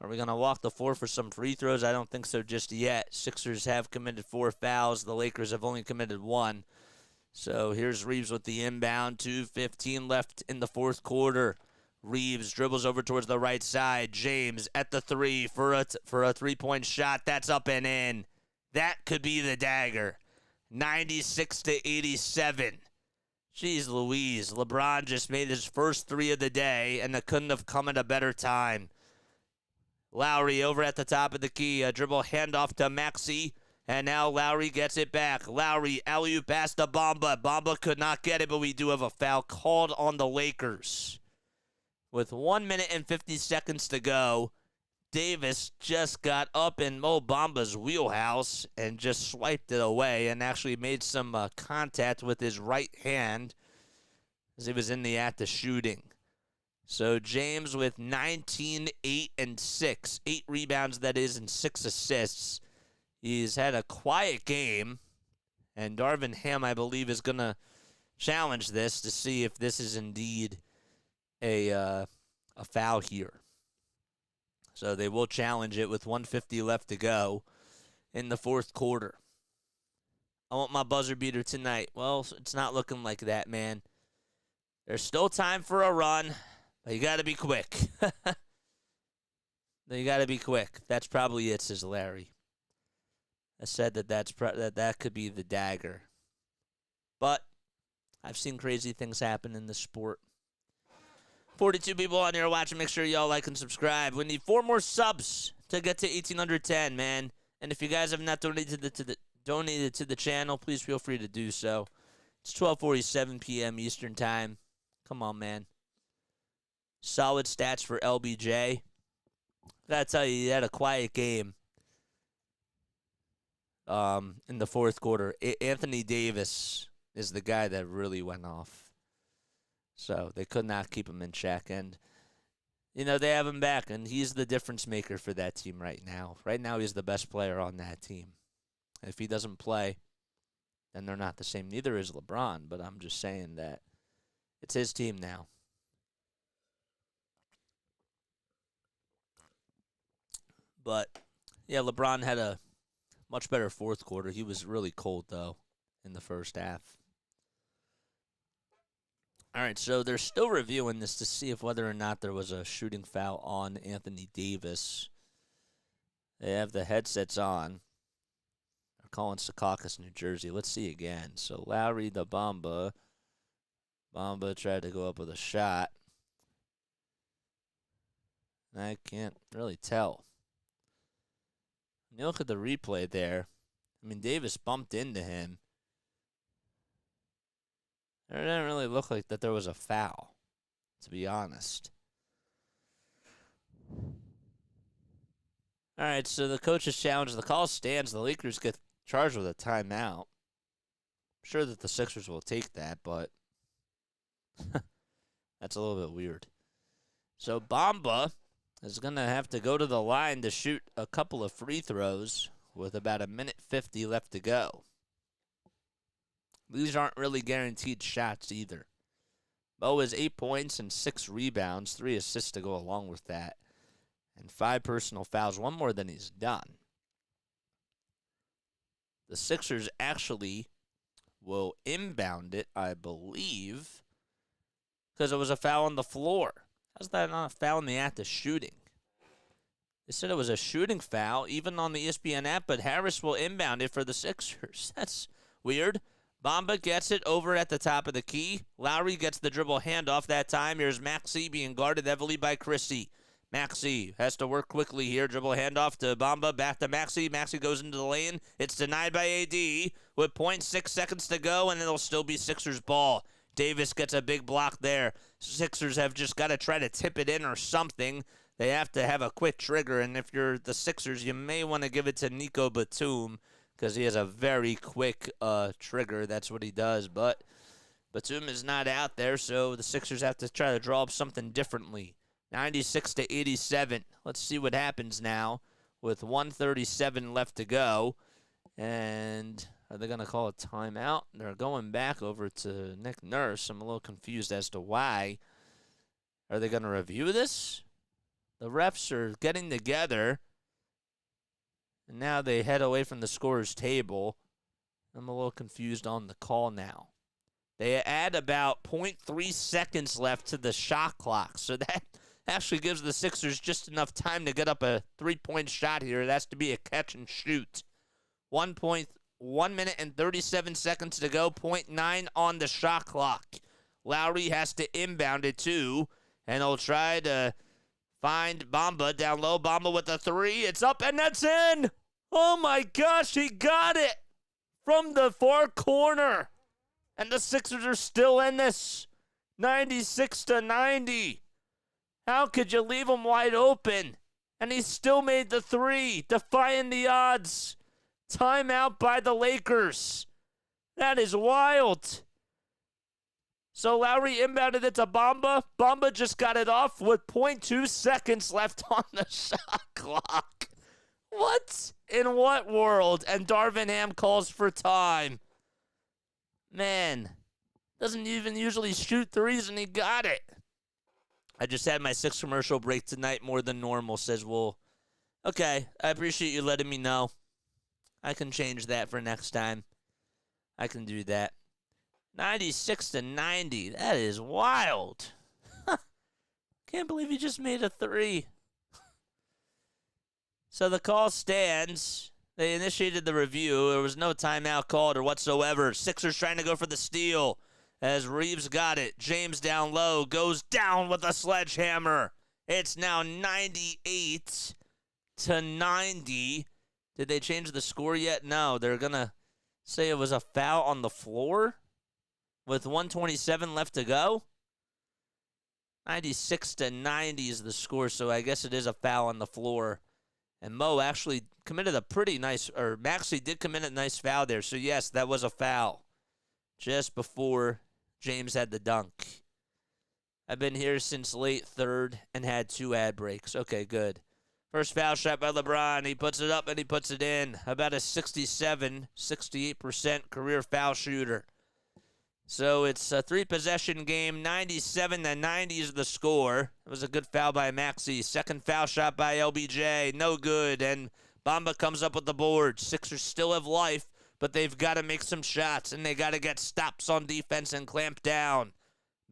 Are we going to walk the floor for some free throws? I don't think so just yet. Sixers have committed 4 fouls. The Lakers have only committed 1. So here's Reeves with the inbound. 2:15 left in the fourth quarter. Reeves dribbles over towards the right side. James at the three for a three-point shot. That's up and in. That could be the dagger. 96-87. Jeez Louise. LeBron just made his first three of the day, and it couldn't have come at a better time. Lowry over at the top of the key. A dribble handoff to Maxey. And now Lowry gets it back. Lowry alley-oop pass to Bamba. Bamba could not get it, but we do have a foul called on the Lakers. With 1 minute and 50 seconds to go, Davis just got up in Mo Bamba's wheelhouse and just swiped it away and actually made some contact with his right hand as he was in the act of shooting. So James with 19, 8, and 6. 8 rebounds, that is, and 6 assists. He's had a quiet game, and Darvin Ham, I believe, is going to challenge this to see if this is indeed a foul here. So they will challenge it with 1:50 left to go in the fourth quarter. I want my buzzer beater tonight. Well, it's not looking like that, man. There's still time for a run, but you got to be quick. You got to be quick. That's probably it, says Larry. I said that could be the dagger. But I've seen crazy things happen in this sport. 42 people on here watching. Make sure y'all like and subscribe. We need 4 more subs to get to 1,810, man. And if you guys have not donated to the channel, please feel free to do so. It's 12:47 p.m. Eastern Time. Come on, man. Solid stats for LBJ. Gotta tell you, he had a quiet game in the fourth quarter. Anthony Davis is the guy that really went off. So they could not keep him in check. And, they have him back, and he's the difference maker for that team right now. Right now, he's the best player on that team. If he doesn't play, then they're not the same. Neither is LeBron, but I'm just saying that it's his team now. But, yeah, LeBron had a much better fourth quarter. He was really cold, though, in the first half. All right, so they're still reviewing this to see if whether or not there was a shooting foul on Anthony Davis. They have the headsets on. They're calling Secaucus, New Jersey. Let's see again. So Lowry to Bamba. Bamba tried to go up with a shot. I can't really tell. When you look at the replay there, Davis bumped into him. It didn't really look like that there was a foul, to be honest. All right, so the coaches challenge. The call stands. The Lakers get charged with a timeout. I'm sure that the Sixers will take that, but that's a little bit weird. So Bamba is going to have to go to the line to shoot a couple of free throws with about 1:50 left to go. These aren't really guaranteed shots either. Mo has 8 points and 6 rebounds, 3 assists to go along with that, and 5 personal fouls, 1 more than he's done. The Sixers actually will inbound it, I believe, because it was a foul on the floor. How's that not a foul in the act of shooting? They said it was a shooting foul, even on the ESPN app, but Harris will inbound it for the Sixers. That's weird. Bamba gets it over at the top of the key. Lowry gets the dribble handoff that time. Here's Maxey being guarded heavily by Christie. Maxey has to work quickly here. Dribble handoff to Bamba. Back to Maxey. Maxey goes into the lane. It's denied by AD with 0.6 seconds to go, and it'll still be Sixers ball. Davis gets a big block there. Sixers have just got to try to tip it in or something. They have to have a quick trigger, and if you're the Sixers, you may want to give it to Nico Batum, because he has a very quick trigger. That's what he does. But Batum is not out there, so the Sixers have to try to draw up something differently. 96-87. Let's see what happens now with 1:37 left to go. And are they going to call a timeout? They're going back over to Nick Nurse. I'm a little confused as to why. Are they going to review this? The refs are getting together. And now they head away from the scorer's table. I'm a little confused on the call now. They add about 0.3 seconds left to the shot clock. So that actually gives the Sixers just enough time to get up a three-point shot here. It has to be a catch and shoot. 1 minute and 37 seconds to go. 0.9 on the shot clock. Lowry has to inbound it too. And he'll try to find Bamba down low. Bamba with the three. It's up and that's in. Oh my gosh, he got it from the far corner. And the Sixers are still in this. 96-90. How could you leave him wide open? And he still made the three, defying the odds. Timeout by the Lakers. That is wild. So Lowry inbounded it to Bamba. Bamba just got it off with 0.2 seconds left on the shot clock. What? In what world? And Darvin Ham calls for time. Man, doesn't even usually shoot threes, and he got it. I just had my 6th commercial break tonight more than normal, says Wool. Okay, I appreciate you letting me know. I can change that for next time. I can do that. 96-90. That is wild. Can't believe he just made a three. So the call stands. They initiated the review. There was no timeout called or whatsoever. Sixers trying to go for the steal as Reeves got it. James down low goes down with a sledgehammer. It's now 98-90. Did they change the score yet? No. They're going to say it was a foul on the floor with 1:27 left to go. 96-90 is the score, so I guess it is a foul on the floor. And Mo actually committed a pretty nice, or Maxey did commit a nice foul there. So, yes, that was a foul just before James had the dunk. I've been here since late third and had 2 ad breaks. Okay, good. First foul shot by LeBron. He puts it up and he puts it in. About a 68% career foul shooter. So it's a 3-possession game. 97-90 is the score. It was a good foul by Maxey. Second foul shot by LBJ. No good. And Bamba comes up with the board. Sixers still have life, but they've got to make some shots, and they got to get stops on defense and clamp down.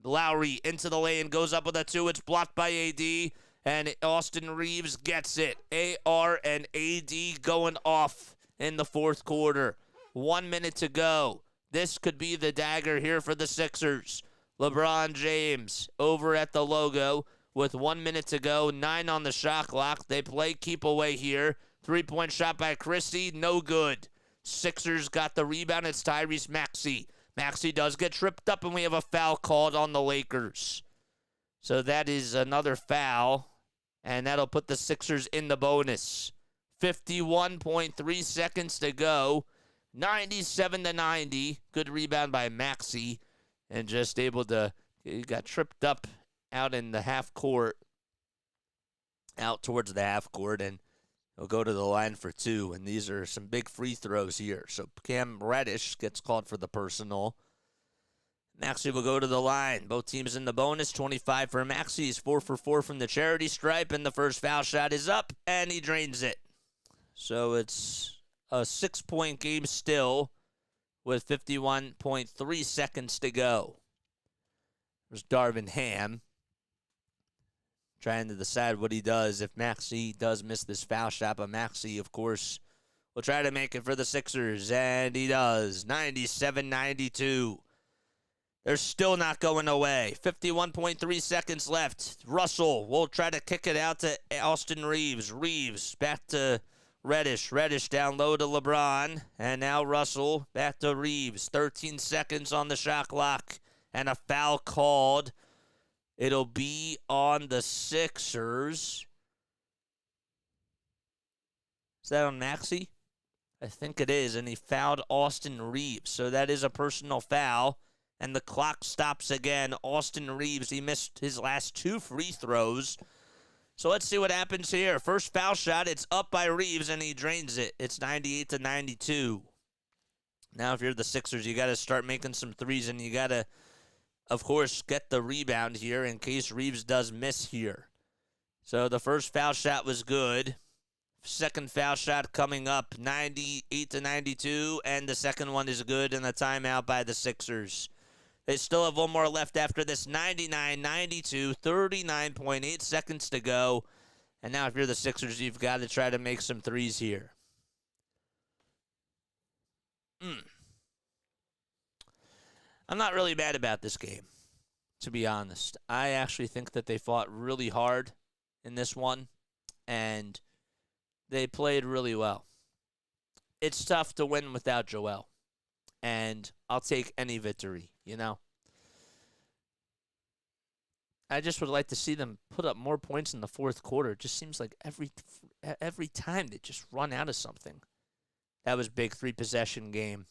Lowry into the lane, goes up with a 2. It's blocked by AD, and Austin Reeves gets it. AR and AD going off in the fourth quarter. 1 minute to go. This could be the dagger here for the Sixers. LeBron James over at the logo with 1 minute to go. 9 on the shot clock. They play keep away here. 3-point shot by Christie. No good. Sixers got the rebound. It's Tyrese Maxey. Maxey does get tripped up, and we have a foul called on the Lakers. So that is another foul, and that'll put the Sixers in the bonus. 51.3 seconds to go. 97-90. Good rebound by Maxey, and just able to, he got tripped up out in the half court, out towards the half court, and he'll go to the line for two, and these are some big free throws here. So Cam Reddish gets called for the personal. Maxey will go to the line. Both teams in the bonus. 25 for Maxey. He's 4 for 4 from the charity stripe, and the first foul shot is up, and he drains it. So it's a 6-point game still with 51.3 seconds to go. There's Darvin Ham trying to decide what he does if Maxey does miss this foul shot. But Maxey, of course, will try to make it for the Sixers, and he does. 97-92. They're still not going away. 51.3 seconds left. Russell will try to kick it out to Austin Reeves. Reeves back to Reddish. Reddish down low to LeBron. And now Russell back to Reeves. 13 seconds on the shot clock. And a foul called. It'll be on the Sixers. Is that on Maxey? I think it is. And he fouled Austin Reeves. So that is a personal foul. And the clock stops again. Austin Reeves, he missed his last 2 free throws. So let's see what happens here. First foul shot, it's up by Reeves, and he drains it. It's 98-92. Now, if you're the Sixers, you got to start making some threes, and you got to, of course, get the rebound here in case Reeves does miss here. So the first foul shot was good. Second foul shot coming up, 98-92, and the second one is good, and a timeout by the Sixers. They still have one more left after this. 99-92, 39.8 seconds to go. And now if you're the Sixers, you've got to try to make some threes here. I'm not really mad about this game, to be honest. I actually think that they fought really hard in this one, and they played really well. It's tough to win without Joel, and I'll take any victory, you know. I just would like to see them put up more points in the fourth quarter. It just seems like every time they just run out of something. That was big, 3-possession game.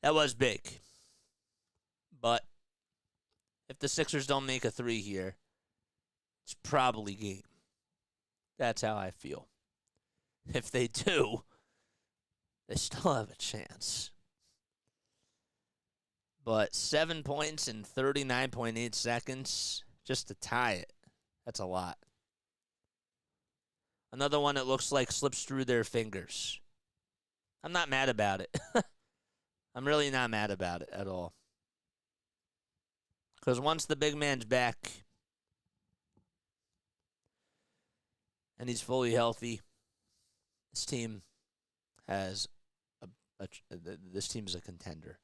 That was big. But if the Sixers don't make a 3 here, it's probably game. That's how I feel. If they do, they still have a chance. But 7 points in 39.8 seconds just to tie it. That's a lot. Another one that looks like slips through their fingers. I'm not mad about it. I'm really not mad about it at all. Because once the big man's back and he's fully healthy, this team has this team is a contender.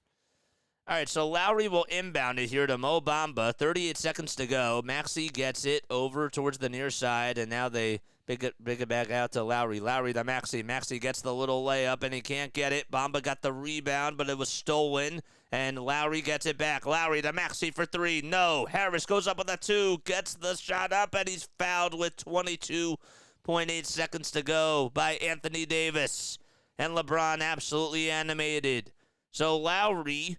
All right, so Lowry will inbound it here to Mo Bamba. 38 seconds to go. Maxey gets it over towards the near side, and now they big it back out to Lowry. Lowry to Maxey. Maxey gets the little layup, and he can't get it. Bamba got the rebound, but it was stolen, and Lowry gets it back. Lowry to Maxey for 3. No. Harris goes up with a 2, gets the shot up, and he's fouled with 22.8 seconds to go by Anthony Davis. And LeBron absolutely animated. So Lowry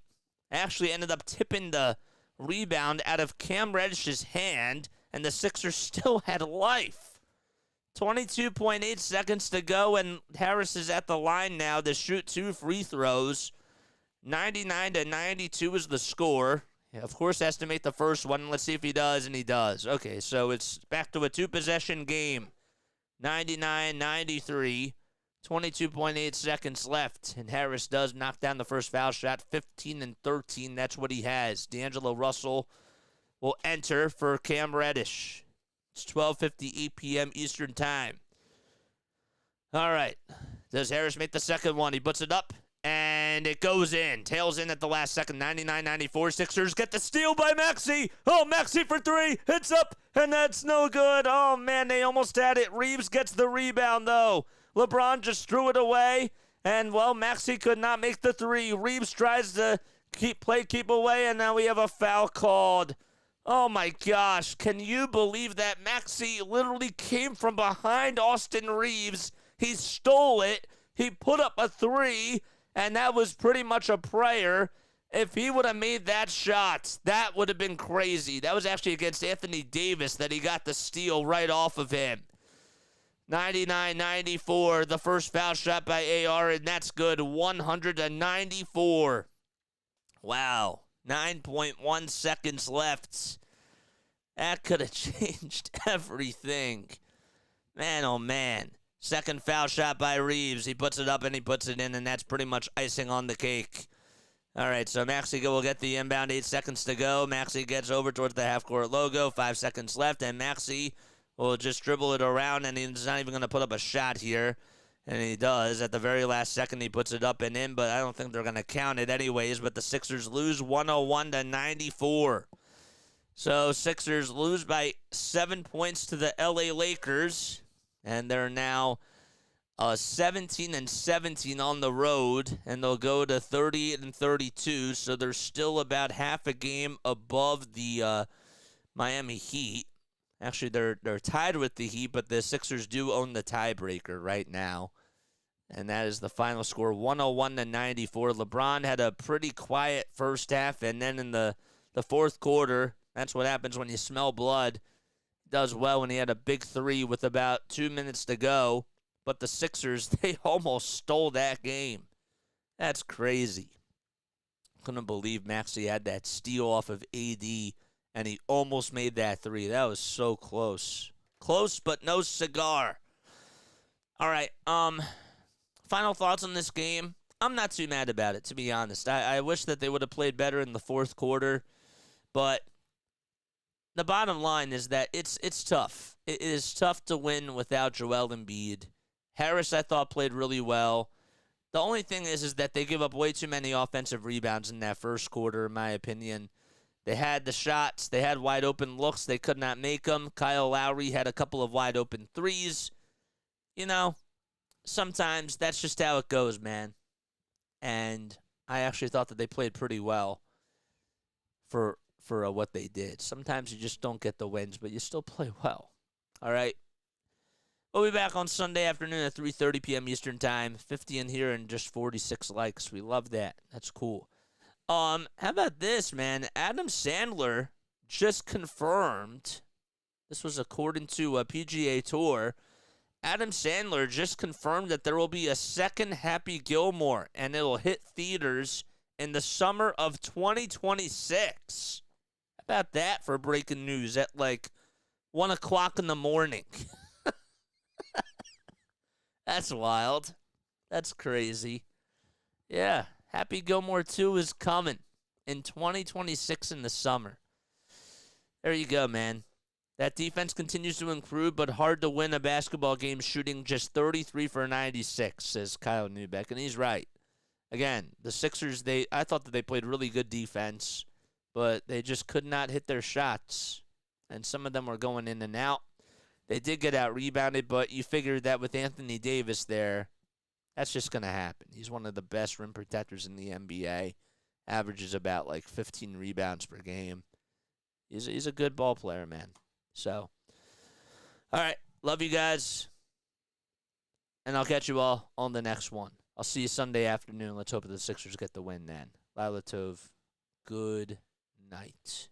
actually ended up tipping the rebound out of Cam Reddish's hand, and the Sixers still had life. 22.8 seconds to go, and Harris is at the line now to shoot 2 free throws. 99-92 is the score. Of course, has to make the first one. Let's see if he does, and he does. Okay, so it's back to a 2-possession game. 99-93. 22.8 seconds left, and Harris does knock down the first foul shot. 15-13, that's what he has. D'Angelo Russell will enter for Cam Reddish. It's 12:58 p.m. Eastern Time. All right. Does Harris make the second one? He puts it up, and it goes in. Tails in at the last second. 99-94. Sixers get the steal by Maxey. Oh, Maxey for 3. It's up, and that's no good. Oh, man, they almost had it. Reeves gets the rebound, though. LeBron just threw it away, And, well, Maxey could not make the three. Reeves tries to keep away, and now we have a foul called. Oh, my gosh. Can you believe that? Maxey literally came from behind Austin Reeves. He stole it. He put up a three, and that was pretty much a prayer. If he would have made that shot, that would have been crazy. That was actually against Anthony Davis that he got the steal right off of him. 99-94, the first foul shot by AR, and that's good. 194. Wow. 9.1 seconds left. That could have changed everything. Man, oh man. Second foul shot by Reeves. He puts it up and he puts it in, and that's pretty much icing on the cake. All right, so Maxey will get the inbound. 8 seconds to go. Maxey gets over towards the half-court logo. 5 seconds left, and Maxey will just dribble it around, and he's not even going to put up a shot here. And he does. At the very last second, he puts it up and in, but I don't think they're going to count it anyways. But the Sixers lose 101-94. So Sixers lose by 7 points to the LA Lakers, and they're now 17-17 on the road, and they'll go to 38-32. So they're still about half a game above the Miami Heat. Actually, they're tied with the Heat, but the Sixers do own the tiebreaker right now. And that is the final score, 101-94. LeBron had a pretty quiet first half, and then in the fourth quarter, that's what happens when you smell blood. He does well when he had a big three with about 2 minutes to go. But the Sixers, they almost stole that game. That's crazy. Couldn't believe Maxey had that steal off of AD, and he almost made that three. That was so close. Close, but no cigar. All right, final thoughts on this game. I'm not too mad about it, to be honest. I wish that they would have played better in the fourth quarter, but the bottom line is that it's tough. It is tough to win without Joel Embiid. Harris, I thought, played really well. The only thing is that they give up way too many offensive rebounds in that first quarter, in my opinion. They had the shots. They had wide open looks. They could not make them. Kyle Lowry had a couple of wide open threes. You know, sometimes that's just how it goes, man. And I actually thought that they played pretty well for what they did. Sometimes you just don't get the wins, but you still play well. All right. We'll be back on Sunday afternoon at 3:30 p.m. Eastern Time. 50 in here and just 46 likes. We love that. That's cool. How about this, man? Adam Sandler just confirmed. This was according to a PGA Tour. Adam Sandler just confirmed that there will be a second Happy Gilmore, and it'll hit theaters in the summer of 2026. How about that for breaking news at like 1 o'clock in the morning? That's wild. That's crazy. Yeah, Happy Gilmore 2 is coming in 2026 in the summer. There you go, man. That defense continues to improve, but hard to win a basketball game shooting just 33 for 96, says Kyle Neubeck, and he's right. Again, the Sixers, I thought that they played really good defense, but they just could not hit their shots, and some of them were going in and out. They did get out-rebounded, but you figure that with Anthony Davis there, that's just going to happen. He's one of the best rim protectors in the NBA. Averages about like 15 rebounds per game. He's a good ball player, man. So, all right. Love you guys. And I'll catch you all on the next one. I'll see you Sunday afternoon. Let's hope the Sixers get the win then. Lila Tov, good night.